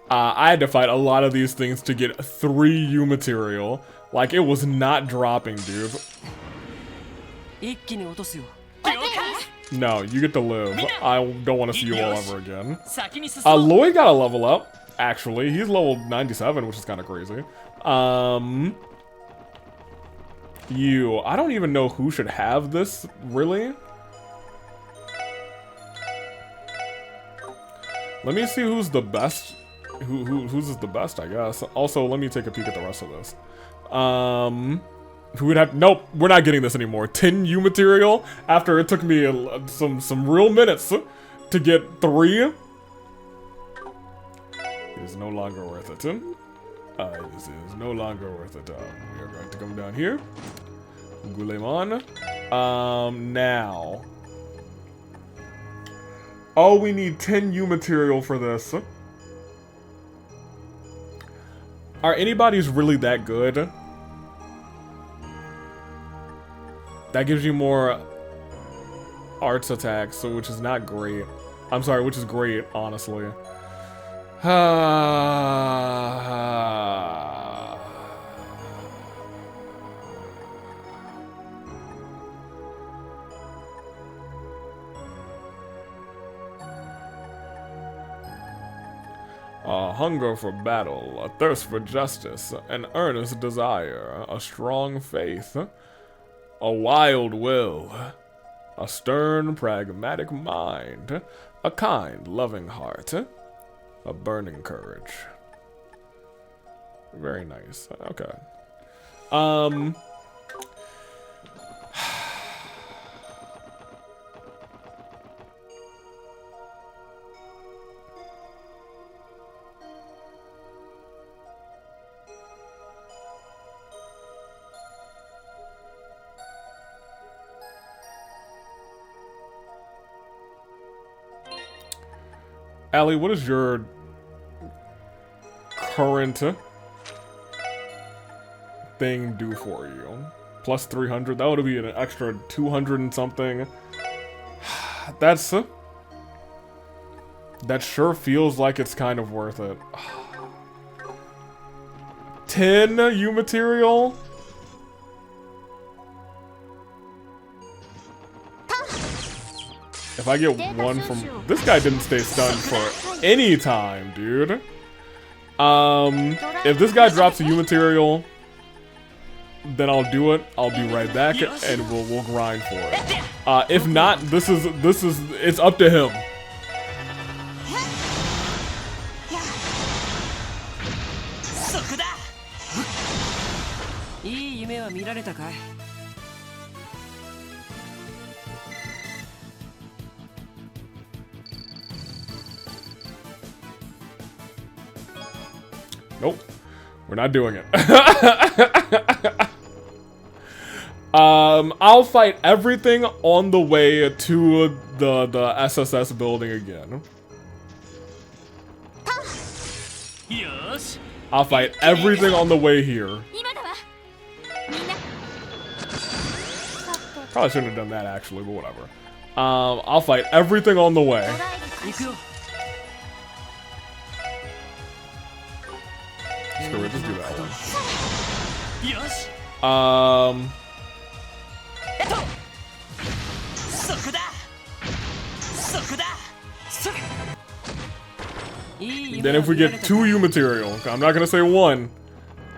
I had to fight a lot of these things to get 3 U material. Like, it was not dropping, dude. No, you get to live. I don't want to see you all ever again. Lloyd got a level up, actually. He's level 97, which is kind of crazy. I don't even know who should have this, really. Let me see who's the best who's the best, I guess. Also, let me take a peek at the rest of this. Who would have? Nope, we're not getting this anymore. 10 U material after it took me some real minutes to get 3. It is no longer worth it. This is no longer worth it. We are going to come down here. Gulemon. Now. Oh, we need 10 U material for this. Are anybody's really that good? That gives you more arts attacks, so which is not great. I'm sorry, which is great, honestly. A hunger for battle, a thirst for justice, an earnest desire, a strong faith, a wild will, a stern, pragmatic mind, a kind, loving heart, a burning courage. Very nice. Okay. Allie, what is your current thing do for you? Plus 300, that would be an extra 200 and something. That's... that sure feels like it's kind of worth it. 10 U material? If I get 1 from... This guy didn't stay stunned for any time, dude. If this guy drops a U material, then I'll do it. I'll be right back, and we'll grind for it. If not, this is it's up to him. Nope, we're not doing it. I'll fight everything on the way to the SSS building again. I'll fight everything on the way here. Probably shouldn't have done that actually, but whatever. I'll fight everything on the way. Screw it, just do that one. Then if we get 2 U material, I'm not gonna say 1,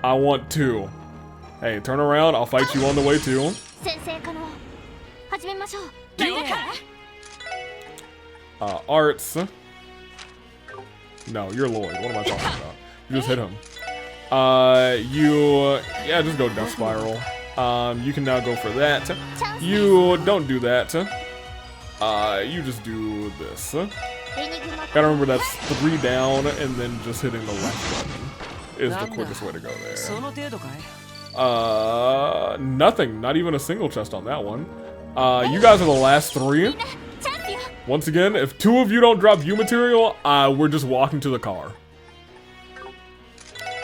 I want 2. Hey, turn around, I'll fight you on the way too. Arts. No, you're Lloyd, what am I talking about? You just hit him. Yeah, just go Death Spiral. You can now go for that. You don't do that. You just do this. Gotta remember that's 3 down, and then just hitting the left button is the quickest way to go there. Nothing. Not even a single chest on that one. You guys are the last 3. Once again, if 2 of you don't drop U material, we're just walking to the car.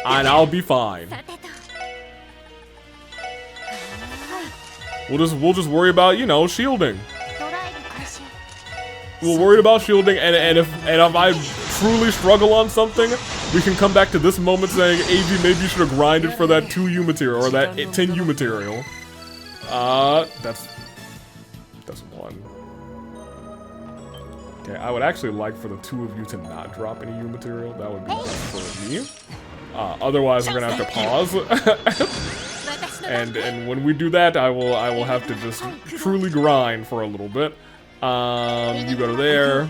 And I'll be fine. We'll just worry about, you know, shielding. We're worried about shielding, and if I truly struggle on something, we can come back to this moment saying, AV, maybe you should have grinded for that 2 U material, or that 10 U material. That's 1. Okay, I would actually like for the 2 of you to not drop any U material. That would be best for me. Otherwise, we're gonna have to pause. and when we do that, I will have to just truly grind for a little bit. You go to there.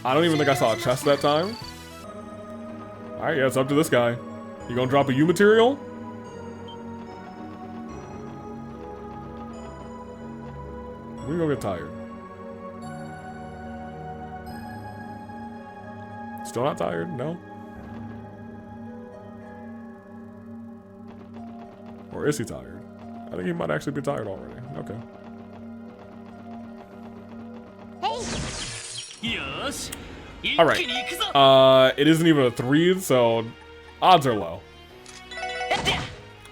I don't even think I saw a chest that time. Alright, yeah, it's up to this guy. You gonna drop a U material? We gonna get tired. Still not tired? No? Or is he tired? I think he might actually be tired already. Okay. Alright. It isn't even a 3, so odds are low.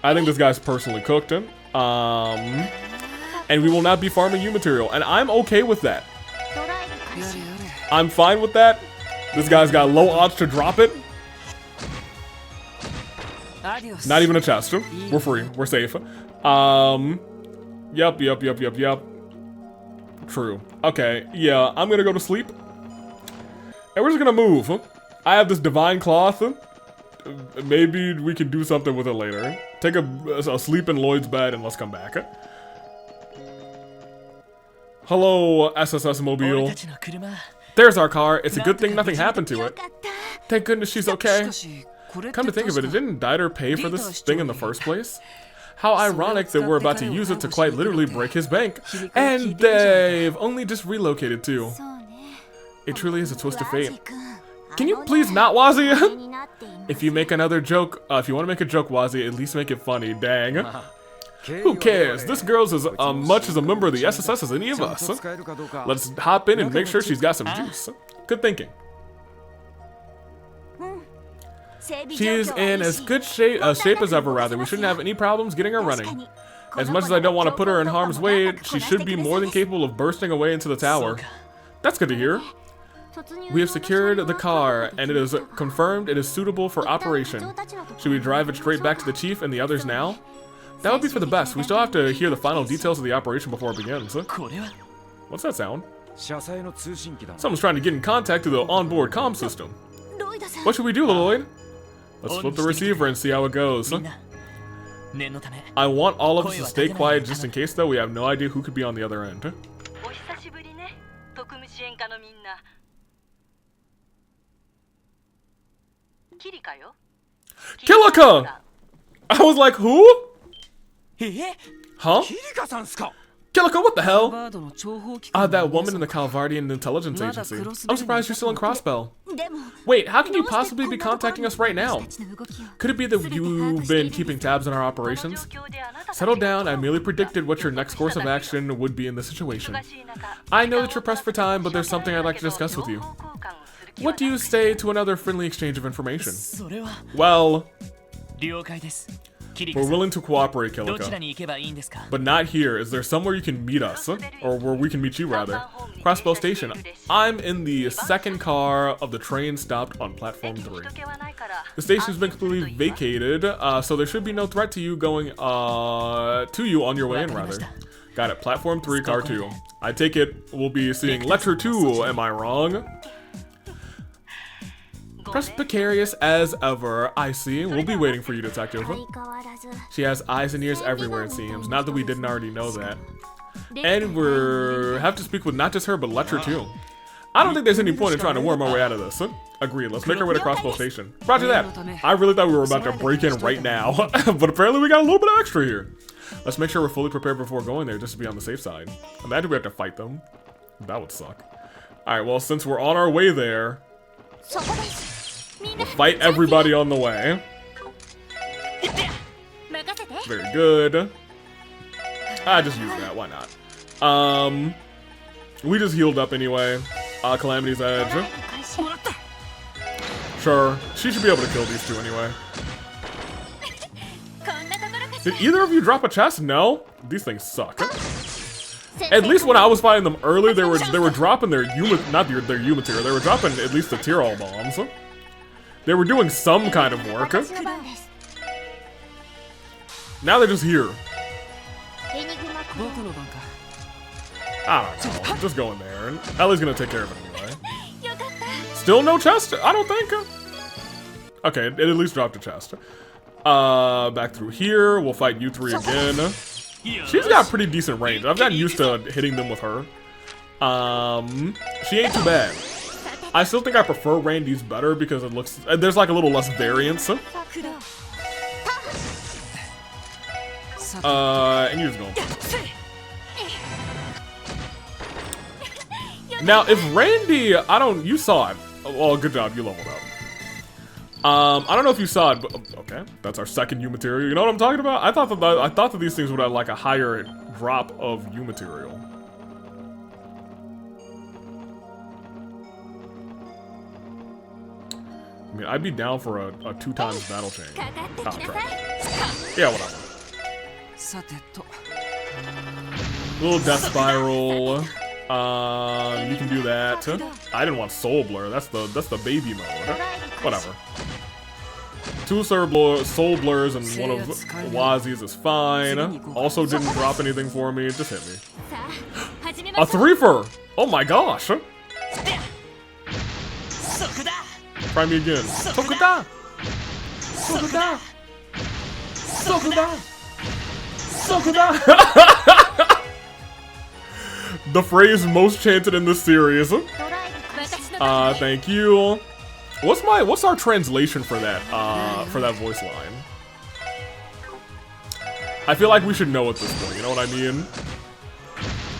I think this guy's personally cooked him. And we will not be farming U material. And I'm okay with that. I'm fine with that. This guy's got low odds to drop it. Not even a chest. We're free. We're safe. Yup. True. Okay, yeah, I'm gonna go to sleep. And we're just gonna move. I have this divine cloth. Maybe we can do something with it later. Take a sleep in Lloyd's bed and let's come back. Hello, SSS Mobile. There's our car. It's a good thing nothing happened to it. Thank goodness she's okay. Come to think of it, didn't Dieter pay for this thing in the first place? How ironic that we're about to use it to quite literally break his bank. And they've only just relocated too. It truly is a twist of fate. Can you please not, Wazzy? If you make another joke, if you want to make a joke, Wazzy, at least make it funny, dang. Who cares? This girl's as much as a member of the SSS as any of us. Let's hop in and make sure she's got some juice. Good thinking. She's in as good shape as ever, rather. We shouldn't have any problems getting her running. As much as I don't want to put her in harm's way, she should be more than capable of bursting away into the tower. That's good to hear. We have secured the car, and it is confirmed it is suitable for operation. Should we drive it straight back to the chief and the others now? That would be for the best. We still have to hear the final details of the operation before it begins. What's that sound? Someone's trying to get in contact to the onboard comm system. What should we do, Lloyd? Let's flip the receiver and see how it goes. I want all of us to stay quiet just in case, though. We have no idea who could be on the other end. Kilika! I was like, who? Huh? Kilika, what the hell? That woman in the Calvardian Intelligence Agency. I'm surprised you're still in Crossbell. Wait, how can you possibly be contacting us right now? Could it be that you've been keeping tabs on our operations? Settle down, I merely predicted what your next course of action would be in this situation. I know that you're pressed for time, but there's something I'd like to discuss with you. What do you say to another friendly exchange of information? Well, we're willing to cooperate, Kilika. But not here. Is there somewhere you can meet us? Or where we can meet you, rather? Crossbell Station. I'm in the second car of the train stopped on platform 3. The station's been completely vacated, so there should be no threat to you going, to you on your way in, rather. Got it. Platform 3, car 2. I take it we'll be seeing lecture 2, am I wrong? Perspicacious as ever. I see. We'll be waiting for you, Detective. She has eyes and ears everywhere, it seems. Not that we didn't already know that. And we have to speak with not just her, but lecture too. I don't think there's any point in trying to worm our way out of this. Agreed. Let's make our way to Crossbell Station. Roger that. I really thought we were about to break in right now, but apparently we got a little bit of extra here. Let's make sure we're fully prepared before going there, just to be on the safe side. Imagine we have to fight them. That would suck. All right. Well, since we're on our way there, we'll fight everybody on the way. Very good. I just use that. Why not? We just healed up anyway. Calamity's Edge. Sure. She should be able to kill these two anyway. Did either of you drop a chest? No? These things suck. At least when I was fighting them early, they were dropping their not their U material. They were dropping at least the Tyrol bombs. They were doing some kind of work. Now they're just here. I don't know. Just go in there. And Ellie's gonna take care of it anyway. Still no chest? I don't think. Okay, it at least dropped a chest. Back through here. We'll fight you three again. She's got pretty decent range. I've gotten used to hitting them with her. She ain't too bad. I still think I prefer Randy's better because it looks, there's like a little less variance. And you're just going. Now, if Randy, you saw it. Well, good job, you leveled up. I don't know if you saw it, but okay, that's our second U material. You know what I'm talking about? I thought that these things would have like a higher drop of U material. I mean, I'd be down for a 2x battle chain. Yeah, whatever. Little death spiral. You can do that. I didn't want soul blur. That's the baby mode. Whatever. 2 soul blurs and one of Wazi's is fine. Also didn't drop anything for me. Just hit me. A 3-fer! Oh my gosh! Try me again. Sokuda! Sokuda! Sokuda! Sokuda! The phrase most chanted in this series. Thank you. What's our translation for that voice line? I feel like we should know at this point, you know what I mean?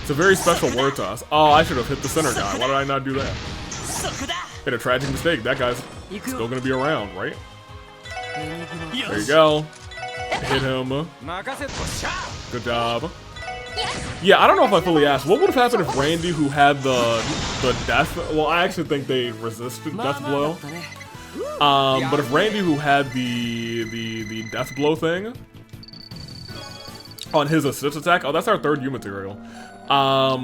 It's a very special word to us. Oh, I should have hit the center guy. Why did I not do that? Made a tragic mistake. That guy's still gonna be around, right? There you go. Hit him. Good job. Yeah, I don't know if I fully asked. What would have happened if Randy, who had the death... Well, I actually think they resisted death blow. But if Randy, who had the death blow thing on his assist attack... Oh, that's our third U material. I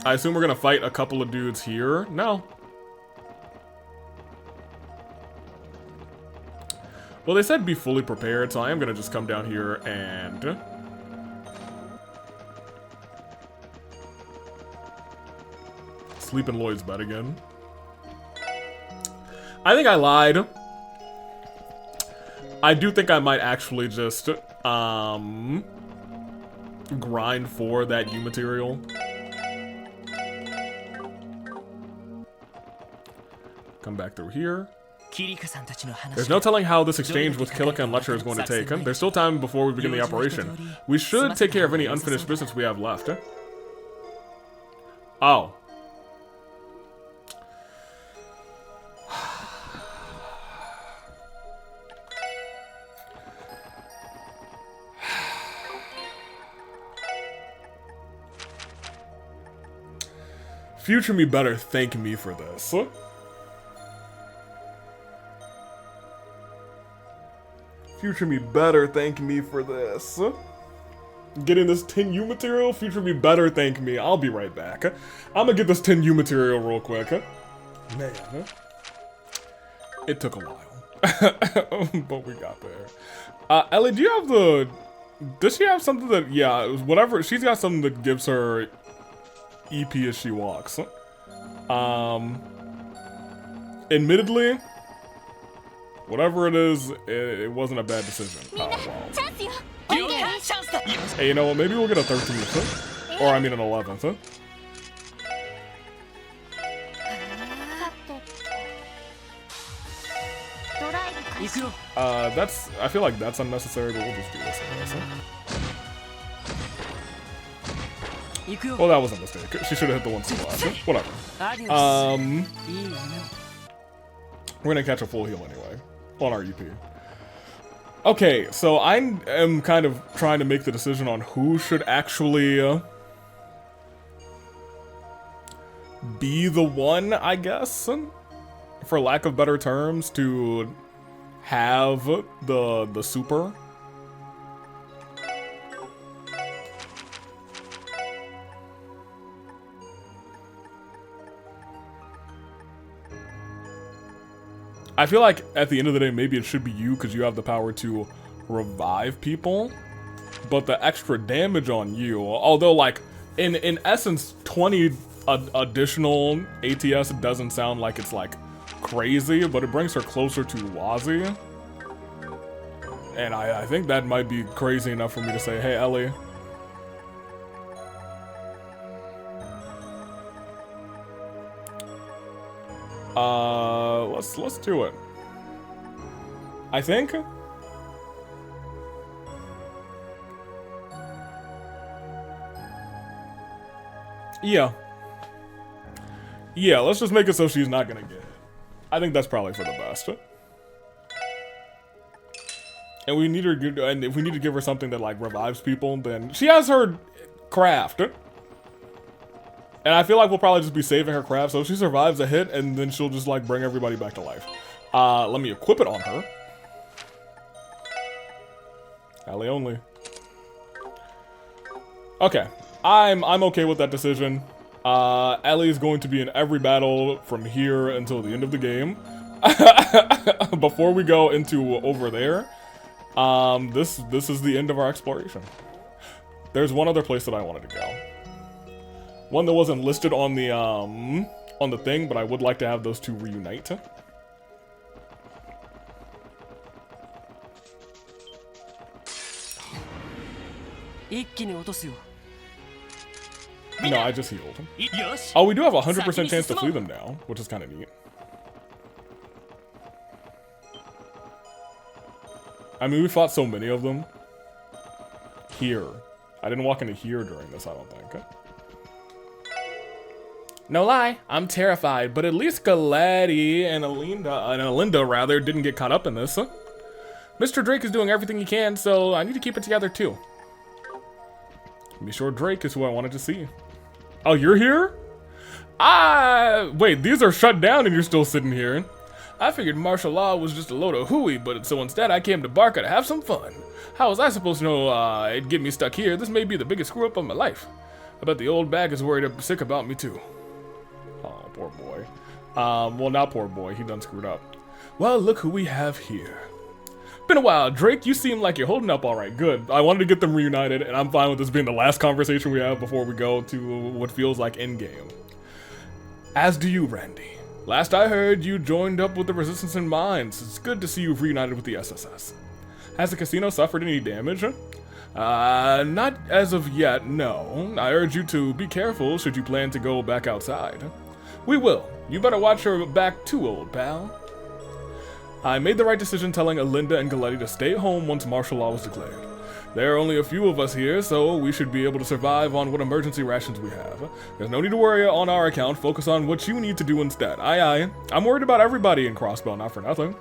assume we're gonna fight a couple of dudes here. No. Well, they said be fully prepared, so I am gonna just come down here and... sleep in Lloyd's bed again. I think I lied. I do think I might actually just grind for that U material. Come back through here. There's no telling how this exchange with Kilika and Letcher is going to take. There's still time before we begin the operation. We should take care of any unfinished business we have left. Oh. Future me better thank me for this. Future me better thank me for this. Getting this 10U material, future me better thank me. I'll be right back. I'm gonna get this 10U material real quick. Man, it took a while. But we got there. Ellie, do you have the... Does she have something that... Yeah, whatever. She's got something that gives her EP as she walks. Admittedly, whatever it is, it wasn't a bad decision. Oh, wow. Hey, you know what? Maybe we'll get a 13th, huh? Or I mean an 11th, huh? That's... I feel like that's unnecessary, but we'll just do this, I guess, huh? Well, that was a mistake. She should have hit the one last. Whatever. We're gonna catch a full heal anyway on our EP. Okay, so I am kind of trying to make the decision on who should actually be the one, I guess, for lack of better terms, to have the super. I feel like at the end of the day, maybe it should be you because you have the power to revive people. But the extra damage on you, although like in essence, 20 additional ATS doesn't sound like it's like crazy, but it brings her closer to Wazi. And I think that might be crazy enough for me to say, hey, Ellie. Let's do it. I think. Yeah. Yeah, let's just make it so she's not gonna get it. I think that's probably for the best. And we need her, and if we need to give her something that like revives people, then she has her craft. And I feel like we'll probably just be saving her craft, so if she survives a hit, and then she'll just like bring everybody back to life. Let me equip it on her. Ally only. Okay, I'm okay with that decision. Ellie is going to be in every battle from here until the end of the game. Before we go into over there, this is the end of our exploration. There's one other place that I wanted to go. One that wasn't listed on the thing, but I would like to have those two reunite. No, I just healed. Oh, we do have a 100% chance to flee them now, which is kind of neat. I mean, we fought so many of them. Here. I didn't walk into here during this, I don't think. No lie, I'm terrified, but at least Galati and Alinda rather, didn't get caught up in this. Mr. Drake is doing everything he can, so I need to keep it together too. Be sure Drake is who I wanted to see. Oh, you're here? Wait, these are shut down and you're still sitting here. I figured martial law was just a load of hooey, but so instead I came to Barca to have some fun. How was I supposed to know it'd get me stuck here? This may be the biggest screw-up of my life. I bet the old bag is worried sick about me too. Oh, poor boy. Well, not poor boy, he done screwed up. Well, look who we have here. Been a while, Drake, you seem like you're holding up alright. Good. I wanted to get them reunited, and I'm fine with this being the last conversation we have before we go to what feels like endgame. As do you, Randy. Last I heard, you joined up with the Resistance in Mines. It's good to see you've reunited with the SSS. Has the casino suffered any damage? Not as of yet, no. I urge you to be careful should you plan to go back outside. We will. You better watch your back too, old pal. I made the right decision telling Alinda and Galati to stay home once martial law was declared. There are only a few of us here, so we should be able to survive on what emergency rations we have. There's no need to worry on our account, focus on what you need to do instead. Aye. I'm worried about everybody in Crossbow, not for nothing.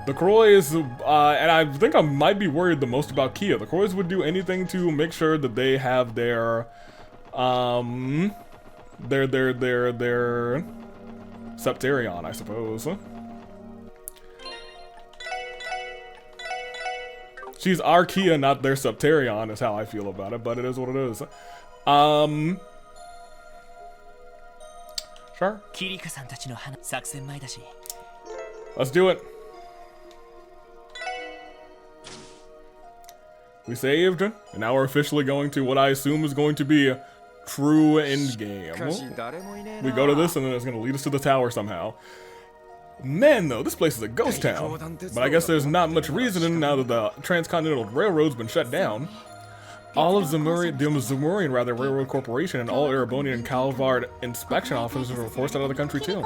The Croys, and I think I might be worried the most about Kia. The Croys would do anything to make sure that they have their Septarion, I suppose. She's our Kia, not their Septarion, is how I feel about it, but it is what it is. Sure. Let's do it. We saved, and now we're officially going to what I assume is going to be a true endgame. We go to this, and then it's going to lead us to the tower somehow. Man, though, this place is a ghost town. But I guess there's not much reasoning now that the Transcontinental Railroad's been shut down. All of the Zamurian Railroad Corporation and all Erebonian and Calvard inspection officers were forced out of the country too.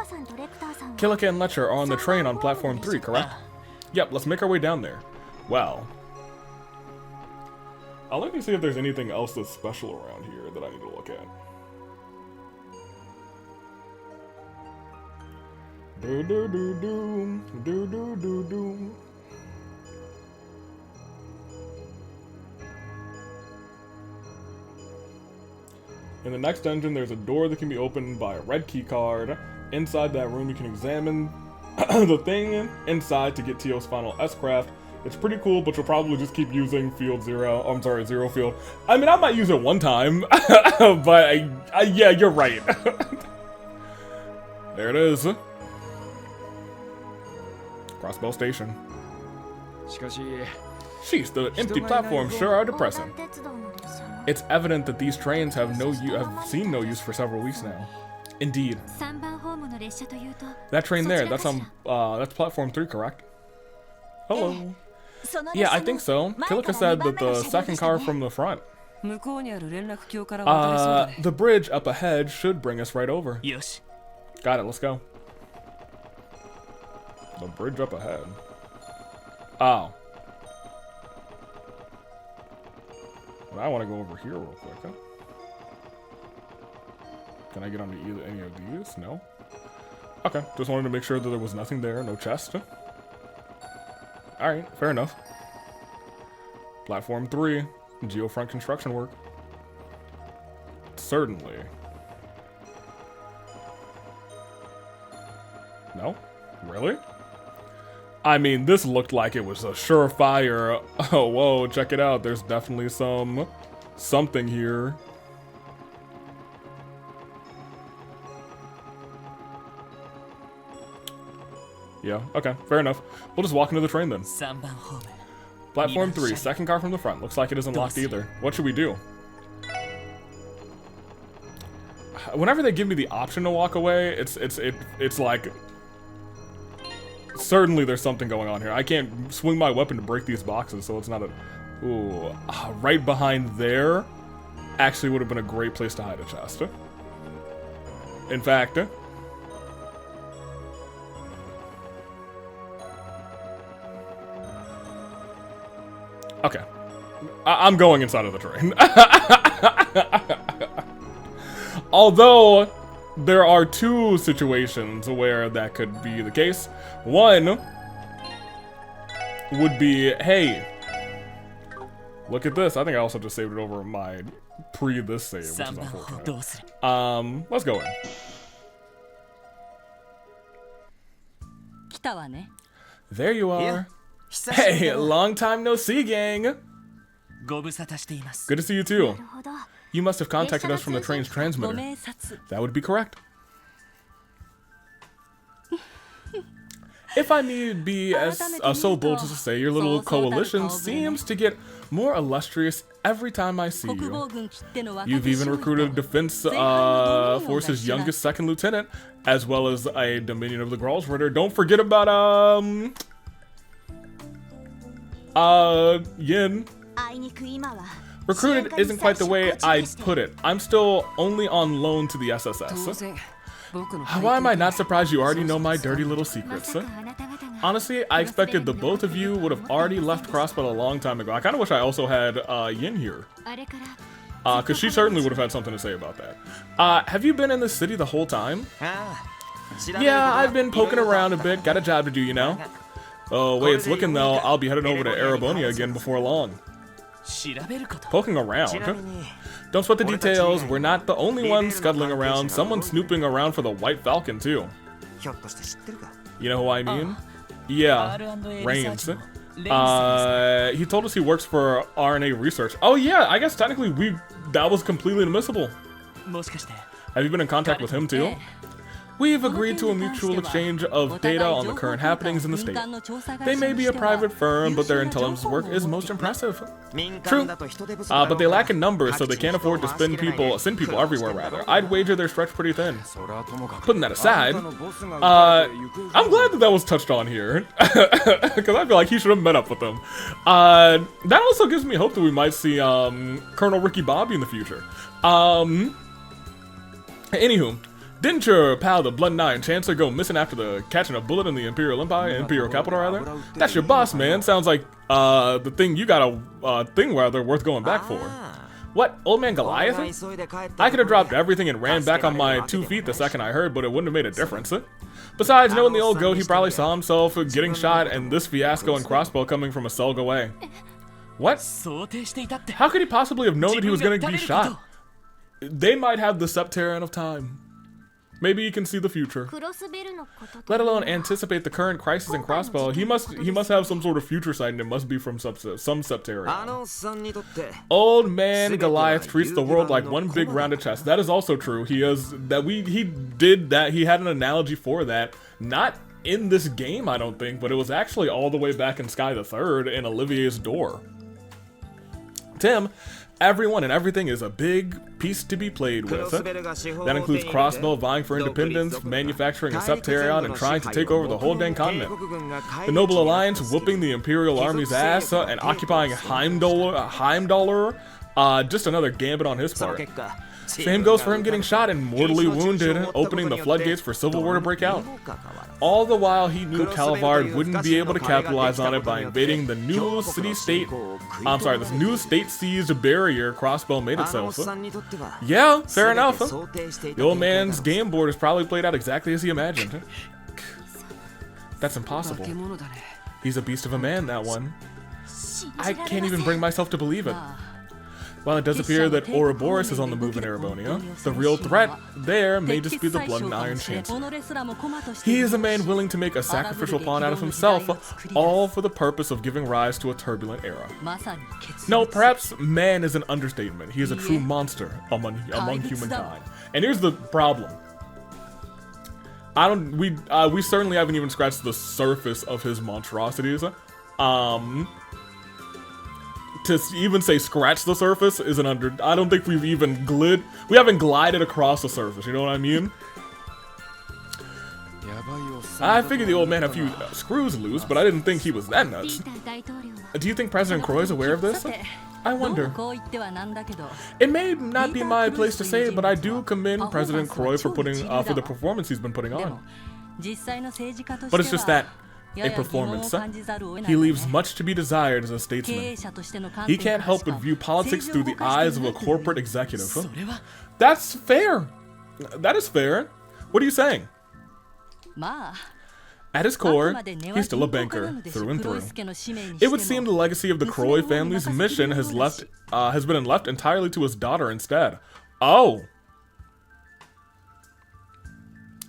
Killica and Letcher are on the train on platform 3, correct? Yep, let's make our way down there. Wow. Let me see if there's anything else that's special around here that I need to look at. Do do do do do do do do. In the next dungeon, there's a door that can be opened by a red key card. Inside that room, you can examine the thing inside to get Tio's final S-Craft. It's pretty cool, but you'll probably just keep using Field Zero. Oh, I'm sorry, Zero Field. I mean, I might use it one time, but yeah, you're right. There it is. Crossbow Station. Sheesh, the empty platforms sure are depressing. It's evident that these trains have seen no use for several weeks now. Indeed. That train there, that's platform 3, correct? Hello. Yeah, I think so. Killica said that the second car from the front. The bridge up ahead should bring us right over. Got it, let's go. The bridge up ahead. Oh. I want to go over here real quick, huh? Can I get onto any of these? No? Okay, just wanted to make sure that there was nothing there, no chest. Alright, fair enough. Platform 3, geofront construction work. Certainly. No? Really? I mean, this looked like it was a surefire. Oh, whoa, check it out. There's definitely something here. Yeah, okay, fair enough. We'll just walk into the train then. 3番ホーム Platform 3, second car from the front. Looks like it isn't locked either. What should we do? Whenever they give me the option to walk away, it's like certainly there's something going on here. I can't swing my weapon to break these boxes, so it's not a... Ooh, right behind there actually would have been a great place to hide a chest. In fact... Okay. I'm going inside of the train. Although, there are two situations where that could be the case. One would be, hey, look at this. I think I also just saved it over my this save, which is 3番ホーム unfortunate. どうする Let's go in. 来たわね。 There you are. 久しぶり Hey, だな long time no see, gang. ご無沙汰しています Good to see you too. なるほど。 You must have contacted us from the train's ご transmitter. 明察。 That would be correct. If I need be so bold as to say, your little coalition seems to get more illustrious every time I see 国 you. 防軍きっての若手 You've even 少尉 recruited と Defense 前半の Force's ドミニオンが youngest second lieutenant, as well as a Dominion of the Gralls rider. Don't forget about Yin. あいにく今は Recruited isn't quite the way I'd put it. I'm still only on loan to the 当 SSS. 然僕の Why am I not surprised you already know my dirty little ま secrets? さかあなた方が Honestly, I expected the both of you would have already left Crossbow a long time ago. I kind of wish I also had Yin here. あれから Because she certainly would have had something to say about that. Have you been in this city the whole time? ああ調べること Yeah, が I've been poking around a bit. Got a job to do, you know? Oh, way it's looking though, I'll be heading over to Erebonia again before long. 調べること Poking around? ちなみに Don't sweat the details. We're not the only ones scuttling around. Someone's snooping around for the White Falcon, too. ひょっとして知ってるか You know who I mean? Yeah, R&A Reigns. リサーチのレイン先生 He told us he works for RNA research. Oh yeah, I guess technically that was completely admissible. もしかして Have you been in contact with him too? We've agreed to a mutual exchange of data on the current happenings in the state. They may be a private firm, but their intelligence work is most impressive. 民 True. 間だと人手不足だろう But they から lack in numbers, so they can't afford to send people everywhere, rather. I'd wager they're stretched pretty thin. それはともかく Putting that aside, あんたのボスが撃たれて行方不明 I'm glad that was touched on here, because I feel like he should have met up with them. That also gives me hope that we might see Colonel Ricky Bobby in the future. Anywho, didn't your pal the Blood Nine Chancellor go missing after catching a bullet in the Imperial capital rather? That's your boss, man. Sounds like the thing you got a thing rather worth going back for. What, old man 俺が Goliath? 急いで帰って I could have dropped everything and ran back on my 2 feet the second I heard, but it wouldn't have made a difference. Besides, knowing the old goat, he probably saw himself getting shot and this fiasco and crossbow coming from a Selg away. What? 想定していたって How could he possibly have known that he was going to be 自分が撃たれる shot? They might have the Septarian of time. Maybe he can see the future. クロスベルのことと Let alone anticipate the current crisis in Crossbow. He must have some sort of future sight, and it must be from some あ Septarian. のおっさんにとって Old man Goliath treats the world like one big rounded chest. That is also true. He had an analogy for that. Not in this game, I don't think, but it was actually all the way back in Sky the Third in Olivier's door. Tim, everyone and everything is a big piece to be played クロ with. スベルが司法を That 手 includes に入れて Crossbow vying for 独立 independence, 族が manufacturing a 大陸全 Septarion, 土 and の trying 支 to 配 take を over the whole dang 帝 continent. 国軍が帰 The り Noble 道に Alliance なった whooping the Imperial Army's ass and occupying Heimdallr, just another gambit on his その part. 結果 Same goes for him getting shot and mortally wounded, opening the floodgates for civil war to break out. All the while, he knew Calvard wouldn't be able to capitalize on it by invading the new this new state-seized barrier Crossbow made itself. Yeah, fair enough. The old man's game board is probably played out exactly as he imagined. That's impossible. He's a beast of a man, that one. I can't even bring myself to believe it. While it does appear that Ouroboros is on the move in Erebonia, the real threat there may just be the Blood and Iron Chancellor. He is a man willing to make a sacrificial pawn out of himself, all for the purpose of giving rise to a turbulent era. No, perhaps man is an understatement. He is a true monster among humankind. And here's the problem. We certainly haven't even scratched the surface of his monstrosities. To even say scratch the surface is an I don't think we haven't glided across the surface, you know what I mean? I figured the old man had a few screws loose, but I didn't think he was that nuts. Do you think President Croy is aware of this? I wonder. It may not be my place to say, but I do commend President Croy for for the performance he's been putting on. But it's just that a performance. He leaves much to be desired as a statesman. He can't help but view politics through the eyes of a corporate executive. That's fair. That is fair. What are you saying? At his core, he's still a banker, through and through. It would seem the legacy of the Croy family's mission has been left entirely to his daughter instead. Oh.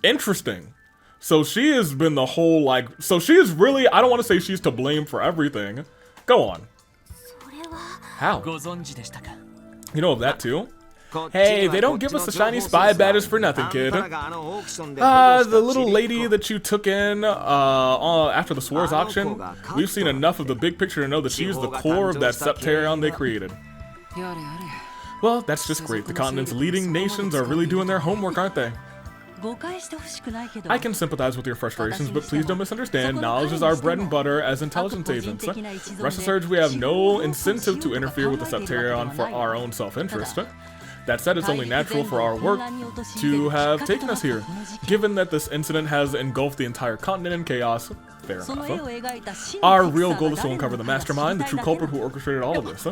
Interesting. So she has been the whole, so she is really, I don't want to say she's to blame for everything. Go on. How? You know of that too? Hey, they don't give us the shiny spy badges for nothing, kid. The little lady that you took in after the Swords auction, we've seen enough of the big picture to know that she's the core of that Septarion they created. Well, that's just great. The continent's leading nations are really doing their homework, aren't they? I can sympathize with your frustrations, but please don't misunderstand. Knowledge is our bread and butter as intelligence agents. Rest assured, we have no incentive to interfere with the Septarion for our own self-interest. That said, it's only natural for our work to have taken us here, given that this incident has engulfed the entire continent in chaos. Fair enough. Our real goal is to uncover the mastermind, the true culprit who orchestrated all of this.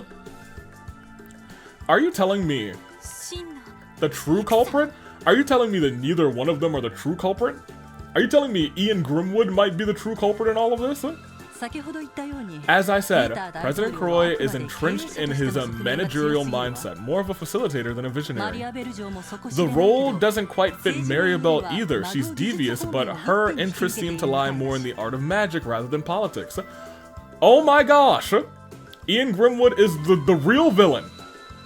Are you telling me the true culprit? Are you telling me that neither one of them are the true culprit? Are you telling me Ian Grimwood might be the true culprit in all of this? As I said, President Croy is entrenched in his managerial mindset, more of a facilitator than a visionary. The role doesn't quite fit Maribel either. She's devious, but her interests seem to lie more in the art of magic rather than politics. Oh my gosh! Ian Grimwood is the real villain.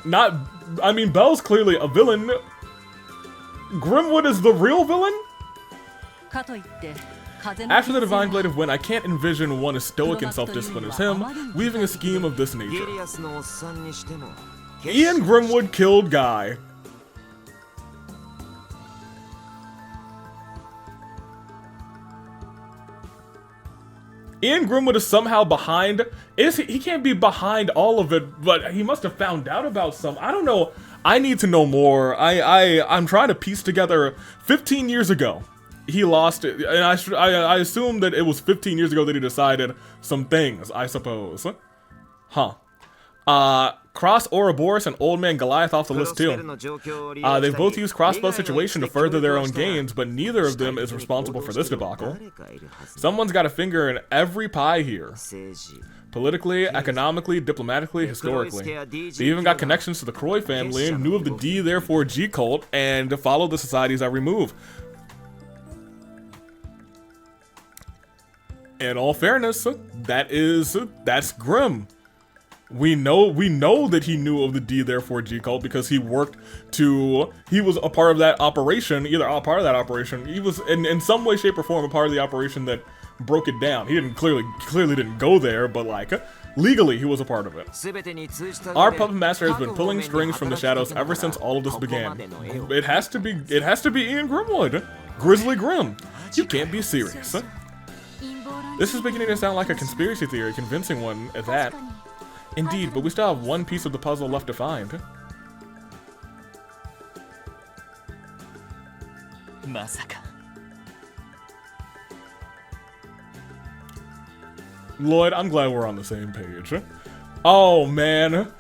Belle's clearly a villain. Grimwood is the real villain? After the Divine Blade of Wind, I can't envision one as stoic and self-disciplined as him, weaving a scheme of this nature. Ian Grimwood killed Guy. Ian Grimwood is somehow behind. He can't be behind all of it, but he must have found out about some. I don't know. I need to know more. I'm trying to piece together 15 years ago. He lost it, and I assume that it was 15 years ago that he decided some things, I suppose. Huh. Cross Ouroboros and Old Man Goliath off the list too. They've both used Crossbow Situation to further their own gains, but neither of them is responsible for this debacle. Someone's got a finger in every pie here. Politically, economically, diplomatically, historically. They even got connections to the Croy family, knew of the D, therefore G cult, and followed the society's every move. In all fairness, that's Grim. We know that he knew of the D, therefore G cult because he was a part of that operation, he was in some way, shape, or form a part of the operation that broke it down. He didn't clearly didn't go there, but legally he was a part of it. Our puppet master has been pulling strings from the shadows ever since all of this began. It has to be Ian Grimwood. Grizzly Grim. You can't be serious. This is beginning to sound like a conspiracy theory, convincing one at that. Indeed, but we still have one piece of the puzzle left to find. まさか Lloyd, I'm glad we're on the same page. Oh man,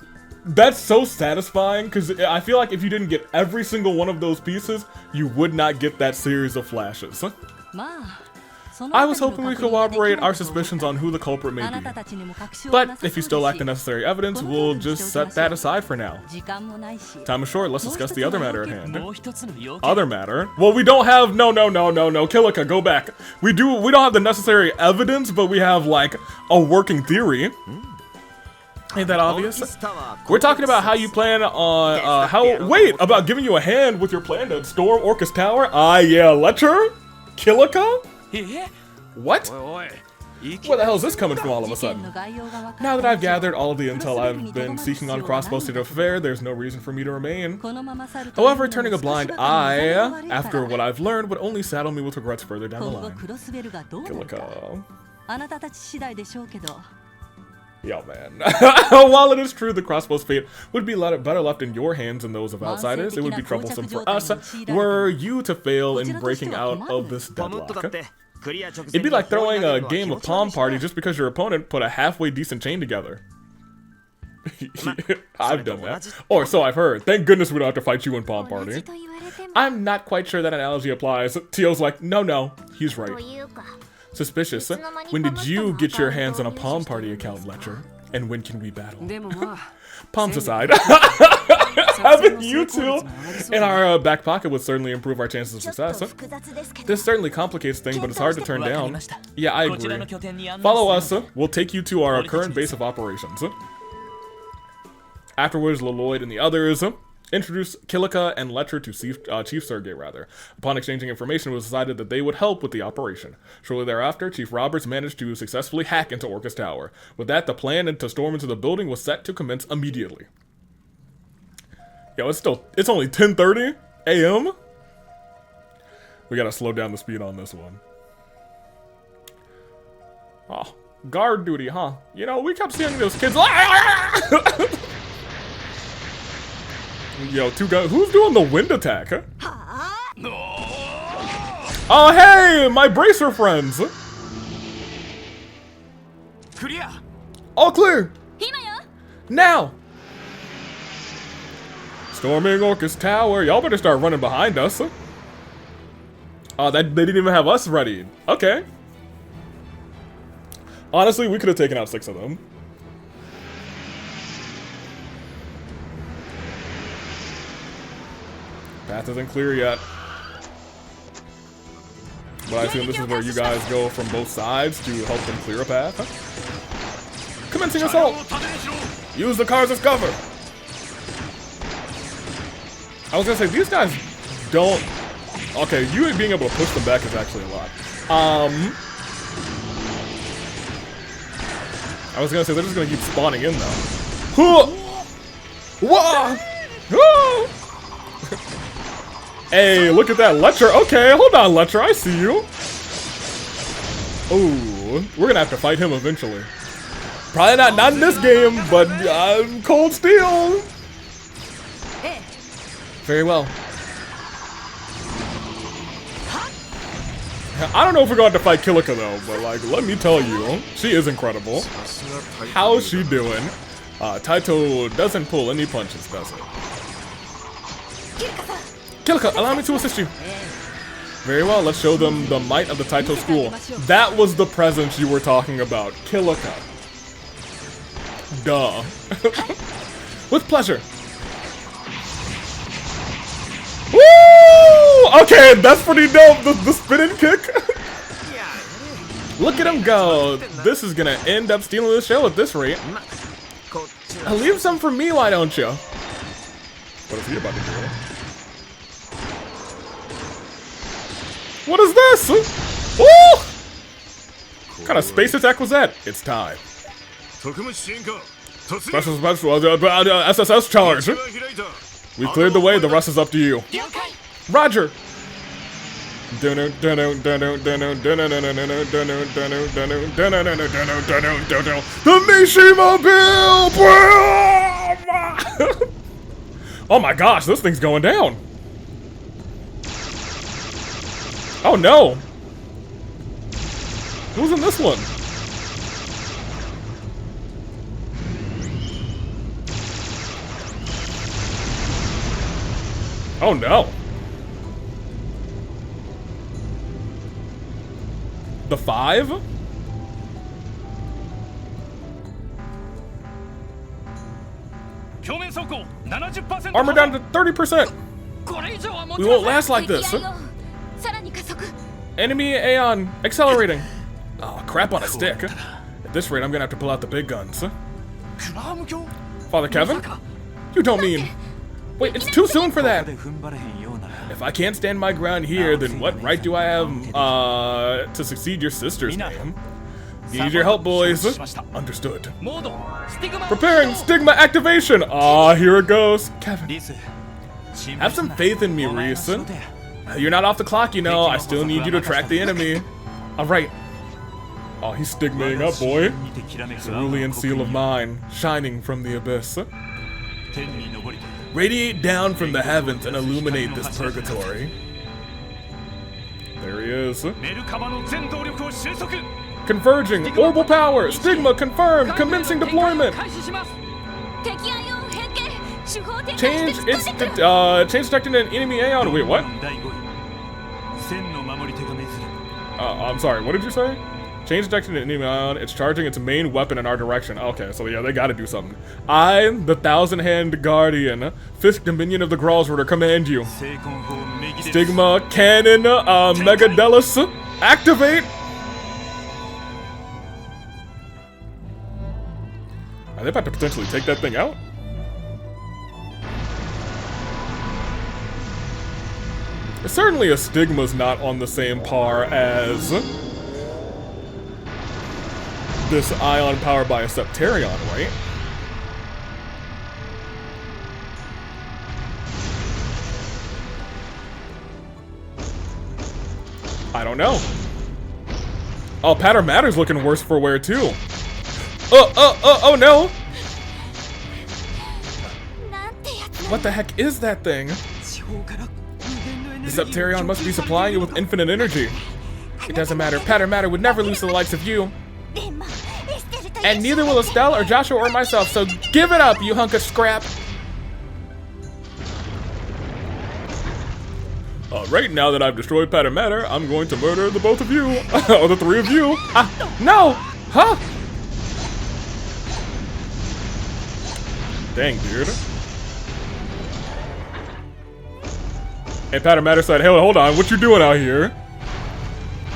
that's so satisfying because I feel like if you didn't get every single one of those pieces, you would not get that series of flashes. I was hoping we could corroborate our suspicions on who the culprit may be. But if you still lack the necessary evidence, we'll just set that aside for now. Time is short, let's discuss the other matter at hand. Other matter? Well, we don't have no, Kilika, go back. We don't have the necessary evidence, but we have like a working theory. Ain't that obvious? We're talking about how you plan on wait, about giving you a hand with your plan to storm Orcus Tower? Yeah, Lecture? Kilika? What? Where the hell is this coming from all of a sudden? Now that I've gathered all the intel I've been seeking on Crossbow State Affair, there's no reason for me to remain. However, turning a blind eye, after what I've learned, would only saddle me with regrets further down the line. Kilika. Yo, man. While it is true the Crossbow's fate would be better left in your hands than those of outsiders, it would be troublesome for us were you to fail in breaking out of this deadlock. It'd be like throwing a game of Palm Party just because your opponent put a halfway decent chain together. I've done that. Or so I've heard. Thank goodness we don't have to fight you in Palm Party. I'm not quite sure that analogy applies. Tio's like, no, he's right. Suspicious. When did you get your hands on a Palm Party account, Lecture? And when can we battle? Palms aside. Having you two in our back pocket would certainly improve our chances of success. This certainly complicates things, but it's hard to turn down. Yeah, I agree. Follow us. We'll take you to our current base of operations. Afterwards, Lloyd and the others introduced Kilika and Lecture to Chief Sergei, rather. Upon exchanging information, it was decided that they would help with the operation. Shortly thereafter, Chief Roberts managed to successfully hack into Orcus Tower. With that, the plan to storm into the building was set to commence immediately. Yo, it's only 10:30 a.m. We gotta slow down the speed on this one. Oh, guard duty, huh? You know, we kept seeing those kids. Yo, two guys. Who's doing the wind attack? Huh? Oh, hey, my bracer friends. All clear. Now. Storming Orcus Tower. Y'all better start running behind us. Oh, they didn't even have us ready. Okay. Honestly, we could have taken out 6 of them. Path isn't clear yet. But I assume this is where you guys go from both sides to help them clear a path. Commencing assault! Use the cars as cover! I was gonna say, these guys don't... Okay, you being able to push them back is actually a lot. I was gonna say, they're just gonna keep spawning in though. Whoa! Hey, look at that, Lecture. Okay, hold on, Lecture. I see you. Oh, we're gonna have to fight him eventually. Probably not in this game, but Cold Steel. Very well. I don't know if we're going to fight Kilika though, but like, let me tell you, she is incredible. How's she doing? Taito doesn't pull any punches, does it? Kilika, allow me to assist you. Very well, let's show them the might of the Taito school. That was the presence you were talking about. Kilika. Duh. With pleasure. Woo! Okay, that's pretty dope. The spinning kick. Look at him go. This is gonna end up stealing the show at this rate. Leave some for me, why don't you? What is he about to do? What is this? Woo! What kind of space attack was that? It's time. Special SSS charge. We cleared the way, the rest is up to you. Roger! The Mishimobile! Oh my gosh, this thing's going down. Oh no! Who's in this one? Oh no! The 5? Armor down to 30%! We won't last like this! さらに加速 Enemy Aeon accelerating! Oh, crap on a stick. At this rate, I'm gonna have to pull out the big guns. Father Kevin? You don't mean... Wait, it's too soon for that! If I can't stand my ground here, then what right do I have, to succeed your sister's name? Need your help, boys. Understood. Preparing Stigma activation! Ah, here it goes. Kevin. Have some faith in me, Reese. You're not off the clock, you know. I still need you to track the enemy. Alright. Oh, he's stigmaing up, boy. Cerulean seal of mine, shining from the abyss. Radiate down from the heavens and illuminate this purgatory. There he is. Converging, orbital power, Stigma confirmed, commencing deployment. Change detected an enemy Aeon. Wait, what? I'm sorry, what did you say? Change detected an enemy Aeon. It's charging its main weapon in our direction. Okay, so yeah, they gotta do something. I, the Thousand-Hand Guardian, 5th Dominion of the Gralsritter, command you. Stigma, Cannon, Megadelus, activate! Are they about to potentially take that thing out? Certainly a Stigma's not on the same par as this Ion powered by a Septarion, right? I don't know. Oh, Patter Matter's looking worse for wear too. Oh no! What the heck is that thing? The Septarion must be supplying you with infinite energy. It doesn't matter. Patter Matter would never lose to the likes of you. And neither will Estelle or Joshua or myself, so give it up, you hunk of scrap. Right now that I've destroyed Patter Matter, I'm going to murder the both of you. Or the 3 of you. No! Huh? Dang, dude. Hey, Patter Matter said, hey, hold on, what you doing out here?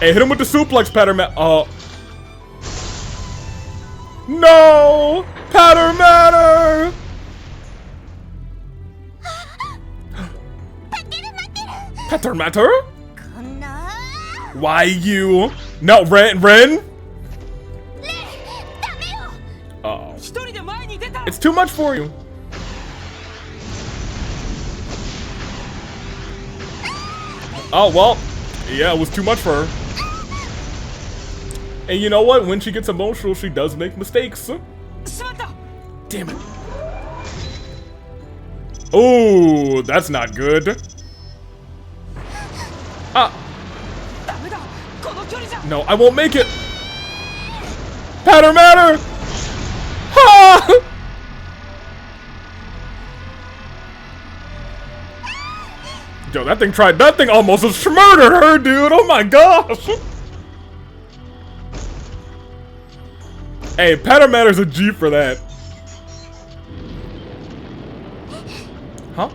Hey, hit him with the suplex, Patter Matter. Oh. No! Patter Matter! Patter Matter? Why you? No, Ren? Uh-oh. It's too much for you. Oh, well, yeah, it was too much for her. And you know what? When she gets emotional, she does make mistakes. Damn it. Oh, that's not good. No, I won't make it. Patter Matter! Ha! Yo, that thing almost murdered her, dude. Oh my gosh. Hey, Patter Matter's a G for that. Huh?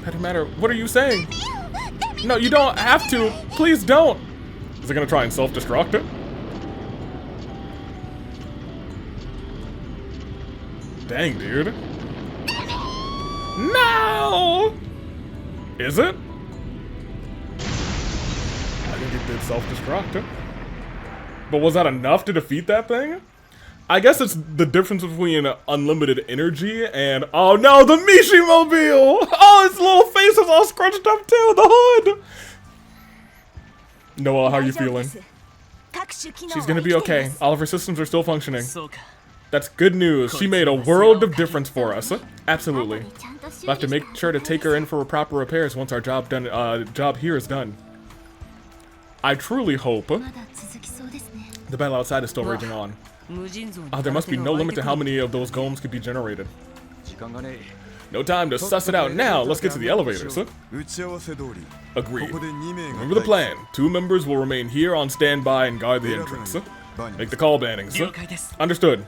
Patter Matter, what are you saying? No, you don't have to. Please don't. Is it gonna try and self-destruct it? Dang, dude. No! Is it? I think it did self-destruct. But was that enough to defeat that thing? I guess it's the difference between unlimited energy and... Oh no, the Mishi Mobile! Oh, its little face is all scrunched up too, the hood! Noah, how are you feeling? She's gonna be okay. All of her systems are still functioning. That's good news. She made a world of difference for us. Absolutely. We'll have to make sure to take her in for proper repairs once our job here is done. I truly hope the battle outside is still raging on. There must be no limit to how many of those golems could be generated. No time to suss it out now. Let's get to the elevators. Agreed. Remember the plan. 2 members will remain here on standby and guard the entrance. Make the call bannings. Understood.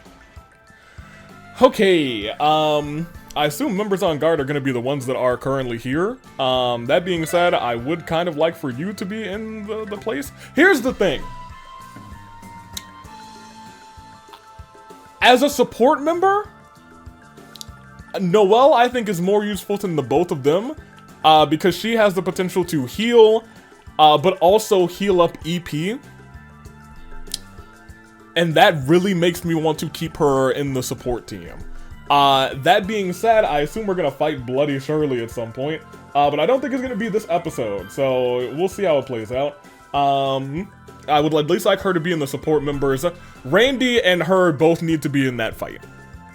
Okay, I assume members on guard are going to be the ones that are currently here. That being said, I would kind of like for you to be in the place. Here's the thing. As a support member, Noelle, I think, is more useful than the both of them, because she has the potential to heal, but also heal up EP. And that really makes me want to keep her in the support team. That being said, I assume we're gonna fight Bloody Shirley at some point, but I don't think it's gonna be this episode, so we'll see how it plays out. I would at least like her to be in the support members. Randy and her both need to be in that fight.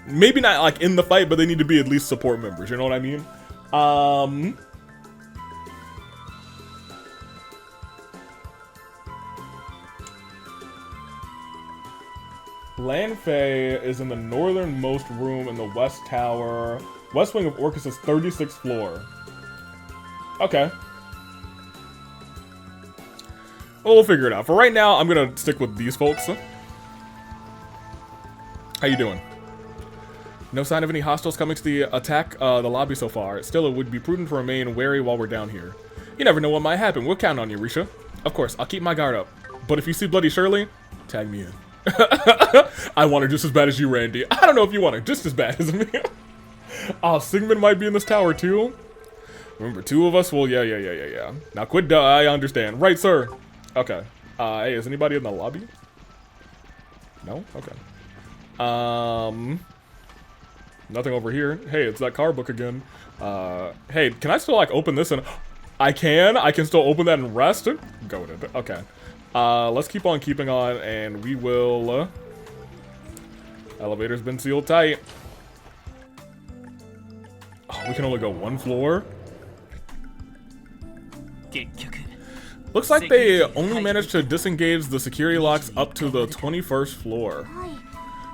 Maybe not like in the fight, but they need to be at least support members, you know what I mean? Lanfei is in the northernmost room in the west tower. West wing of Orcus's 36th floor. Okay. Well, we'll figure it out. For right now, I'm gonna stick with these folks. How you doing? No sign of any hostiles coming to the attack the lobby so far. Still, it would be prudent to remain wary while we're down here. You never know what might happen. We'll count on you, Risha. Of course, I'll keep my guard up. But if you see Bloody Shirley, tag me in. I want her just as bad as you, Randy. I don't know if you want her just as bad as me. Oh, Sigmund might be in this tower too. Remember, 2 of us? Well, yeah. Now quit, I understand. Right, sir. Okay. Hey, is anybody in the lobby? No? Okay. Nothing over here. Hey, it's that car book again. Hey, can I still, like, open this and... I can still open that and rest? Go with it. Okay. Let's keep on keeping on, and we will, elevator's been sealed tight. Oh, we can only go 1 floor? Looks like they only managed to disengage the security locks up to the 21st floor.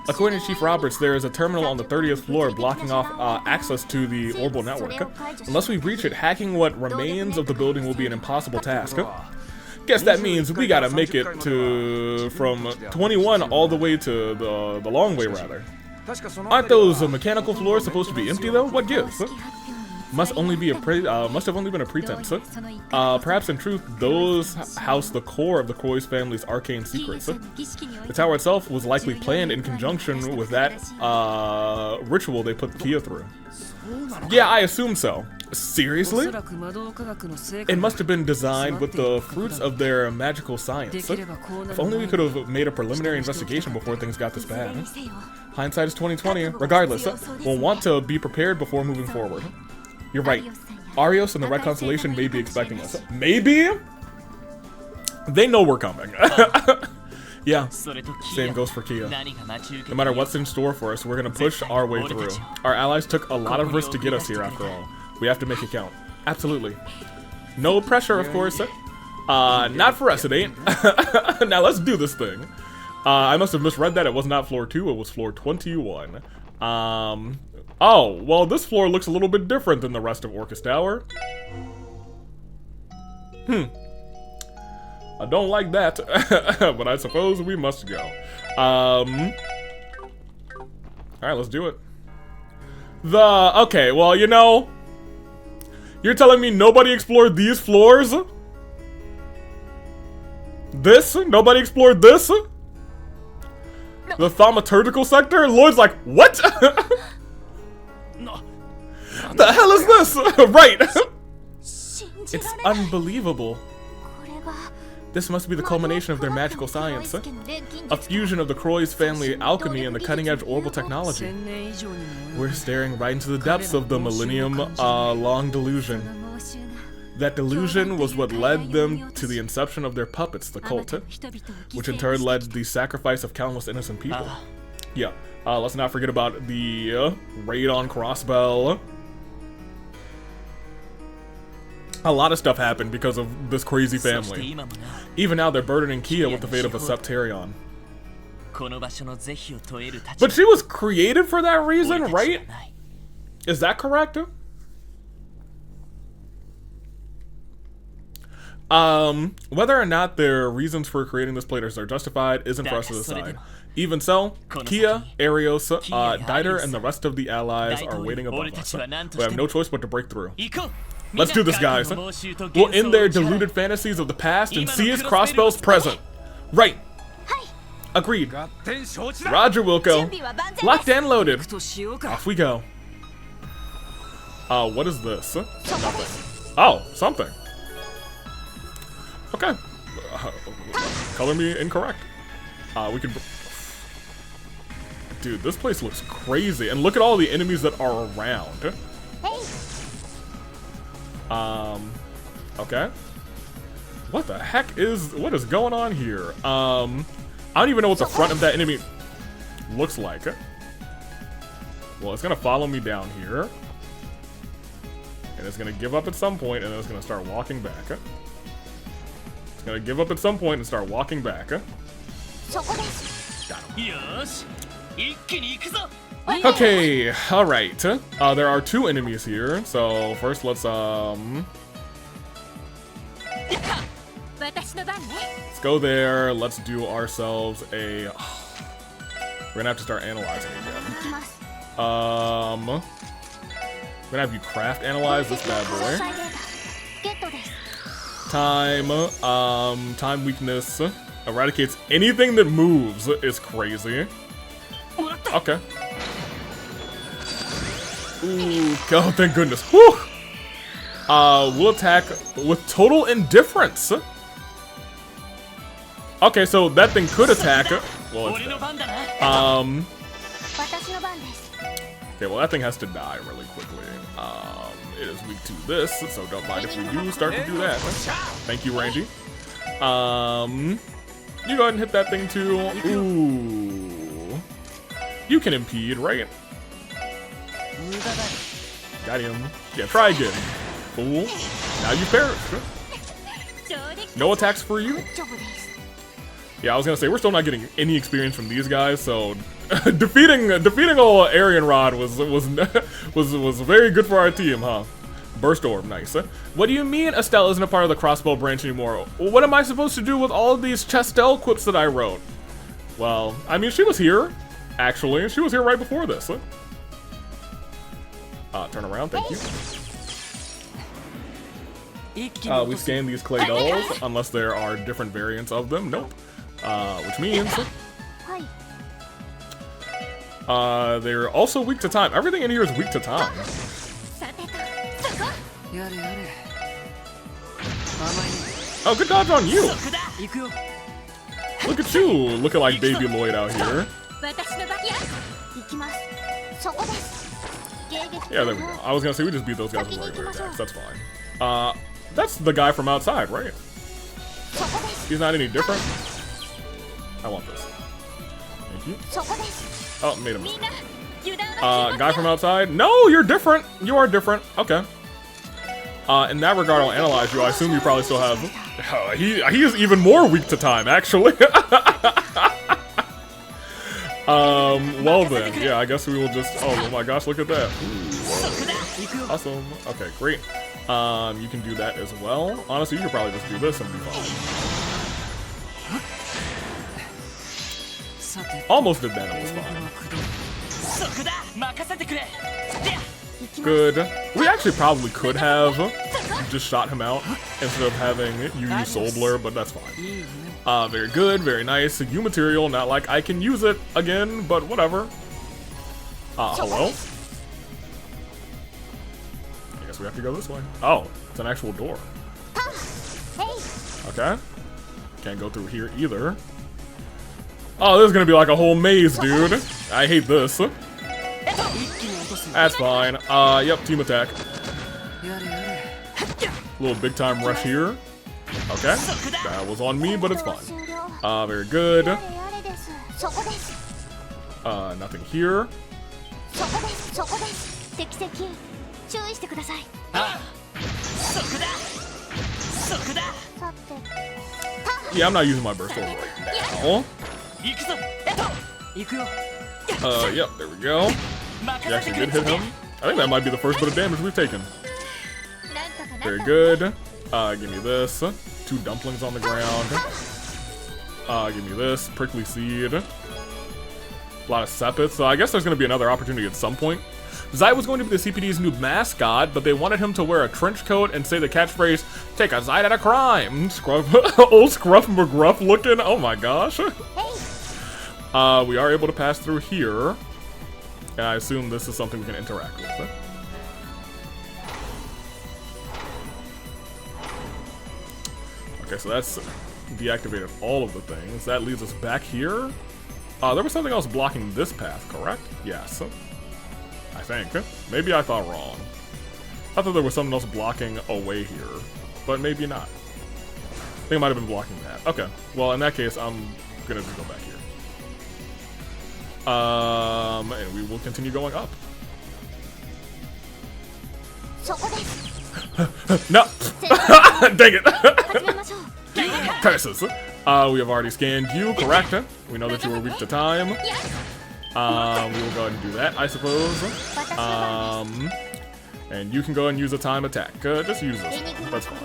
According to Chief Roberts, there is a terminal on the 30th floor blocking off access to the orbital network. Unless we reach it, hacking what remains of the building will be an impossible task. Guess that means we gotta make it to from 21 all the way to the long way, rather. Aren't those mechanical floors supposed to be empty though? What gives? Must have only been a pretense. Perhaps in truth, those house the core of the Croix family's arcane secrets. The tower itself was likely planned in conjunction with that ritual they put Kia through. Yeah, I assume so. Seriously? It must have been designed with the fruits of their magical science. If only we could have made a preliminary investigation before things got this bad. Hindsight is 20/20. Regardless, we'll want to be prepared before moving forward. You're right. Arios and the Red Constellation may be expecting us. Maybe? They know we're coming. Yeah, same goes for Kia. No matter what's in store for us, we're gonna push our way through. Our allies took a lot of risks to get us here after all. We have to make it count. Absolutely. No pressure, of course. Not for us, it ain't. Now let's do this thing. I must have misread that. It was not floor 2, it was floor 21. Oh, well, this floor looks a little bit different than the rest of Orcus Tower. I don't like that, but I suppose we must go. Alright, let's do it. Okay, well, you know, you're telling me nobody explored these floors? This? Nobody explored this? The thaumaturgical sector? Lloyd's like, what? The hell is this? Right. It's unbelievable. This must be the culmination of their magical science. A fusion of the Croix family alchemy and the cutting-edge orbital technology. We're staring right into the depths of the millennium-long delusion. That delusion was what led them to the inception of their puppets, the cult, which in turn led to the sacrifice of countless innocent people. Yeah, Let's not forget about the raid on Crossbell. A lot of stuff happened because of this crazy family. Even now, they're burdening Kia with the fate of a Septarion. But she was created for that reason, right? Is that correct? Whether or not their reasons for creating this players are justified isn't for us to decide. Even so, Kia, Arios, Diter, and the rest of the allies are waiting above us. We have no choice but to break through. Let's do this, guys. We'll end their deluded fantasies of the past and seize Crossbell's present. Right. Agreed. Roger, Wilco. Locked and loaded. Off we go. What is this? Nothing. Oh, something. Okay. Color me incorrect. We can... Dude, this place looks crazy. And look at all the enemies that are around. Okay. What the heck is... What is going on here? I don't even know what the front of that enemy looks like. Well, it's gonna follow me down here. And it's gonna give up at some point, and then it's gonna start walking back. It's gonna give up at some point and start walking back. Got him. Okay, alright. There are two enemies here, so first let's go there. Let's do ourselves a... We're gonna have to start analyzing again. We're gonna have you craft analyze this bad boy. Time weakness. Eradicates anything that moves is crazy. Okay. Ooh, oh, thank goodness. Whew! We'll attack with total indifference. Okay, so that thing could attack. Well, it's dead. Okay, well, that thing has to die really quickly. It is weak to this, so don't mind if we do start to do that. Thank you, Rangy. You go ahead and hit that thing too. Ooh. You can impede, right? Got him. Yeah, try again. Fool. Now you perished. No attacks for you? Yeah, I was gonna say, we're still not getting any experience from these guys, so defeating old Aryan Rod was very good for our team, huh? Burst Orb, nice. What do you mean Estelle isn't a part of the Crossbow branch anymore? What am I supposed to do with all of these Chastel quips that I wrote? Well, I mean, she was here, actually. She was here right before this. Turn around, thank you. We scan these clay dolls, unless there are different variants of them. Nope. Which means... they're also weak to time. Everything in here is weak to time. Oh, good dodge on you! Look at you, looking like baby Lloyd out here. Yeah, there we go. I was gonna say we just beat those guys with regular attacks. That's fine. That's the guy from outside, right? He's not any different. I want this. Thank you. Oh, made a mistake. Guy from outside? No, you're different. You are different. Okay. In that regard, I'll analyze you. I assume you probably still have... he is even more weak to time, actually. Well then. Yeah, I guess we will just... Oh my gosh, look at that. Ooh. Awesome. Okay, great. You can do that as well. Honestly, you could probably just do this and be fine. Almost did that, it was fine. Good. We actually probably could have just shot him out instead of having you use Soul Blur, but that's fine. Very good, very nice. U material, not like I can use it again, but whatever. Hello? I guess we have to go this way. Oh, it's an actual door. Okay. Can't go through here either. Oh, this is gonna be like a whole maze, dude. I hate this. That's fine. Yep, team attack. Little big time rush here. Okay. That was on me, but it's fine. Very good. Nothing here. そこですそこです敵接近注意してくださいそこだそこださて Yeah, I'm not using my burst orb right now. 行くぞ行くよ Yep, there we go. You actually did hit him. I think that might be the first bit of damage we've taken. なんとかなんとか Very good. Give me this. 2 dumplings on the ground. Give me this. Prickly seed. A lot of sepith. So I guess there's going to be another opportunity at some point. Zai was going to be the CPD's new mascot, but they wanted him to wear a trench coat and say the catchphrase, "Take a Zai at a crime." Scruff, old Scruff McGruff looking. Oh my gosh. We are able to pass through here. And I assume this is something we can interact with. Okay, so that's deactivated all of the things. That leads us back here. There was something else blocking this path, correct? Yes. I think. Maybe I thought wrong. I thought there was something else blocking a way here, but maybe not. I think it might have been blocking that. Okay, well in that case, I'm gonna just go back here. And we will continue going up. そこです No! Dang it! 始めましょう Curses! We have already scanned you, correct? We know that you were weak to time. We will go ahead and do that, I suppose. And you can go and use a time attack. Just use this one. That's fine.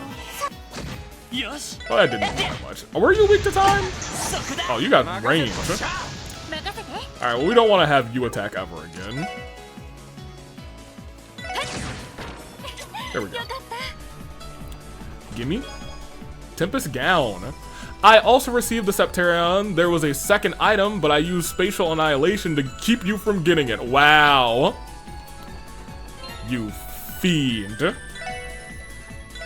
よし Well, that didn't do that much. Were you weak to time? そこだ Oh, you got range. 任せて Alright, well, we don't want to have you attack ever again. There we go. よかった Gimme. Tempest Gown. I also received the Septerion. There was a second item, but I used Spatial Annihilation to keep you from getting it. Wow. You fiend.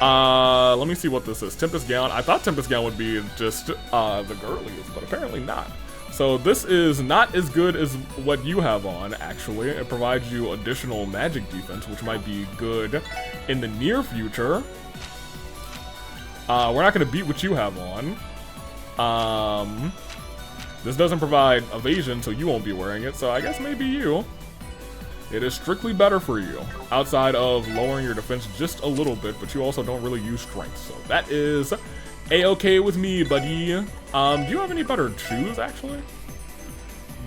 Let me see what this is. Tempest Gown. I thought Tempest Gown would be just the girliest, but apparently not. So this is not as good as what you have on, actually. It provides you additional magic defense, which might be good in the near future. We're not going to beat what you have on. This doesn't provide evasion, so you won't be wearing it, so I guess maybe you. It is strictly better for you, outside of lowering your defense just a little bit, but you also don't really use strength, so that is a-okay with me, buddy. Do you have any better shoes, actually?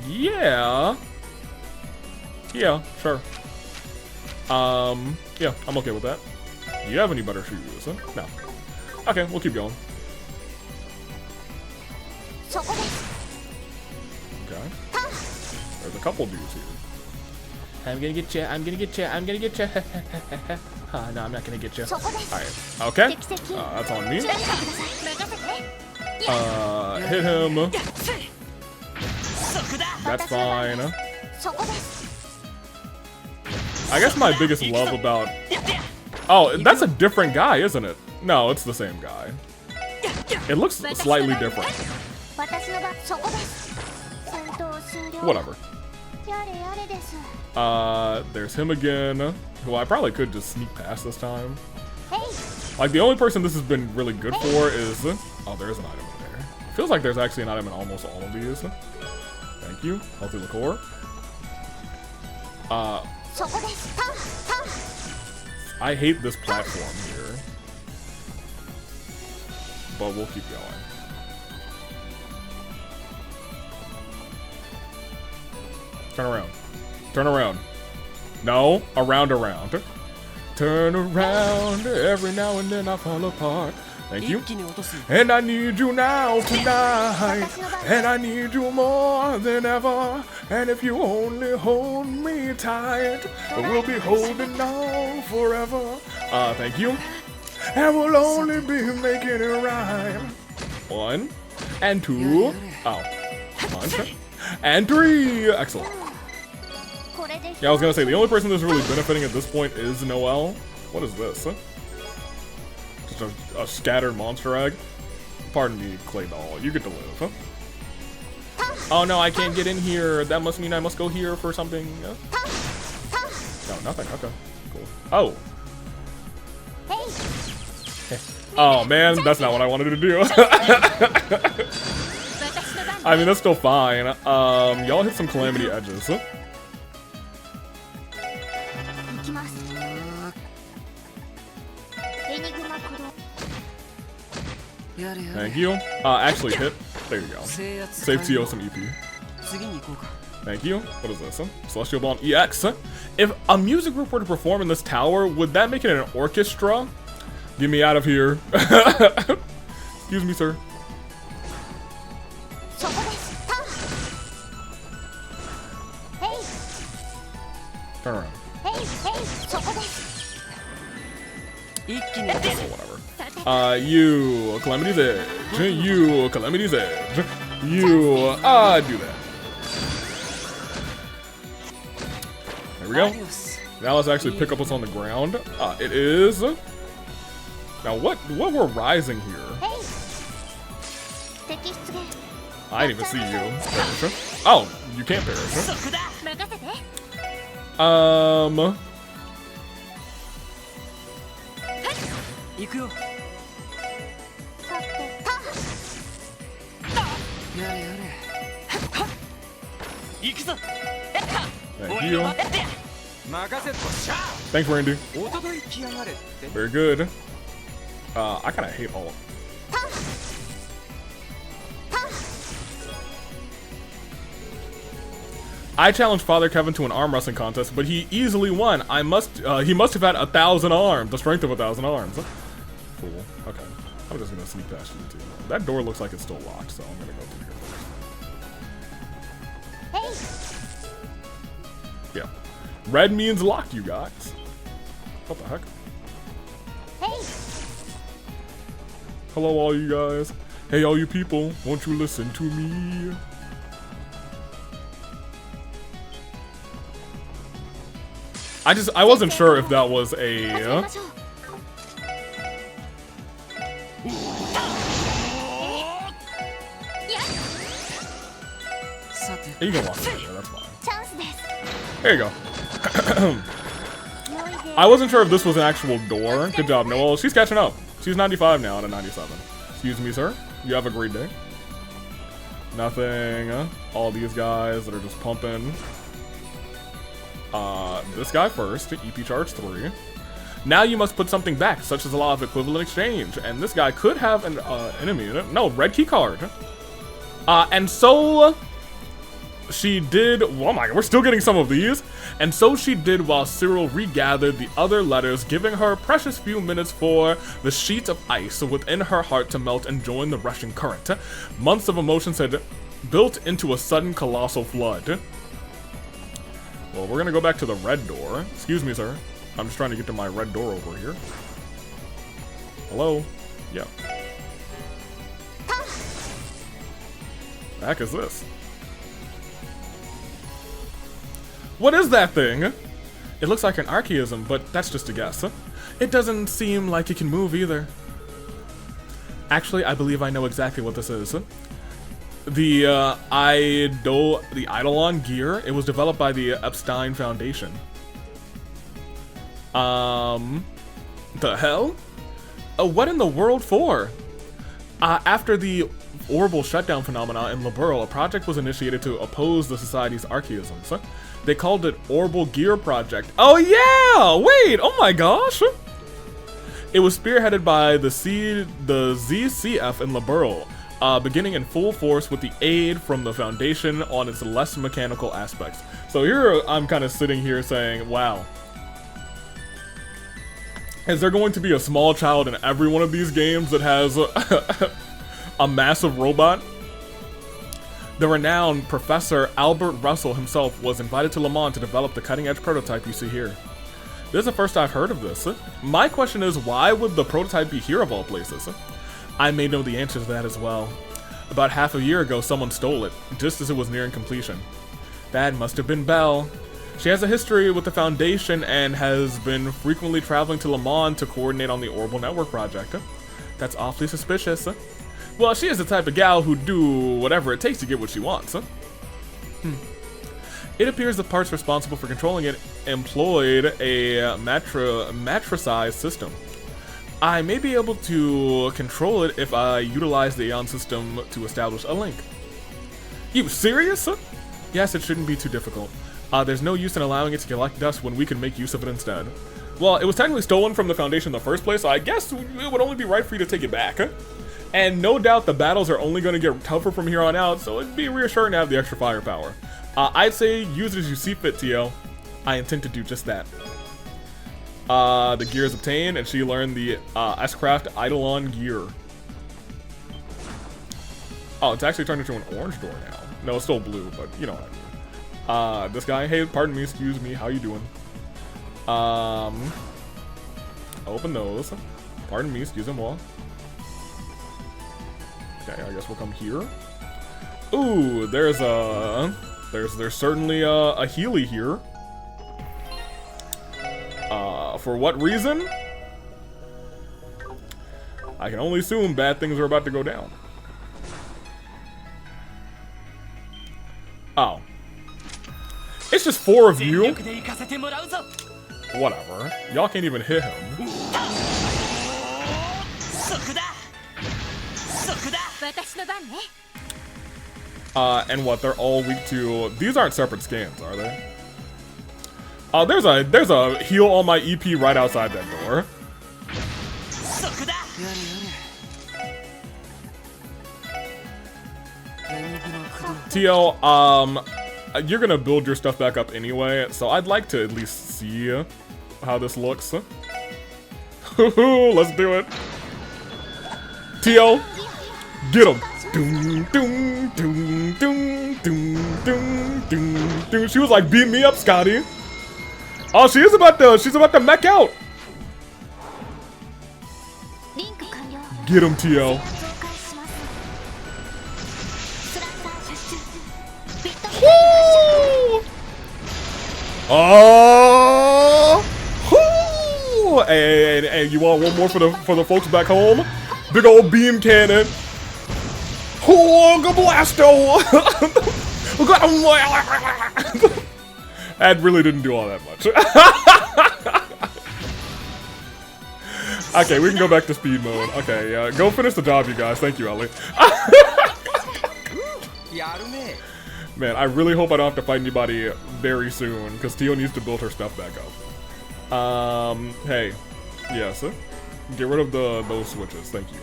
Yeah. Yeah, sure. Yeah, I'm okay with that. Do you have any better shoes? No. Okay, we'll keep going. そこです Okay. There's a couple dudes here. I'm gonna get you, I'm gonna get you, I'm gonna get you. No, I'm not gonna get you. そこです Alright, okay. 敵接近 That's on me. 注意してください任せて Hit him. そこだ That's fine. そこです I guess my biggest love about... Oh, that's a different guy, isn't it? No, it's the same guy. It looks slightly different. 私の番そこです戦闘終了 Whatever. やれやれです There's him again, who I probably could just sneak past this time. へい Like, the only person this has been really good for is... Oh, there is an item in there. Feels like there's actually an item in almost all of these. Thank you. Healthy liqueur. そこですタンタン I hate this platform here. But we'll keep going. Turn around. Turn around. No, around. Turn around. Every now and then I fall apart. Thank you. 一気に落とす And I need you now tonight. And I need you more than ever. And if you only hold me tight, we'll be holding on forever. Thank you. And we'll only be making it rhyme. 1 and 2. Oh. 1 and 3. Excellent. これで Yeah, I was gonna say, the only person that's really benefiting at this point is Noelle. What is this? Just a scattered monster egg? Pardon me, Clay Doll. You get to live, huh? Oh no, I can't get in here. That must mean I must go here for something. No, nothing. Okay, cool. Oh. Hey. Oh man, that's not what I wanted to do. I mean, that's still fine. Y'all hit some calamity edges. 行きますエニグマコロ Thank you. Actually hit. There you go. Save TO some EP. Thank you. What is this? Celestial Bond EX. If a music group were to perform in this tower, would that make it an orchestra? Get me out of here. Excuse me, sir. そこですターヘイ Turn around. ヘイヘイそこです Oh, whatever. You Calamity's Edge. You Calamity's Edge. You do that. There we go. Now let's actually pick up what's on the ground. It is. Now what we're rising here? ヘイ敵出現 I didn't even see you. Perish. Oh, you can't perish. そこだ任せて 行くよさてターやれやれ行くぞ Thank you. 待ってや任せっとしゃ Thanks, Randy. おととい来やがれって Very good. I kind of hate all. I challenged Father Kevin to an arm wrestling contest, but he easily won. He must have had 1,000 arms, the strength of 1,000 arms. Cool. Okay. I'm just gonna sneak past you too. That door looks like it's still locked, so I'm gonna go through here first. Hey. Yeah. Red means locked, you guys. What the heck? Hey. Hello, all you guys. Hey, all you people, won't you listen to me? I wasn't sure if that was a. You can walk through there, that's fine. チャンスです There you go. I wasn't sure if this was an actual door. Good job, Noel. She's catching up. She's 95 now out of 97. Excuse me, sir. You have a great day. Nothing. All these guys that are just pumping. This guy first. EP charge 3. Now you must put something back, such as a law of equivalent exchange. And this guy could have an enemy in it. No, red key card. And so she did. Oh my god, we're still getting some of these. And so she did while Cyril regathered the other letters, giving her a precious few minutes for the sheet of ice within her heart to melt and join the rushing current. Months of emotions had built into a sudden colossal flood. Well, we're gonna go back to the red door. Excuse me, sir. I'm just trying to get to my red door over here. Hello? Yeah. The heck is this? What is that thing? It looks like an archaism, but that's just a guess. It doesn't seem like it can move either. Actually, I believe I know exactly what this is. The Eidolon gear. It was developed by the Epstein Foundation. The hell? What in the world for? After the orbital shutdown phenomena in Liberl, a project was initiated to oppose the Society's archaisms. They called it Orbital Gear Project. Oh yeah! Wait! Oh my gosh! It was spearheaded by the ZCF in Liberl, beginning in full force with the aid from the Foundation on its less mechanical aspects. So here I'm kind of sitting here saying, wow. Is there going to be a small child in every one of these games that has a massive robot? The renowned Professor Albert Russell himself was invited to Le Mans to develop the cutting-edge prototype you see here. This is the first I've heard of this. My question is, why would the prototype be here of all places? I may know the answer to that as well. About half a year ago, someone stole it, just as it was nearing completion. That must have been Belle. She has a history with the Foundation and has been frequently traveling to Le Mans to coordinate on the Orbital Network project. That's awfully suspicious. Well, she is the type of gal who'd do whatever it takes to get what she wants. It appears the parts responsible for controlling it employed a matricized system. I may be able to control it if I utilize the Aeon system to establish a link. You serious? Yes, it shouldn't be too difficult. There's no use in allowing it to collect dust when we can make use of it instead. Well, it was technically stolen from the Foundation in the first place, so I guess it would only be right for you to take it back. And no doubt the battles are only going to get tougher from here on out, so it'd be reassuring to have the extra firepower. I'd say use it as you see fit, TL. I intend to do just that. The gear is obtained, and she learned the S-Craft Eidolon gear. Oh, it's actually turned into an orange door now. No, it's still blue, but you know what I mean. This guy, hey, pardon me, excuse me, how you doing? Open those. Pardon me, excuse him all. Okay, I guess we'll come here. Ooh, there's certainly a Healy here. For what reason? I can only assume bad things are about to go down. Oh. It's just 4 of you? Whatever. Y'all can't even hit him. And what, they're all weak to... These aren't separate scans, are they? There's a heal on my EP right outside that door. TL, you're gonna build your stuff back up anyway, so I'd like to at least see how this looks. Let's do it. TL, get him. Doom, doom, doom, doom, doom, doom, doom, doom. She was like, beat me up, Scotty. Oh, she's about to mech out. Get him, TL. Woo! Oh! Woo! Hey, you want one more for the folks back home? Big old beam cannon. Oh, go blasto! That really didn't do all that much. Okay, we can go back to speed mode. Okay, go finish the job, you guys. Thank you, Ellie. Man, I really hope I don't have to fight anybody very soon, because Tio needs to build her stuff back up. Hey. Yes. Get rid of those switches. Thank you.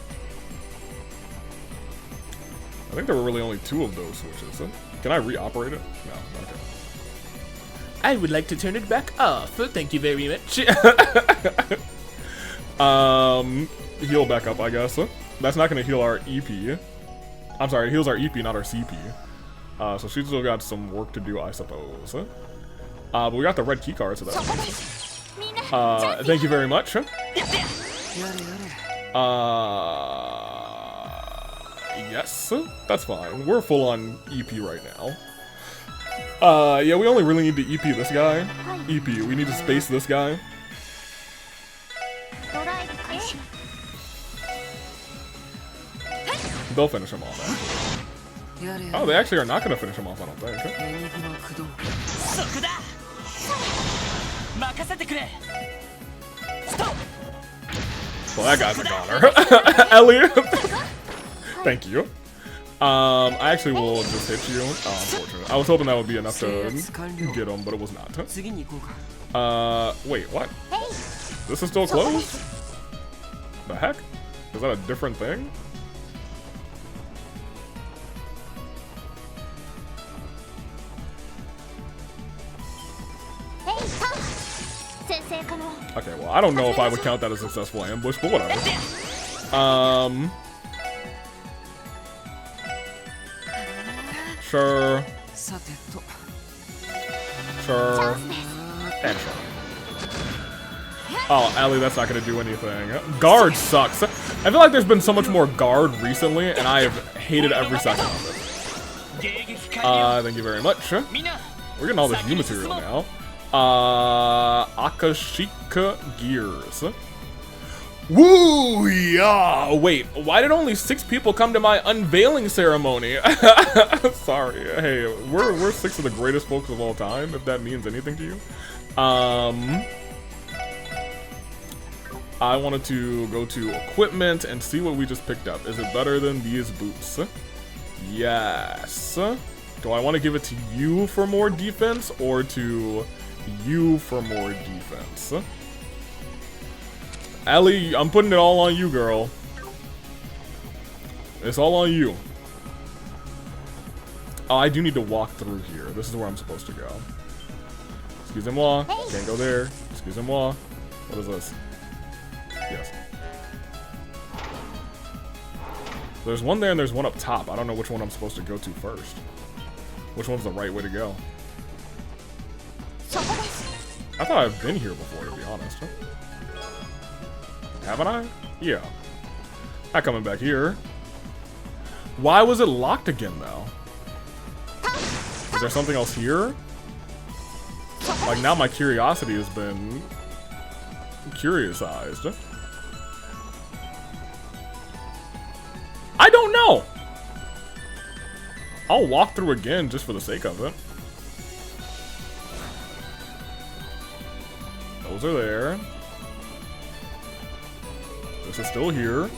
I think there were really only 2 of those switches. Can I re-operate it? No. Okay. I would like to turn it back off. Thank you very much. Heal back up, I guess. That's not gonna heal our EP. I'm sorry, it heals our EP, not our CP. So she's still got some work to do, I suppose. But we got the red key card, so that's thank you very much. Yes, that's fine. We're full on EP right now. Yeah, we only really need to EP this guy. EP, we need to space this guy. They'll finish him off, actually. Oh, they actually are not going to finish him off, I don't think. Well, that guy's a goner. Elliot! Thank you. I actually will just hit you. Oh, unfortunate. I was hoping that would be enough to get him, but it was not. Wait, what? This is still closed? The heck? Is that a different thing? Okay, well, I don't know if I would count that as a successful ambush, but whatever. Sure. Sure. And sure. Oh, Allie, that's not gonna do anything. Guard sucks. I feel like there's been so much more guard recently, and I have hated every second of it. Thank you very much. We're getting all this new material now. Akashika Gears. Woo, yeah. Wait, why did only 6 people come to my unveiling ceremony? Sorry. Hey, we're 6 of the greatest folks of all time, if that means anything to you. I wanted to go to equipment and see what we just picked up. Is it better than these boots? Yes. Do I want to give it to you for more defense or to you for more defense? Ellie, I'm putting it all on you, girl. It's all on you. Oh, I do need to walk through here. This is where I'm supposed to go. Excusez-moi. Can't go there. Excusez-moi. What is this? Yes. There's one there and there's one up top. I don't know which one I'm supposed to go to first. Which one's the right way to go? I thought I've been here before, to be honest. Haven't I? Yeah. Not coming back here. Why was it locked again, though? Is there something else here? Like, now my curiosity has been curiousized. I don't know! I'll walk through again just for the sake of it. Those are there. This is still here.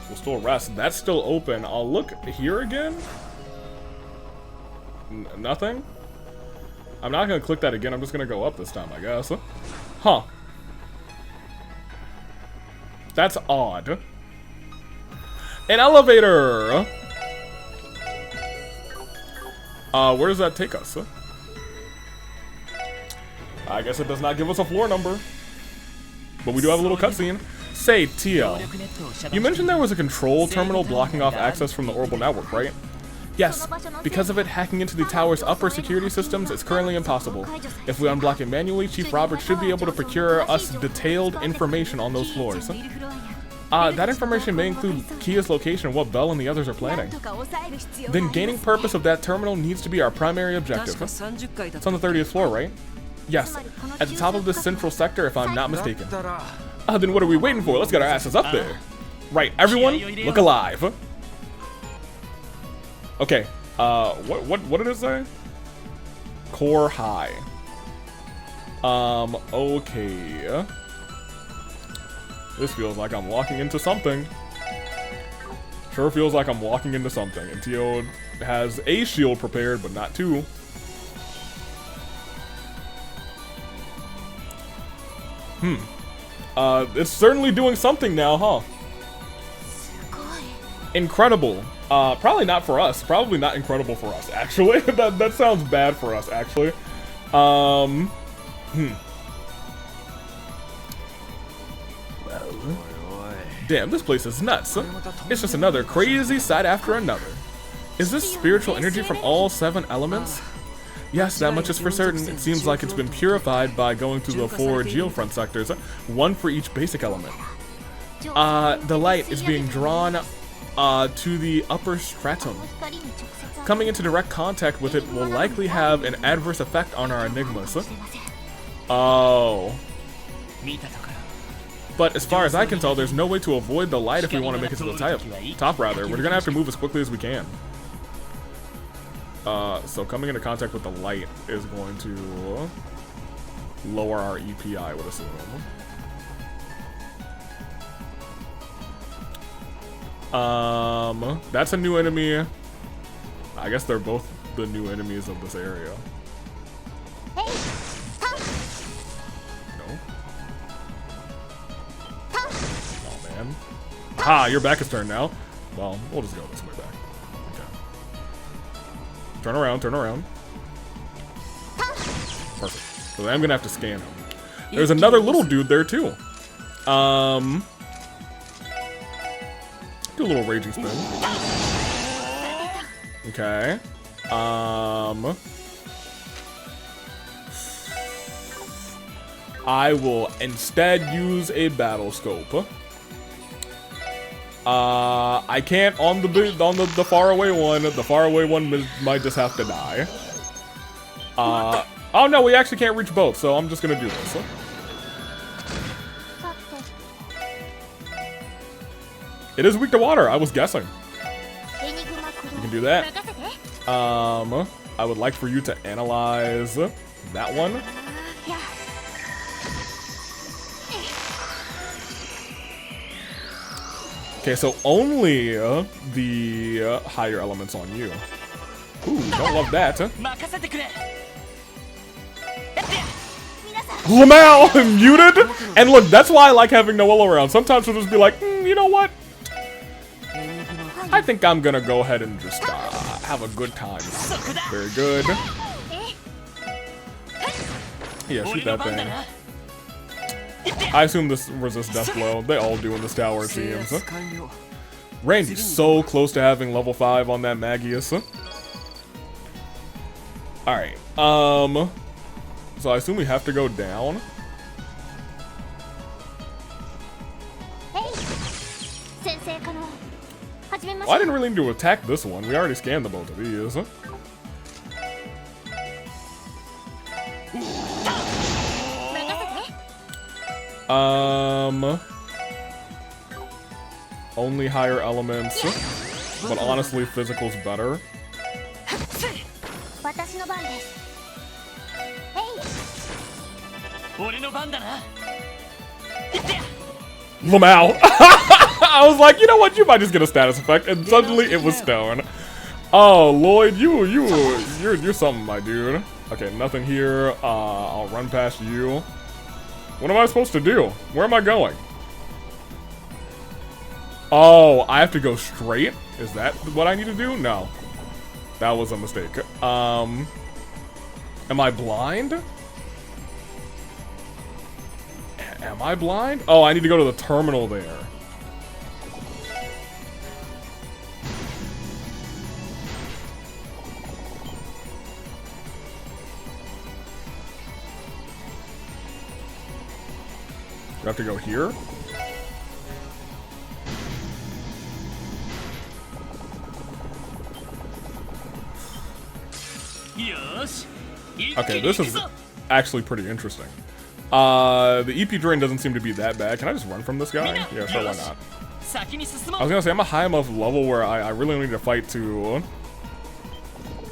We'll still rest. That's still open. I'll look here again. Nothing? I'm not gonna click that again. I'm just gonna go up this time, I guess. Huh. That's odd. An elevator! Where does that take us? I guess it does not give us a floor number. But we do have a little cutscene. Say, TL, you mentioned there was a control terminal blocking off access from the orbital network, right? Yes. Because of it hacking into the tower's upper security systems, it's currently impossible. If we unblock it manually, Chief Robert should be able to procure us detailed information on those floors. That information may include Kia's location and what Bell and the others are planning. Then gaining purpose of that terminal needs to be our primary objective. It's on the 30th floor, right? Yes, at the top of this central sector, if I'm not mistaken. Then what are we waiting for? Let's get our asses up there. Right, everyone, look alive. Okay, what did it say? Core high. Okay. This feels like I'm walking into something. Sure feels like I'm walking into something. And Tio has a shield prepared, but not two. It's certainly doing something now, huh? Incredible. Probably not for us. Probably not incredible for us, actually. that sounds bad for us, actually. Damn, this place is nuts. It's just another crazy sight after another. Is this spiritual energy from all 7 elements? Yes, that much is for certain. It seems like it's been purified by going through the 4 geofront sectors, 1 for each basic element. The light is being drawn to the upper stratum. Coming into direct contact with it will likely have an adverse effect on our enigmas. Oh. But as far as I can tell, there's no way to avoid the light if we want to make it to the top rather. We're gonna have to move as quickly as we can. So coming into contact with the light is going to lower our EP, I would assume. That's a new enemy. I guess they're both the new enemies of this area. No. Oh man. Ha! Your back is turned now. Well, we'll just go this way back. Okay. Turn around, turn around. Perfect. So I'm gonna have to scan him. There's another little dude there too. Do a little raging spin. Okay. I will instead use a battle scope. I can't on the far away one. The far away one might just have to die. Oh no, we actually can't reach both, so I'm just gonna do this. It is weak to water, I was guessing. You can do that. I would like for you to analyze that one. Okay, so only the higher elements on you. Ooh, Ooh, don't love that. 任せてくれ Lamau muted? And look, that's why I like having Noelle around. Sometimes she'll just be like, you know what? I think I'm gonna go ahead and just have a good time. Very good. Yeah, shoot that thing. I assume this resists death blow. They all do in this tower, it seems. Randy's so close to having level 5 on that Magius. Alright, so I assume we have to go down. Well, I didn't really need to attack this one. We already scanned the both of these. Only higher elements, but honestly, physical's better. Lamau. I was like, you know what? You might just get a status effect, and suddenly it was stone. Oh, Lloyd, you're something, my dude. Okay, nothing here. I'll run past you. What am I supposed to do? Where am I going? Oh, I have to go straight? Is that what I need to do? No. That was a mistake. Am I blind? Am I blind? Oh, I need to go to the terminal there. Do I have to go here? Okay, this is actually pretty interesting. The EP drain doesn't seem to be that bad. Can I just run from this guy? Yeah, sure, why not? I was gonna say, I'm a high enough level where I really need to fight to...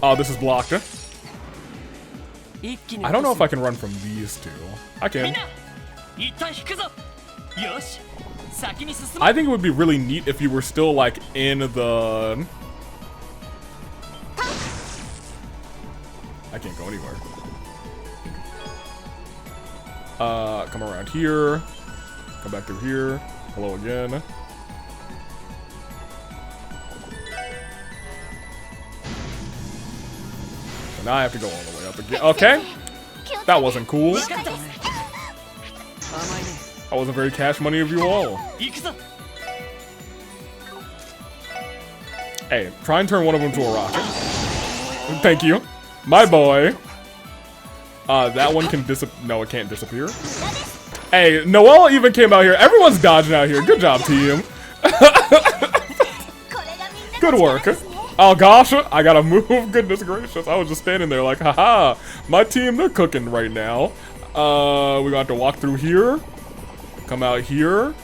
Oh, this is blocked. I don't know if I can run from these two. I can. I think it would be really neat if you were still, like, in the... I can't go anywhere. Come around here. Come back through here. Hello again. So now I have to go all the way up again. Okay. That wasn't cool. That wasn't very cash money of you all. Hey, try and turn one of them to a rocket. Thank you. My boy. That one can no, it can't disappear. Hey, Noelle even came out here. Everyone's dodging out here. Good job, team. Good work. Oh gosh, I gotta move. Goodness gracious. I was just standing there like, haha. My team, they're cooking right now. We're gonna have to walk through here. Come out here.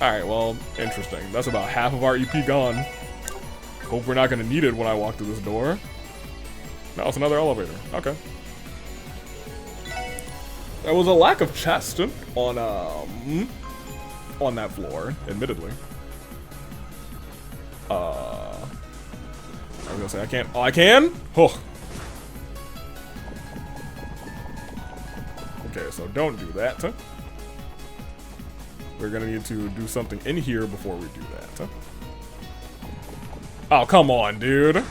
Alright, well, interesting. That's about half of our EP gone. Hope we're not gonna need it when I walk through this door. No, it's another elevator. Okay. There was a lack of chest on that floor, admittedly. I was gonna say I can't. Oh, I can? Oh. Okay, so don't do that. We're gonna need to do something in here before we do that. Oh, come on, dude.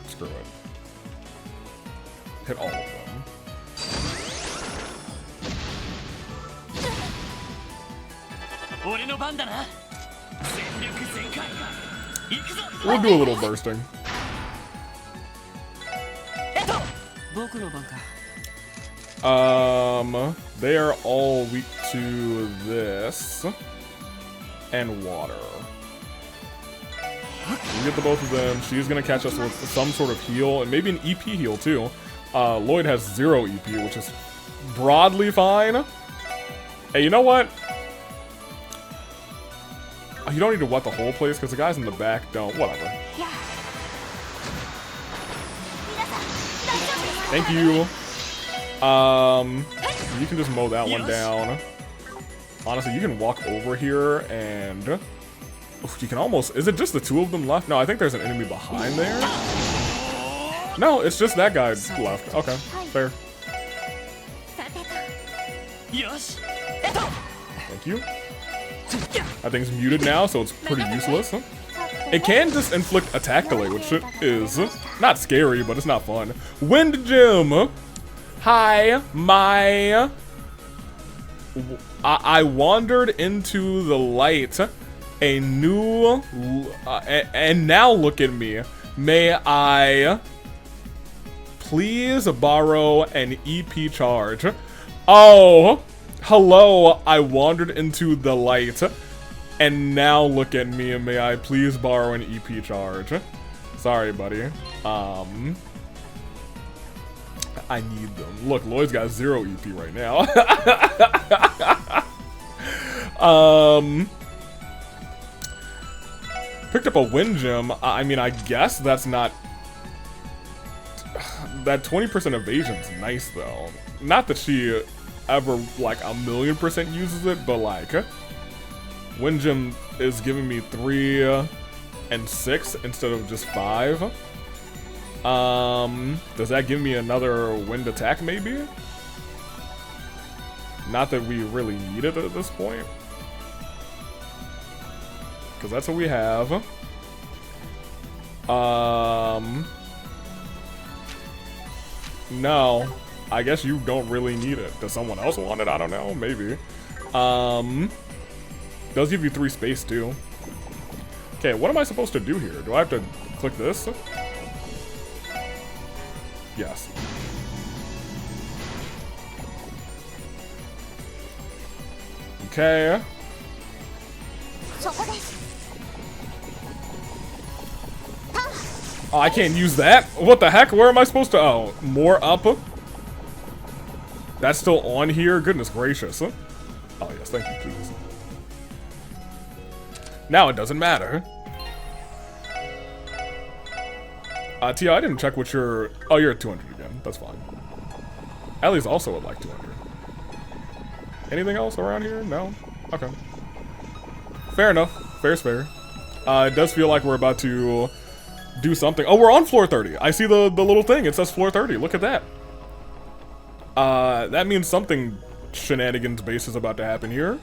Screw it. Hit all of them. We'll do a little bursting. They are all weak to this and water. We get the both of them. She's gonna catch us with some sort of heal and maybe an EP heal too. Lloyd has 0 EP, which is broadly fine. Hey, you know what? You don't need to wet the whole place because the guys in the back don't. Whatever. Thank you. You can just mow that one down. Honestly, you can walk over here and you can almost, is it just the two of them left? No, I think there's an enemy behind there. No, it's just that guy left. Okay, fair. Thank you. That thing's muted now, so it's pretty useless. It can just inflict attack delay, which is not scary, but it's not fun. Wind Gem! Hi, I wandered into the light, a new, and now look at me. May I please borrow an EP charge? Oh, hello, I wandered into the light, and now look at me, and may I please borrow an EP charge? Sorry, buddy. I need them. Look, Lloyd's got 0 EP right now. Picked up a wind gem. I mean, I guess that's not... That 20% evasion's nice, though. Not that she ever, like, 1,000,000% uses it, but, like... Wind gem is giving me 3 and 6 instead of just 5. Does that give me another wind attack, maybe? Not that we really need it at this point. Because that's what we have. No. I guess you don't really need it. Does someone else want it? I don't know. Maybe. Does give you 3 space, too. Okay, what am I supposed to do here? Do I have to click this? Yes. Okay. Oh, I can't use that? What the heck? Where am I supposed to? Oh, more up? That's still on here? Goodness gracious. Oh, yes, thank you, please. Now it doesn't matter. Tia, I didn't check what your... Oh, you're at 200 again. That's fine. Ellie's also at like 200. Anything else around here? No? Okay. Fair enough. Fair's fair. It does feel like we're about to do something. Oh, we're on floor 30. I see the little thing. It says floor 30. Look at that. That means something shenanigans based is about to happen here.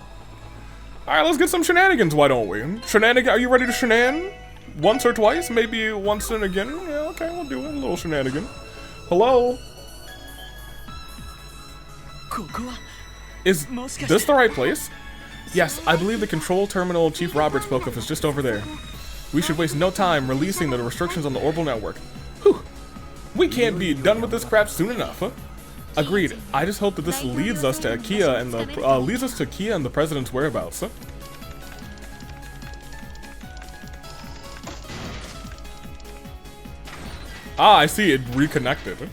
Alright, let's get some shenanigans, why don't we? Are you ready to shenan? Once or twice? Maybe once and again? Yeah, okay, we'll do it. A little shenanigan. Hello? Is this the right place? Yes, I believe the control terminal Chief Robert spoke of is just over there. We should waste no time releasing the restrictions on the orbital network. Whew. We can't be done with this crap soon enough, huh? Agreed. I just hope that this leads us to Kia and the president's whereabouts. Huh? Ah, I see. It reconnected.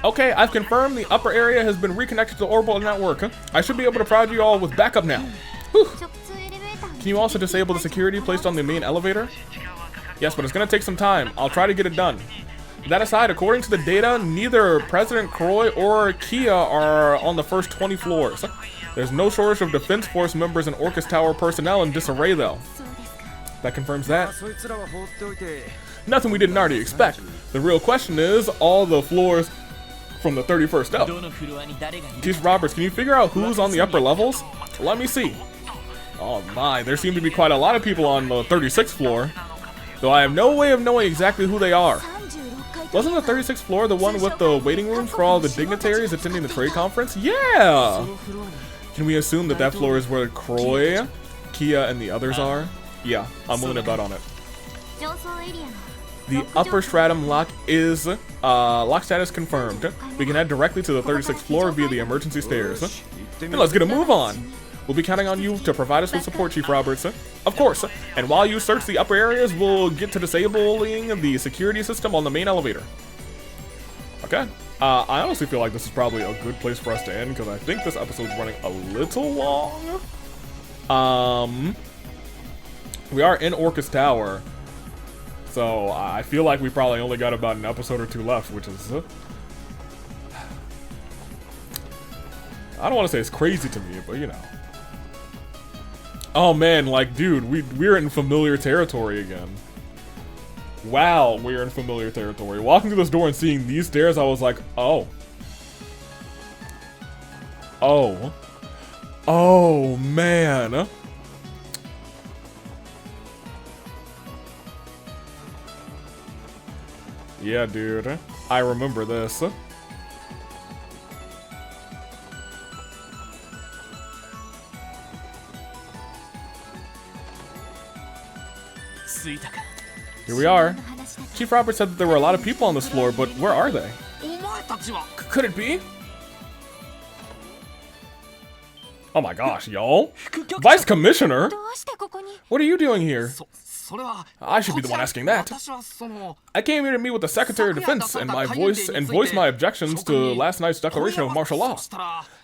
Okay, I've confirmed the upper area has been reconnected to the orbital network. Huh? I should be able to provide you all with backup now. Whew. Can you also disable the security placed on the main elevator? Yes, but it's gonna take some time. I'll try to get it done. That aside, according to the data, neither President Croy or Kia are on the first 20 floors. There's no shortage of Defense Force members and Orcus Tower personnel in disarray, though. That confirms that. Nothing we didn't already expect. The real question is, all the floors from the 31st up. Chief Roberts, can you figure out who's on the upper levels? Let me see. Oh my, there seem to be quite a lot of people on the 36th floor. Though I have no way of knowing exactly who they are. Wasn't the 36th floor the one with the waiting rooms for all the dignitaries attending the trade conference? Yeah! Can we assume that that floor is where Croy, Kia, and the others are? Yeah, I'm willing to bet on it. The upper stratum lock status confirmed. We can head directly to the 36th floor via the emergency stairs. And let's get a move on! We'll be counting on you to provide us with support, Chief Roberts. Of course. And while you search the upper areas, we'll get to disabling the security system on the main elevator. Okay. I honestly feel like this is probably a good place for us to end, because I think this episode's running a little long. We are in Orcus Tower. So I feel like we probably only got about an episode or two left, which is... I don't want to say it's crazy to me, but you know. Oh man, like, dude, we're in familiar territory again. Wow, we're in familiar territory. Walking through this door and seeing these stairs, I was like, oh. Oh. Oh, man. Yeah, dude. I remember this. Here we are. Chief Robert said that there were a lot of people on this floor, but where are they? Could it be? Oh my gosh, y'all. Vice Commissioner? What are you doing here? I should be the one asking that. I came here to meet with the Secretary of Defense and voice my objections to last night's declaration of martial law.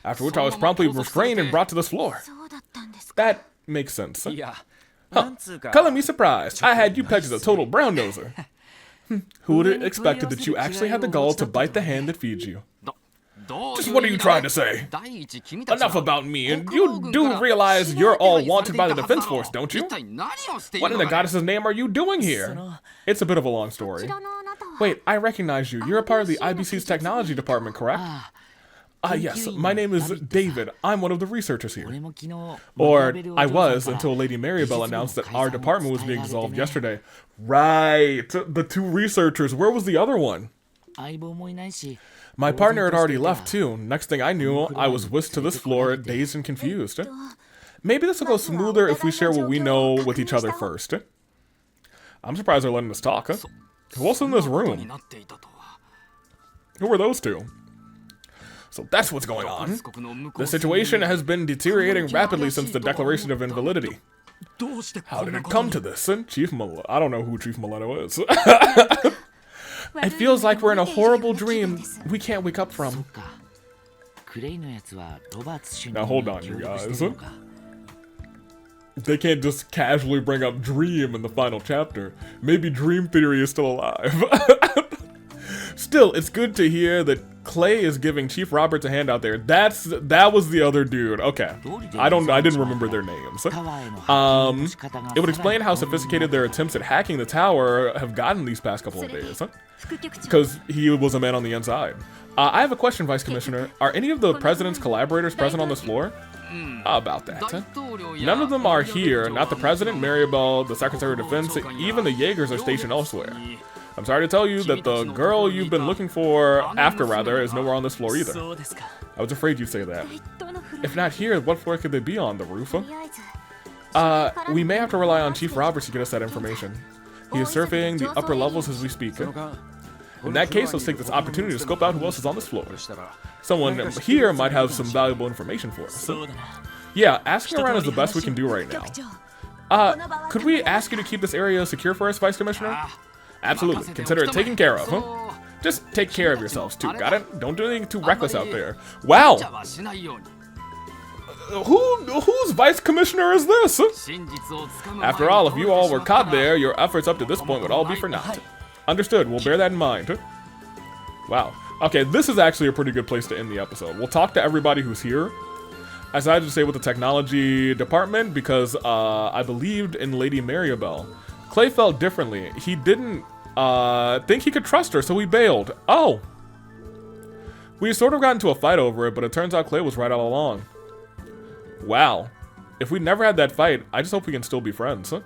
After which I was promptly restrained and brought to this floor. That makes sense. Huh. Color me surprised. I had you pegged as a total brown noser. Who would have expected that you actually had the gall to bite the hand that feeds you? Just what are you trying to say? Enough about me, and you do realize you're all wanted by the Defense Force, don't you? What in the goddess's name are you doing here? It's a bit of a long story. Wait, I recognize you. You're a part of the IBC's technology department, correct? Yes, my name is David. I'm one of the researchers here. Or, I was, until Lady Maribel announced that our department was being dissolved yesterday. Right, the two researchers. Where was the other one? My partner had already left too. Next thing I knew, I was whisked to this floor, dazed and confused. Maybe this will go smoother if we share what we know with each other first. I'm surprised they're letting us talk. Who else in this room? Who were those two? So that's what's going on. The situation has been deteriorating rapidly since the declaration of invalidity. How did it come to this? Chief Mileto. I don't know who Chief Mileto is. It feels like we're in a horrible dream we can't wake up from. Now hold on, you guys. They can't just casually bring up Dream in the final chapter. Maybe Dream Theory is still alive. Still, it's good to hear that Clay is giving Chief Roberts a hand out there. That was the other dude. Okay. I didn't remember their names. It would explain how sophisticated their attempts at hacking the tower have gotten these past couple of days. Because he was a man on the inside. I have a question, Vice Commissioner. Are any of the President's collaborators present on this floor? About that. None of them are here. Not the President, Maribel, the Secretary of Defense, even the Jaegers are stationed elsewhere. I'm sorry to tell you that the girl you've been looking for, is nowhere on this floor either. I was afraid you'd say that. If not here, what floor could they be on? The roof? We may have to rely on Chief Roberts to get us that information. He is surveying the upper levels as we speak. In that case, let's take this opportunity to scope out who else is on this floor. Someone here might have some valuable information for us. Yeah, asking around is the best we can do right now. Could we ask you to keep this area secure for us, Vice Commissioner? Absolutely. Consider it taken care of, huh? Just take care of yourselves, too, got it? Don't do anything too reckless out there. Wow! Whose Vice Commissioner is this? After all, if you all were caught there, your efforts up to this point would all be for naught. Understood. We'll bear that in mind. Wow. Okay, this is actually a pretty good place to end the episode. We'll talk to everybody who's here. As I just say with the technology department, because I believed in Lady Maribel. Clay felt differently. He didn't think he could trust her, so he bailed. Oh! We sort of got into a fight over it, but it turns out Clay was right all along. Wow. If we never had that fight, I just hope we can still be friends. Huh?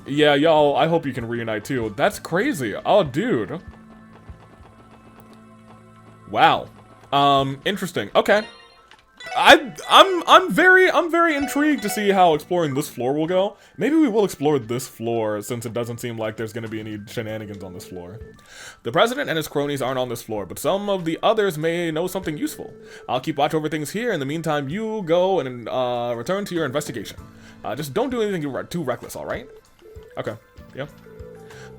Yeah, y'all, I hope you can reunite too. That's crazy. Oh, dude. Wow. Interesting. Okay. I'm very intrigued to see how exploring this floor will go. Maybe we will explore this floor since it doesn't seem like there's going to be any shenanigans on this floor. The President and his cronies aren't on this floor, but some of the others may know something useful. I'll keep watch over things here. In the meantime, you go and return to your investigation. Just don't do anything too reckless, all right? Okay. Yeah.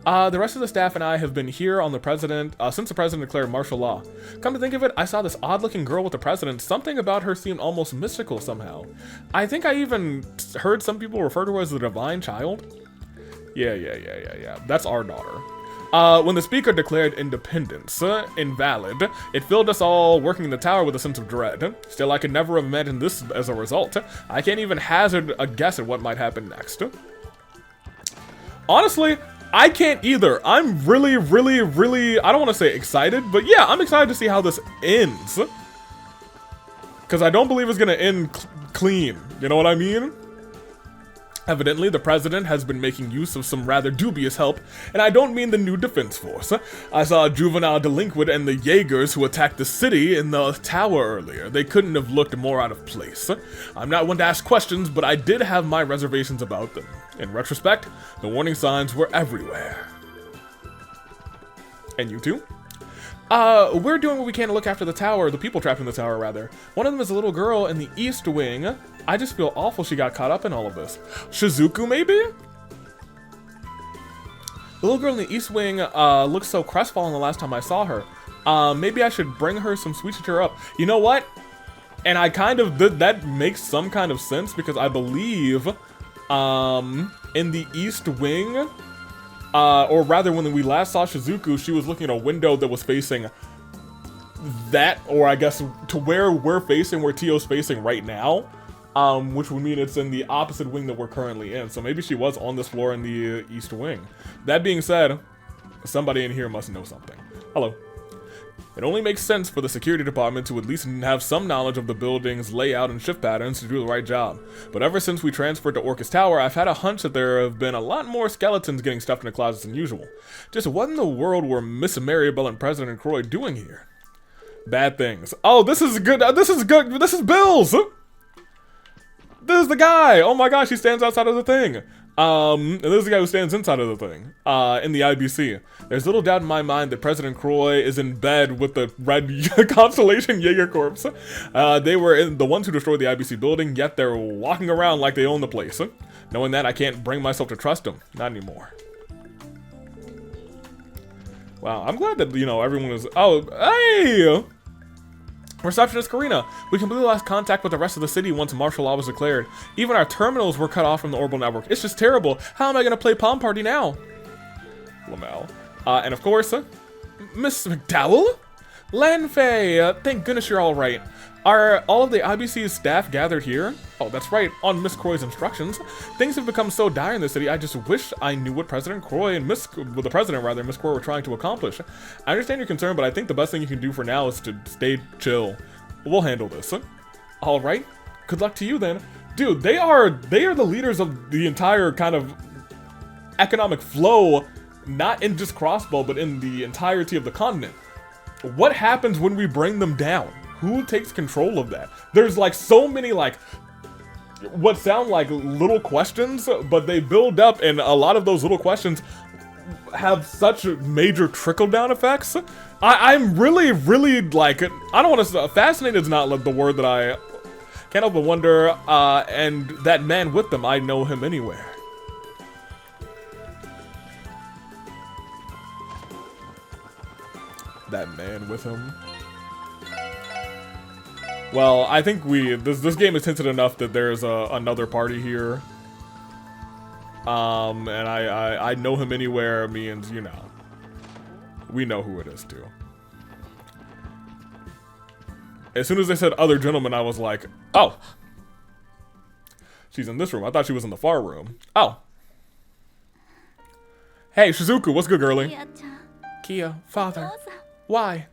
The rest of the staff and I have been here on the President since the President declared martial law. Come to think of it, I saw this odd-looking girl with the President. Something about her seemed almost mystical somehow. I think I even heard some people refer to her as the Divine Child. Yeah. That's our daughter. When the speaker declared independence invalid, it filled us all working in the tower with a sense of dread. Still, I could never have imagined this as a result. I can't even hazard a guess at what might happen next. Honestly, I can't either. I'm really, I don't want to say excited, but yeah, I'm excited to see how this ends. Because I don't believe it's going to end clean. You know what I mean? Evidently, the president has been making use of some rather dubious help, and I don't mean the new defense force. I saw a juvenile delinquent and the Jaegers who attacked the city in the tower earlier. They couldn't have looked more out of place. I'm not one to ask questions, but I did have my reservations about them. In retrospect, the warning signs were everywhere. And you too? We're doing what we can to look after the tower, the people trapped in the tower, rather. One of them is a little girl in the East Wing. I just feel awful she got caught up in all of this. Shizuku, maybe? The little girl in the East Wing, looked so crestfallen the last time I saw her. Maybe I should bring her some sweets to cheer her up. You know what? And I kind of, that makes some kind of sense, because I believe, in the East Wing, or rather, when we last saw Shizuku, she was looking at a window that was facing that, or I guess to where we're facing, where Tio's facing right now, which would mean it's in the opposite wing that we're currently in. So maybe she was on this floor in the East Wing. That being said, somebody in here must know something. Hello. It only makes sense for the security department to at least have some knowledge of the building's layout and shift patterns to do the right job. But ever since we transferred to Orcus Tower, I've had a hunch that there have been a lot more skeletons getting stuffed in the closets than usual. Just what in the world were Miss Maribel and President Croy doing here? Bad things. Oh, this is good. This is good. This is Bill's. This is the guy. Oh my gosh, he stands outside of the thing. And this is the guy who stands inside of the thing, in the IBC. There's little doubt in my mind that President Croy is in bed with the Red Constellation Jaeger Corps. They were the ones who destroyed the IBC building, yet they're walking around like they own the place. Knowing that, I can't bring myself to trust them. Not anymore. Wow, I'm glad that, you know, everyone is... Oh, hey! Receptionist Karina, we completely lost contact with the rest of the city once martial law was declared. Even our terminals were cut off from the orbital network. It's just terrible. How am I going to play Palm Party now? Lamel. And of course, Miss McDowell? Lanfei, thank goodness you're all right. Are all of the IBC's staff gathered here? Oh, that's right, on Miss Croy's instructions. Things have become so dire in the city, I just wish I knew what President Croy and Miss Croy were trying to accomplish. I understand your concern, but I think the best thing you can do for now is to stay chill. We'll handle this. All right, good luck to you then. Dude, they are the leaders of the entire kind of economic flow, not in just Crossbow, but in the entirety of the continent. What happens when we bring them down? Who takes control of that? There's like so many like what sound like little questions, but they build up, and a lot of those little questions have such major trickle-down effects. I'm really like, I don't want to, fascinated is not the word that I can't help but wonder, and that man with them, I know him anywhere. That man with him. Well, I think this game is hinted enough that there's another party here. And I know him anywhere means, you know, we know who it is too. As soon as they said other gentlemen, I was like, oh, she's in this room. I thought she was in the far room. Oh. Hey, Shizuku, what's good, girly? Kia, father, why?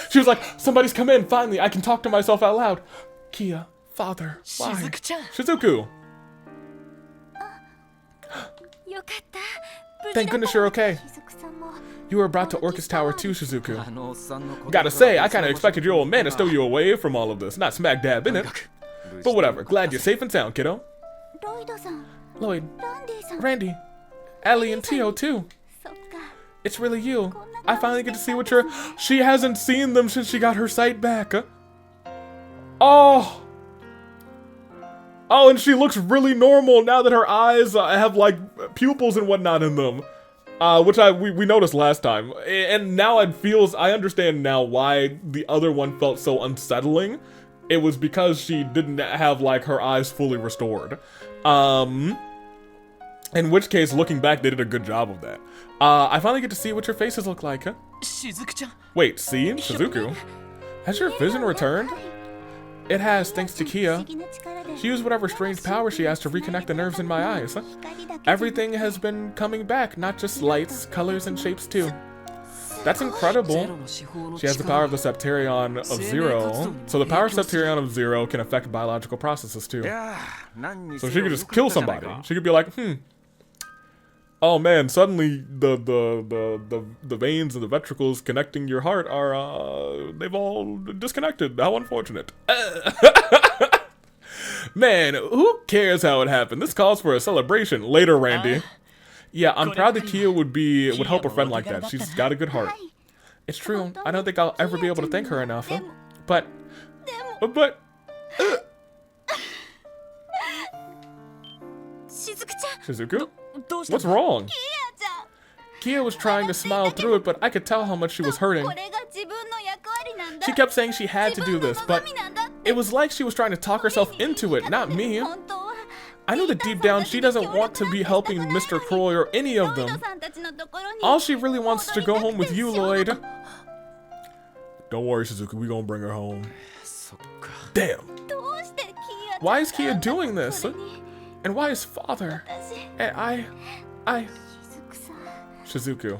She was like, somebody's come in, finally, I can talk to myself out loud. Kia, father, why? Shizuku! Thank goodness you're okay. You were brought to Orcus Tower too, Shizuku. Gotta say, I kinda expected your old man to stow you away from all of this, not smack dab in it. But whatever, glad you're safe and sound, kiddo. Lloyd, Randy, Ellie and Tio too. It's really you. I finally get to see what she hasn't seen them since she got her sight back. Oh! Oh, and she looks really normal now that her eyes have, like, pupils and whatnot in them. Which we noticed last time. And now I understand now why the other one felt so unsettling. It was because she didn't have, like, her eyes fully restored. In which case, looking back, they did a good job of that. I finally get to see what your faces look like, huh? しずくちゃん Wait, see? Shizuku? Has your vision returned? It has, thanks to Kia. She used whatever strange power she has to reconnect the nerves in my eyes. Huh? Everything has been coming back, not just lights, colors, and shapes too. That's incredible. She has the power of the Septarion of Zero. So the power of Septarion of Zero can affect biological processes too. So she could just kill somebody. She could be like, oh man, suddenly the veins and the ventricles connecting your heart are they've all disconnected. How unfortunate. Man, who cares how it happened? This calls for a celebration. Later, Randy. Yeah, I'm proud that Kia would help a friend like that. She's got a good heart. It's true. I don't think I'll ever be able to thank her enough. Huh? But Shizuku? What's wrong? Kia was trying to smile through it, but I could tell how much she was hurting. She kept saying she had to do this, but it was like she was trying to talk herself into it, not me. I know that deep down she doesn't want to be helping Mr. Croy or any of them. All she really wants is to go home with you, Lloyd. Don't worry, Shizuku, we gonna bring her home. Damn. Why is Kia doing this? And why is father? And I... Shizuku.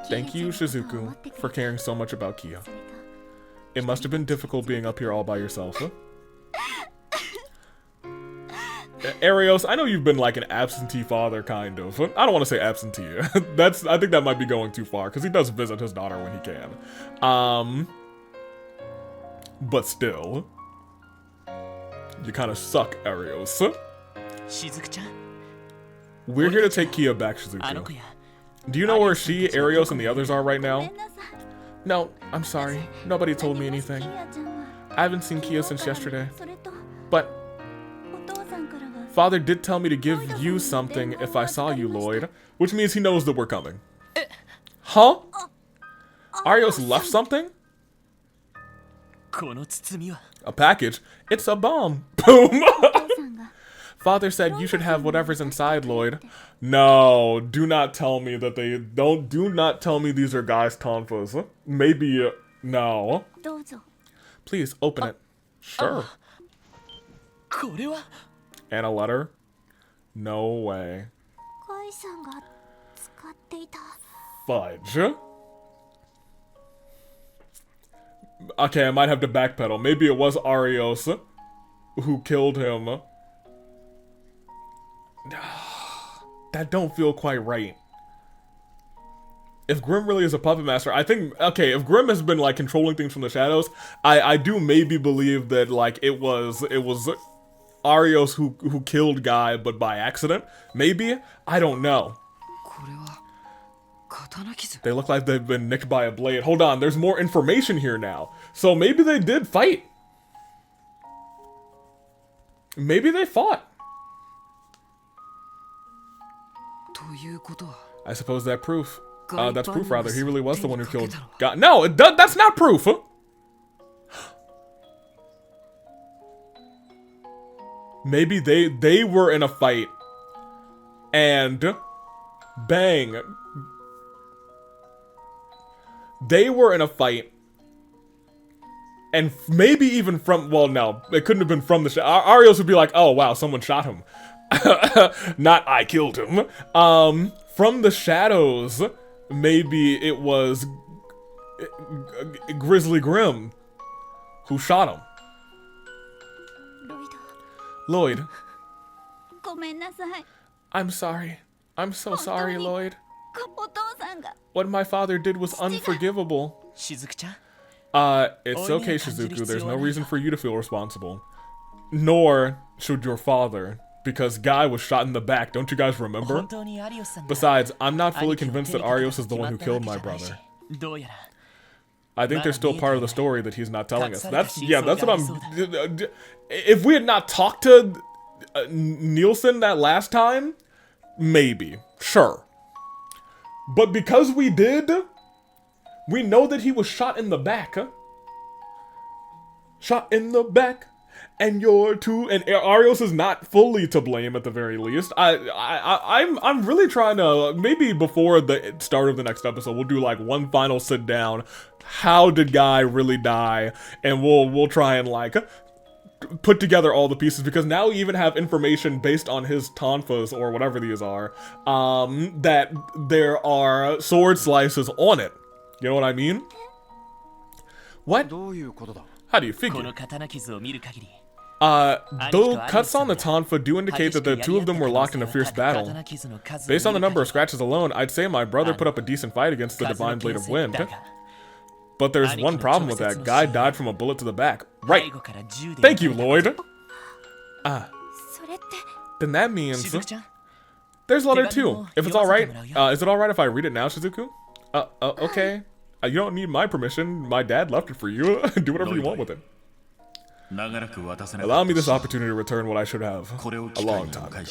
Thank you, Shizuku, for caring so much about Kia. It must have been difficult being up here all by yourself, huh? Arios, I know you've been like an absentee father, kind of. I don't want to say absentee. I think that might be going too far, because he does visit his daughter when he can. But still. You kind of suck, Arios. We're here to take Kia back, Shizuku. Do you know where she, Arios, and the others are right now? No, I'm sorry. Nobody told me anything. I haven't seen Kia since yesterday. But Father did tell me to give you something if I saw you, Lloyd. Which means he knows that we're coming. Huh? Arios left something? A package? It's a bomb. Boom! Father said you should have whatever's inside, Lloyd. No, do not tell me that they don't. Do not tell me these are guys' tonfas. Maybe, no. Please, open it. Sure. And a letter? No way. Fudge. Okay, I might have to backpedal. Maybe it was Arios who killed him. That don't feel quite right. If Grimm really is a puppet master, I think, okay, if Grimm has been like controlling things from the shadows, I do maybe believe that like it was Arios who killed Guy, but by accident. Maybe? I don't know. They look like they've been nicked by a blade. Hold on, there's more information here now. So maybe they did fight. Maybe they fought. I suppose that's proof. That's proof, rather. He really was the one who killed God. No, that's not proof. Huh? Maybe they were in a fight. And bang. They were in a fight. And maybe even from, well, no, it couldn't have been from the Arios would be like, oh, wow, someone shot him. Not I killed him. From the shadows, maybe it was Grizzly Grimm who shot him. Lloyd. I'm sorry. I'm so sorry, Lloyd. What my father did was unforgivable. It's okay, Shizuku. There's no reason for you to feel responsible. Nor should your father. Because Guy was shot in the back, don't you guys remember? Besides, I'm not fully convinced that Arios is the one who killed my brother. I think there's still part of the story that he's not telling us. That's what I'm... If we had not talked to Nielsen that last time, maybe. Sure. But because we did, we know that he was shot in the back. Shot in the back. and you're too, and Arios is not fully to blame at the very least. I'm really trying to, maybe before the start of the next episode, we'll do like one final sit down. How did Guy really die? And we'll try and like put together all the pieces, because now we even have information based on his tonfas or whatever these are, that there are sword slices on it. You know what I mean? What? How do you figure? Though cuts on the tonfa do indicate that the two of them were locked in a fierce battle. Based on the number of scratches alone, I'd say my brother put up a decent fight against the Divine Blade of Wind. But there's one problem with that. Guy died from a bullet to the back. Right. Thank you, Lloyd. Then that means there's letter 2. If it's alright, is it alright if I read it now, Shizuku? Okay. You don't need my permission. My dad left it for you. Do whatever you want with it. Allow me this opportunity to return what I should have a long time ago.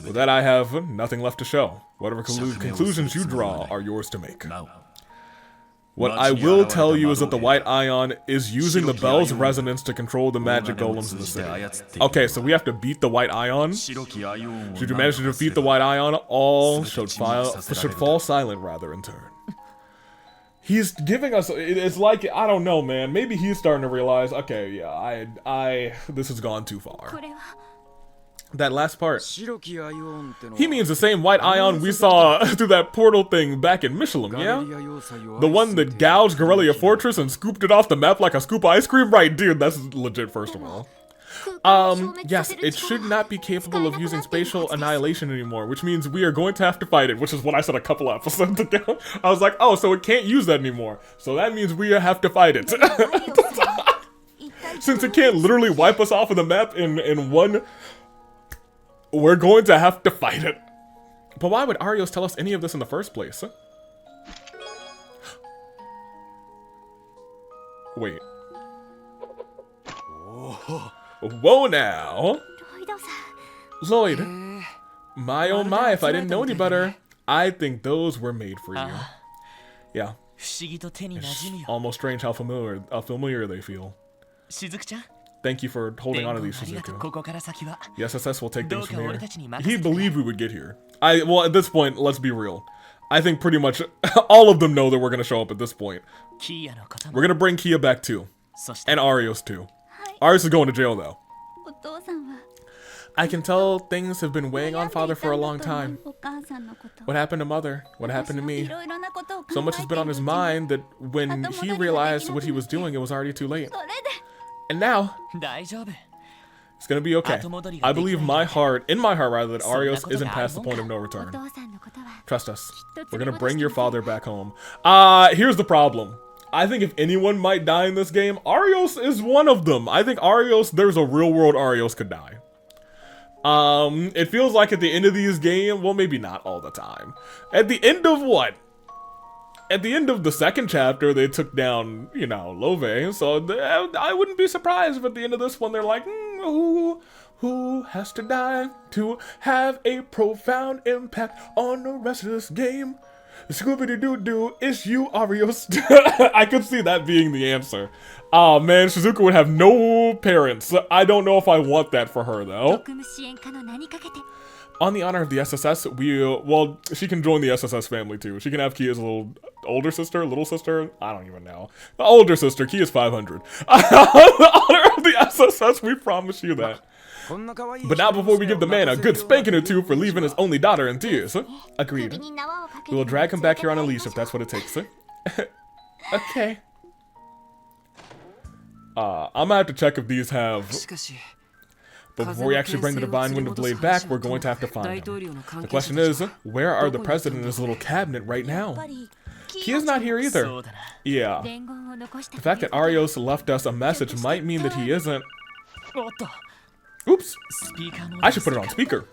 With that, I have nothing left to show. Whatever conclusions you draw are yours to make. What I will tell you is that the White Ion is using the bell's resonance to control the magic golems in the city. Okay, so we have to beat the White Ion. Should you manage to defeat the White Ion, all should fall silent rather in turn. He's giving us, it's like, I don't know, man. Maybe he's starting to realize, okay, yeah, this has gone too far. That last part. He means the same White Ion we saw through that portal thing back in Michelin, yeah? The one that gouged Gorelia Fortress and scooped it off the map like a scoop of ice cream? Right, dude, that's legit, first of all. Yes, it should not be capable of using spatial annihilation anymore, which means we are going to have to fight it, which is what I said a couple episodes ago. I was like, oh, so it can't use that anymore. So that means we have to fight it. Since it can't literally wipe us off of the map in one... We're going to have to fight it. But why would Arios tell us any of this in the first place? Wait. Whoa now. Lloyd. My oh my, if I didn't know any better. I think those were made for you. Yeah. It's almost strange how familiar they feel. Thank you for holding on to these, Shizuku. The SSS will take things from here. He believed we would get here. Well, at this point, let's be real. I think pretty much all of them know that we're going to show up at this point. We're going to bring Kia back too. And Arios too. Arios is going to jail though. I can tell things have been weighing on Father for a long time. What happened to Mother? What happened to me? So much has been on his mind that when he realized what he was doing, it was already too late. And now, it's gonna be okay. I believe in my heart that Arios isn't past the point of no return. Trust us. We're gonna bring your father back home. Here's the problem. I think if anyone might die in this game, Arios is one of them. I think Arios, there's a real world Arios could die. It feels like at the end of these games, well, maybe not all the time. At the end of what? At the end of the second chapter, they took down, you know, Love, so I wouldn't be surprised if at the end of this one, they're like, who has to die to have a profound impact on the rest of this game? Scooby-Doo-Doo, it's you, Arios. I could see that being the answer. Oh man, Shizuku would have no parents. I don't know if I want that for her, though. On the honor of the SSS, well, she can join the SSS family too. She can have Kia's older sister, little sister, I don't even know. The older sister, Kia's 500. On the honor of the SSS, we promise you that. But not before we give the man a good spanking or two for leaving his only daughter in tears. Agreed. We will drag him back here on a leash if that's what it takes. Okay. I'm gonna have to check if these have... But before we actually bring the Divine Wind of Blade back, we're going to have to find him. The question is, where are the President and his little cabinet right now? Kia's not here either. Yeah. The fact that Arios left us a message might mean that he isn't... Oops. I should put it on speaker.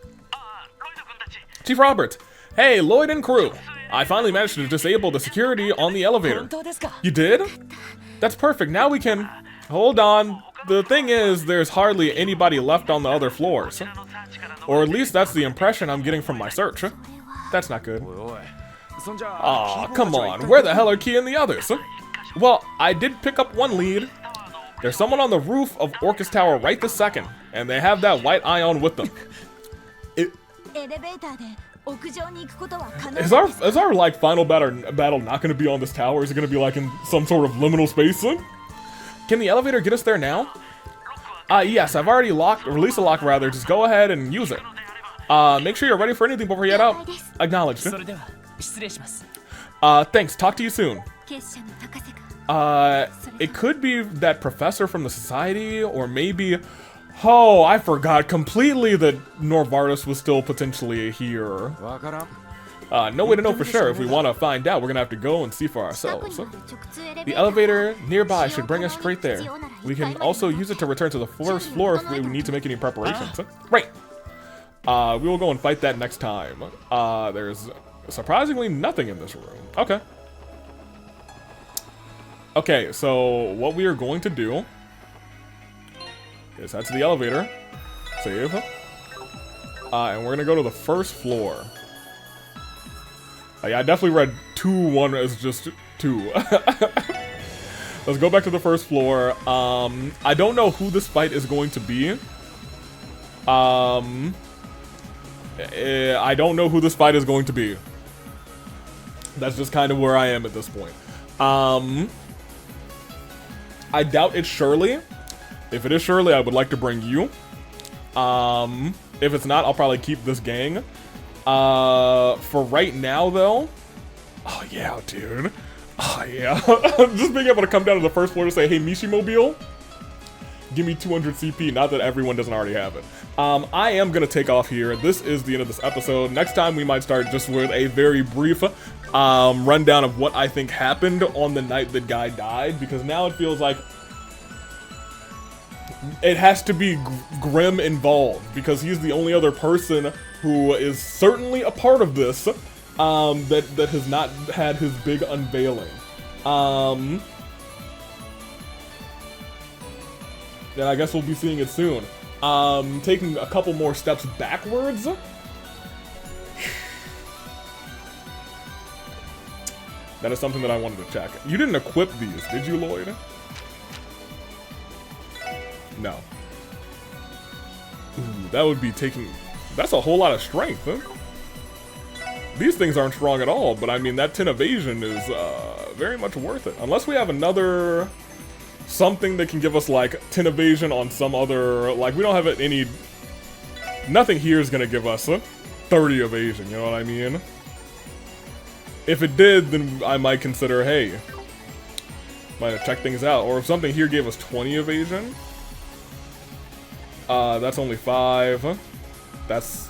Chief Robert. Hey, Lloyd and crew. I finally managed to disable the security on the elevator. You did? That's perfect. Now we can... Hold on. The thing is, there's hardly anybody left on the other floors. Or at least that's the impression I'm getting from my search. That's not good. Aw, come on. Where the hell are Kia and the others? Well, I did pick up one lead. There's someone on the roof of Orcus Tower right this second, and they have that white ion with them. Is our like final battle not going to be on this tower? Is it going to be like in some sort of liminal space? Can the elevator get us there now? Yes, I've already released a lock rather. Just go ahead and use it. Make sure you're ready for anything before you head out. Acknowledged. Thanks. Talk to you soon. It could be that professor from the society, or maybe... Oh, I forgot completely that Novartis was still potentially here. わからん No way to know for sure. If we want to find out, we're gonna have to go and see for ourselves. The elevator nearby should bring us straight there. We can also use it to return to the first floor if we need to make any preparations. Right. We will go and fight that next time. There's surprisingly nothing in this room. Okay. Okay, so what we are going to do is head to the elevator, save, and we're gonna go to the first floor. Yeah, I definitely read 2-1 as just 2. Let's go back to the first floor. I don't know who this fight is going to be. I don't know who this fight is going to be. That's just kind of where I am at this point. I doubt it's Shirley. If it is Shirley, I would like to bring you. If it's not, I'll probably keep this gang. For right now, though... Oh, yeah, dude. Oh, yeah. Just being able to come down to the first floor to say, hey, Mishimobile, give me 200 CP. Not that everyone doesn't already have it. I am going to take off here. This is the end of this episode. Next time, we might start just with a very brief rundown of what I think happened on the night that Guy died. Because now it feels like it has to be Grimm involved, because he's the only other person who is certainly a part of this that has not had his big unveiling. And I guess we'll be seeing it soon. Taking a couple more steps backwards. That is something that I wanted to check. You didn't equip these, did you, Lloyd? No. Ooh, that would be taking... That's a whole lot of strength, huh? These things aren't strong at all, but I mean, that 10 evasion is very much worth it. Unless we have another... something that can give us, like, 10 evasion on some other... Like, we don't have any... Nothing here is gonna give us 30 evasion, you know what I mean? If it did, then I might consider, hey... Might have checked things out. Or if something here gave us 20 evasion... that's only 5. That's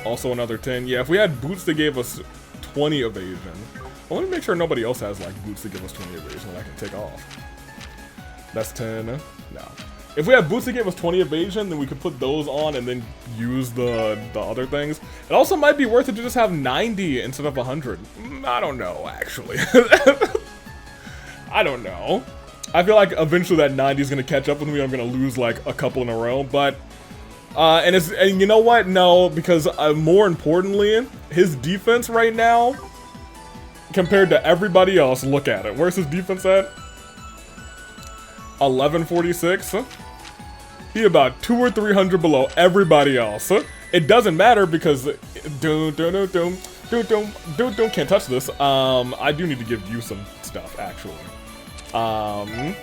also another 10. Yeah, if we had boots that gave us 20 evasion. Well, let me make sure nobody else has, like, boots that give us 20 evasion that I can take off. That's 10. No. If we had boots that gave us 20 evasion, then we could put those on and then use the other things. It also might be worth it to just have 90 instead of 100. I don't know, actually. I don't know. I feel like eventually that 90 is going to catch up with me. I'm going to lose like a couple in a row, but and you know what? No, because more importantly, his defense right now compared to everybody else, look at it. Where's his defense at? 1146. He about 200 or 300 below everybody else. It doesn't matter because can't touch this. I do need to give you some stuff actually. I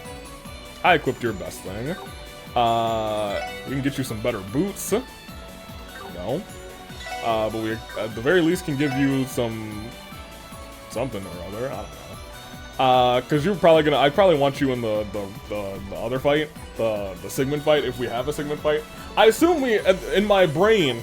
equipped your best thing. We can get you some better boots. No. But we, at the very least, can give you something or other. I don't know. Cause you're probably gonna, I probably want you in the other fight, the Sigmund fight, if we have a Sigmund fight. I assume in my brain,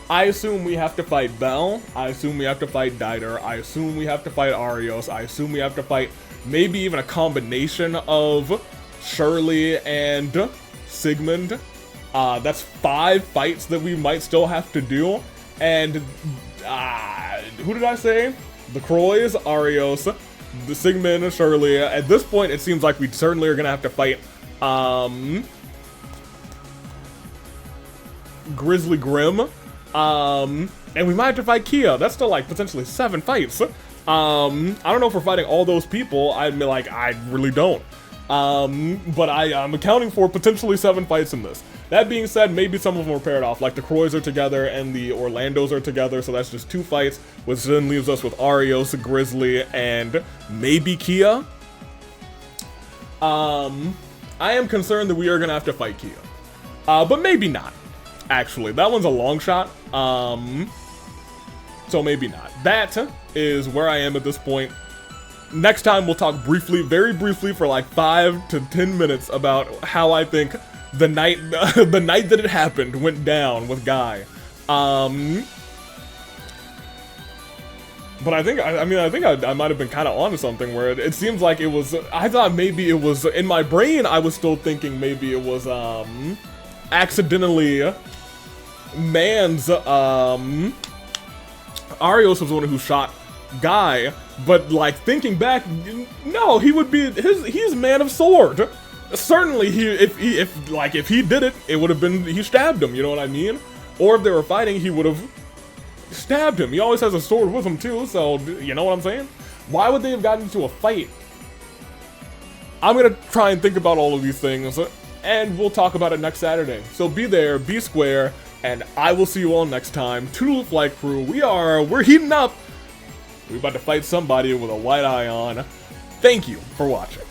I assume we have to fight Bell. I assume we have to fight Dieter. I assume we have to fight Arios. I assume we have to fight maybe even a combination of Shirley and Sigmund. That's 5 fights that we might still have to do. And who did I say? The Croys, Arios, the Sigmund, Shirley. At this point, it seems like we certainly are gonna have to fight Grizzly Grimm. And we might have to fight Kia. That's still like potentially 7 fights. I don't know if we're fighting all those people. I mean, like, I really don't. But I'm accounting for potentially 7 fights in this. That being said, maybe some of them are paired off, like the Croys are together and the Orlandos are together, so that's just 2 fights, which then leaves us with Arios, Grizzly, and maybe Kia. I am concerned that we are gonna have to fight Kia. But maybe not, actually. That one's a long shot, so maybe not. That is where I am at this point. Next time we'll talk briefly, very briefly, for like 5 to 10 minutes about how I think the night the night that it happened went down with Guy. But I think I might have been kind of onto something where it seems like it was. I thought maybe it was in my brain. I was still thinking maybe it was accidentally Man's Arios was the one who shot Guy, but like thinking back, no, he would be he's Man of Sword. Certainly, if he did it, it would have been he stabbed him. You know what I mean? Or if they were fighting, he would have stabbed him. He always has a sword with him too, so you know what I'm saying? Why would they have gotten into a fight? I'm gonna try and think about all of these things, and we'll talk about it next Saturday. So be there, be square, and I will see you all next time. Toodle Flight Crew, we're heating up. We're about to fight somebody with a white eye on. Thank you for watching.